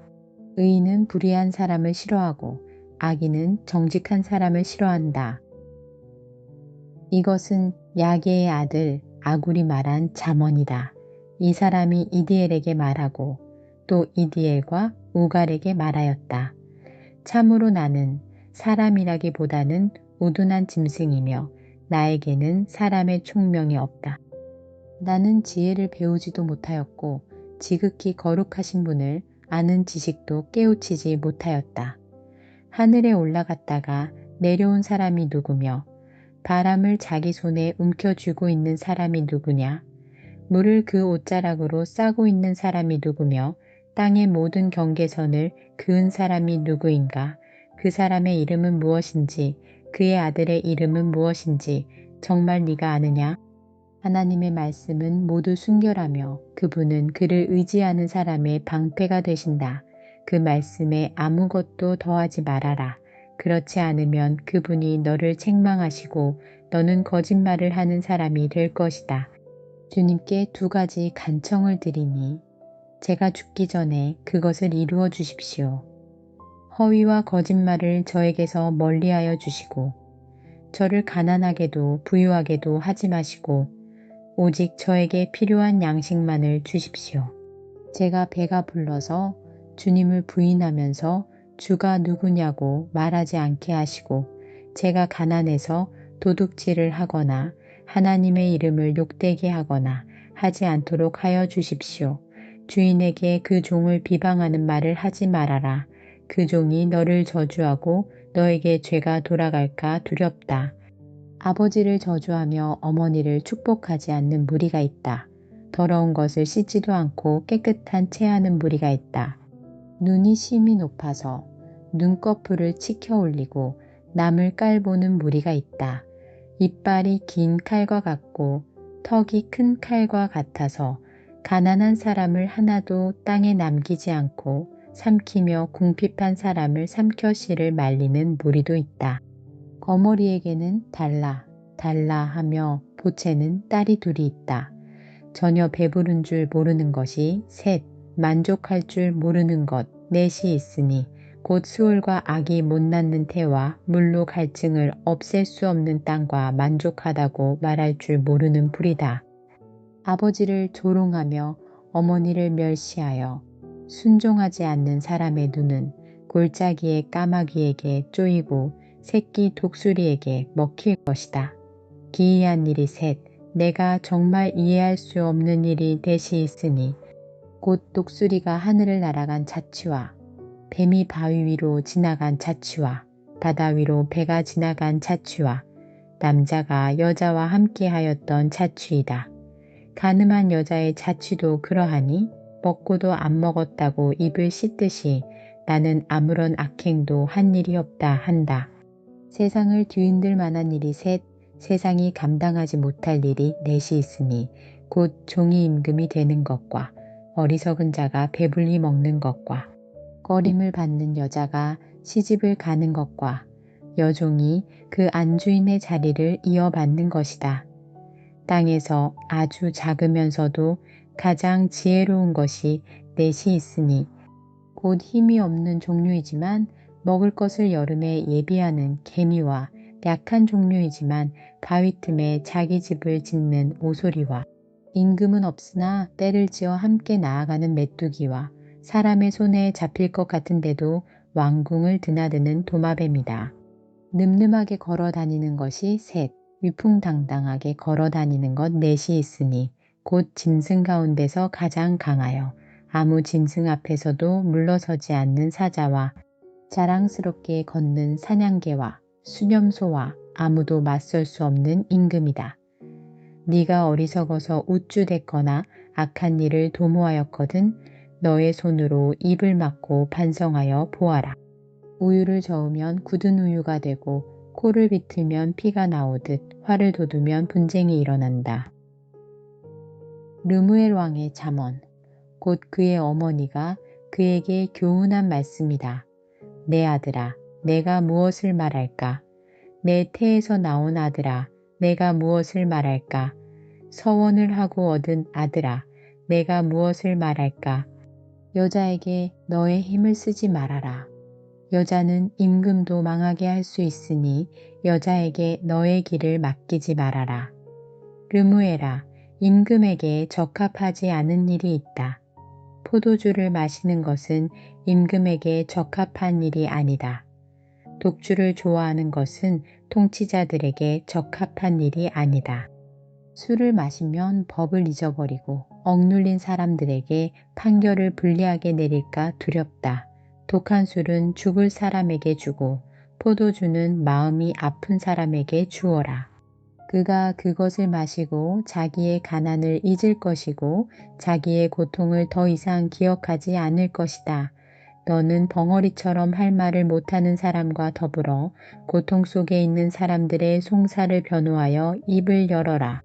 의인은 불의한 사람을 싫어하고 악인은 정직한 사람을 싫어한다. 이것은 야게의 아들 아굴이 말한 잠언이다. 이 사람이 이디엘에게 말하고 또 이디엘과 우갈에게 말하였다. 참으로 나는 사람이라기보다는 우둔한 짐승이며 나에게는 사람의 총명이 없다. 나는 지혜를 배우지도 못하였고 지극히 거룩하신 분을 아는 지식도 깨우치지 못하였다. 하늘에 올라갔다가 내려온 사람이 누구며 바람을 자기 손에 움켜쥐고 있는 사람이 누구냐? 물을 그 옷자락으로 싸고 있는 사람이 누구며 땅의 모든 경계선을 그은 사람이 누구인가? 그 사람의 이름은 무엇인지 그의 아들의 이름은 무엇인지 정말 네가 아느냐? 하나님의 말씀은 모두 순결하며 그분은 그를 의지하는 사람의 방패가 되신다. 그 말씀에 아무것도 더하지 말아라. 그렇지 않으면 그분이 너를 책망하시고 너는 거짓말을 하는 사람이 될 것이다. 주님께 두 가지 간청을 드리니 제가 죽기 전에 그것을 이루어 주십시오. 허위와 거짓말을 저에게서 멀리하여 주시고 저를 가난하게도 부유하게도 하지 마시고 오직 저에게 필요한 양식만을 주십시오. 제가 배가 불러서 주님을 부인하면서 주가 누구냐고 말하지 않게 하시고 제가 가난해서 도둑질을 하거나 하나님의 이름을 욕되게 하거나 하지 않도록 하여 주십시오. 주인에게 그 종을 비방하는 말을 하지 말아라. 그 종이 너를 저주하고 너에게 죄가 돌아갈까 두렵다. 아버지를 저주하며 어머니를 축복하지 않는 무리가 있다. 더러운 것을 씻지도 않고 깨끗한 채하는 무리가 있다. 눈이 심히 높아서 눈꺼풀을 치켜 올리고 남을 깔보는 무리가 있다. 이빨이 긴 칼과 같고 턱이 큰 칼과 같아서 가난한 사람을 하나도 땅에 남기지 않고 삼키며 궁핍한 사람을 삼켜 씨를 말리는 무리도 있다. 거머리에게는 달라, 달라 하며 보채는 딸이 둘이 있다. 전혀 배부른 줄 모르는 것이 셋, 만족할 줄 모르는 것 넷이 있으니 곧 수월과 악이 못 낳는 태와 물로 갈증을 없앨 수 없는 땅과 만족하다고 말할 줄 모르는 불이다. 아버지를 조롱하며 어머니를 멸시하여 순종하지 않는 사람의 눈은 골짜기의 까마귀에게 쪼이고 새끼 독수리에게 먹힐 것이다. 기이한 일이 셋, 내가 정말 이해할 수 없는 일이 넷이 있으니 곧 독수리가 하늘을 날아간 자취와 뱀이 바위 위로 지나간 자취와 바다 위로 배가 지나간 자취와 남자가 여자와 함께 하였던 자취이다. 가늠한 여자의 자취도 그러하니 먹고도 안 먹었다고 입을 씻듯이 나는 아무런 악행도 한 일이 없다 한다. 세상을 뒤흔들 만한 일이 셋, 세상이 감당하지 못할 일이 넷이 있으니 곧 종이 임금이 되는 것과 어리석은 자가 배불리 먹는 것과 꺼림을 받는 여자가 시집을 가는 것과 여종이 그 안주인의 자리를 이어받는 것이다. 땅에서 아주 작으면서도 가장 지혜로운 것이 넷이 있으니 곧 힘이 없는 종류이지만 먹을 것을 여름에 예비하는 개미와 약한 종류이지만 바위 틈에 자기 집을 짓는 오소리와 임금은 없으나 때를 지어 함께 나아가는 메뚜기와 사람의 손에 잡힐 것 같은데도 왕궁을 드나드는 도마뱀이다. 늠름하게 걸어 다니는 것이 셋, 위풍당당하게 걸어 다니는 것 넷이 있으니 곧 짐승 가운데서 가장 강하여 아무 짐승 앞에서도 물러서지 않는 사자와 자랑스럽게 걷는 사냥개와 수념소와 아무도 맞설 수 없는 임금이다. 네가 어리석어서 우쭐댔거나 악한 일을 도모하였거든 너의 손으로 입을 막고 반성하여 보아라. 우유를 저으면 굳은 우유가 되고 코를 비틀면 피가 나오듯 화를 돋우면 분쟁이 일어난다. 르무엘 왕의 잠언 곧 그의 어머니가 그에게 교훈한 말씀이다. 내 아들아 내가 무엇을 말할까? 내 태에서 나온 아들아 내가 무엇을 말할까? 서원을 하고 얻은 아들아 내가 무엇을 말할까? 여자에게 너의 힘을 쓰지 말아라. 여자는 임금도 망하게 할 수 있으니 여자에게 너의 길을 맡기지 말아라. 르무엘아 임금에게 적합하지 않은 일이 있다. 포도주를 마시는 것은 임금에게 적합한 일이 아니다. 독주를 좋아하는 것은 통치자들에게 적합한 일이 아니다. 술을 마시면 법을 잊어버리고 억눌린 사람들에게 판결을 불리하게 내릴까 두렵다. 독한 술은 죽을 사람에게 주고 포도주는 마음이 아픈 사람에게 주어라. 그가 그것을 마시고 자기의 가난을 잊을 것이고 자기의 고통을 더 이상 기억하지 않을 것이다. 너는 벙어리처럼 할 말을 못하는 사람과 더불어 고통 속에 있는 사람들의 송사를 변호하여 입을 열어라.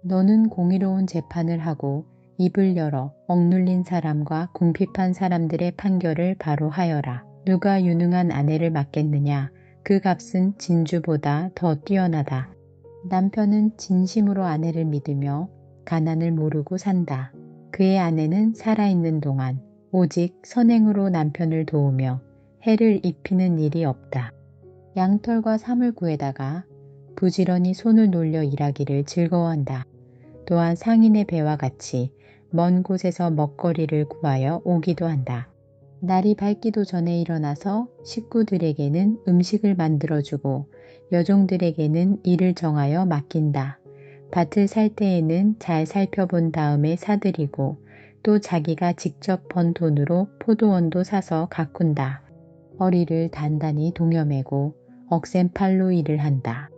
너는 공의로운 재판을 하고 입을 열어 억눌린 사람과 궁핍한 사람들의 판결을 바로 하여라. 누가 유능한 아내를 맡겠느냐? 그 값은 진주보다 더 뛰어나다. 남편은 진심으로 아내를 믿으며 가난을 모르고 산다. 그의 아내는 살아있는 동안 오직 선행으로 남편을 도우며 해를 입히는 일이 없다. 양털과 사물구에다가 부지런히 손을 놀려 일하기를 즐거워한다. 또한 상인의 배와 같이 먼 곳에서 먹거리를 구하여 오기도 한다. 날이 밝기도 전에 일어나서 식구들에게는 음식을 만들어주고 여종들에게는 일을 정하여 맡긴다. 밭을 살 때에는 잘 살펴본 다음에 사들이고 또 자기가 직접 번 돈으로 포도원도 사서 가꾼다. 허리를 단단히 동여매고 억센 팔로 일을 한다.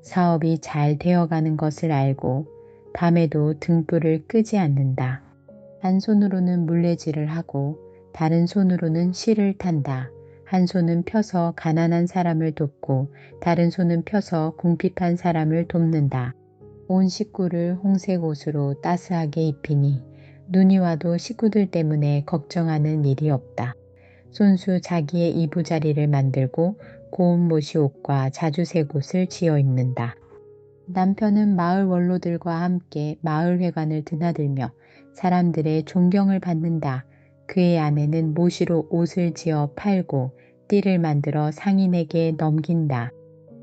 사업이 잘 되어가는 것을 알고 밤에도 등불을 끄지 않는다. 한 손으로는 물레질을 하고 다른 손으로는 실을 탄다. 한 손은 펴서 가난한 사람을 돕고 다른 손은 펴서 궁핍한 사람을 돕는다. 온 식구를 홍색 옷으로 따스하게 입히니 눈이 와도 식구들 때문에 걱정하는 일이 없다. 손수 자기의 이부자리를 만들고 고운 모시 옷과 자주색 옷을 지어 입는다. 남편은 마을 원로들과 함께 마을회관을 드나들며 사람들의 존경을 받는다. 그의 아내는 모시로 옷을 지어 팔고 띠를 만들어 상인에게 넘긴다.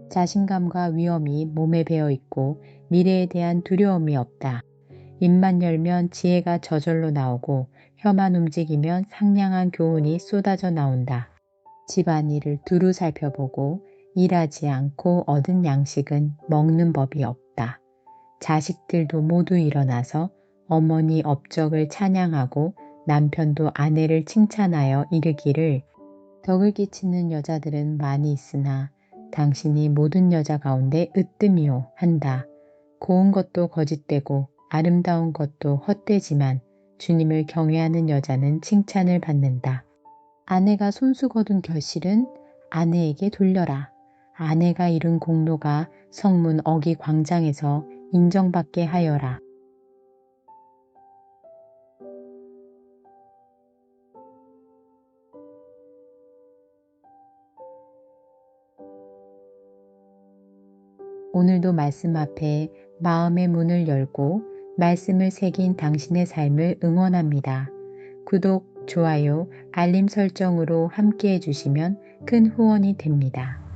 자신감과 위엄이 몸에 배어 있고 미래에 대한 두려움이 없다. 입만 열면 지혜가 저절로 나오고 혀만 움직이면 상냥한 교훈이 쏟아져 나온다. 집안일을 두루 살펴보고 일하지 않고 얻은 양식은 먹는 법이 없다. 자식들도 모두 일어나서 어머니 업적을 찬양하고 남편도 아내를 칭찬하여 이르기를 덕을 끼치는 여자들은 많이 있으나 당신이 모든 여자 가운데 으뜸이요 한다. 고운 것도 거짓되고 아름다운 것도 헛되지만 주님을 경외하는 여자는 칭찬을 받는다. 아내가 손수 거둔 결실은 아내에게 돌려라. 아내가 이룬 공로가 성문 어기 광장에서 인정받게 하여라. 오늘도 말씀 앞에 마음의 문을 열고 말씀을 새긴 당신의 삶을 응원합니다. 구독, 좋아요, 알림 설정으로 함께 해주시면 큰 후원이 됩니다.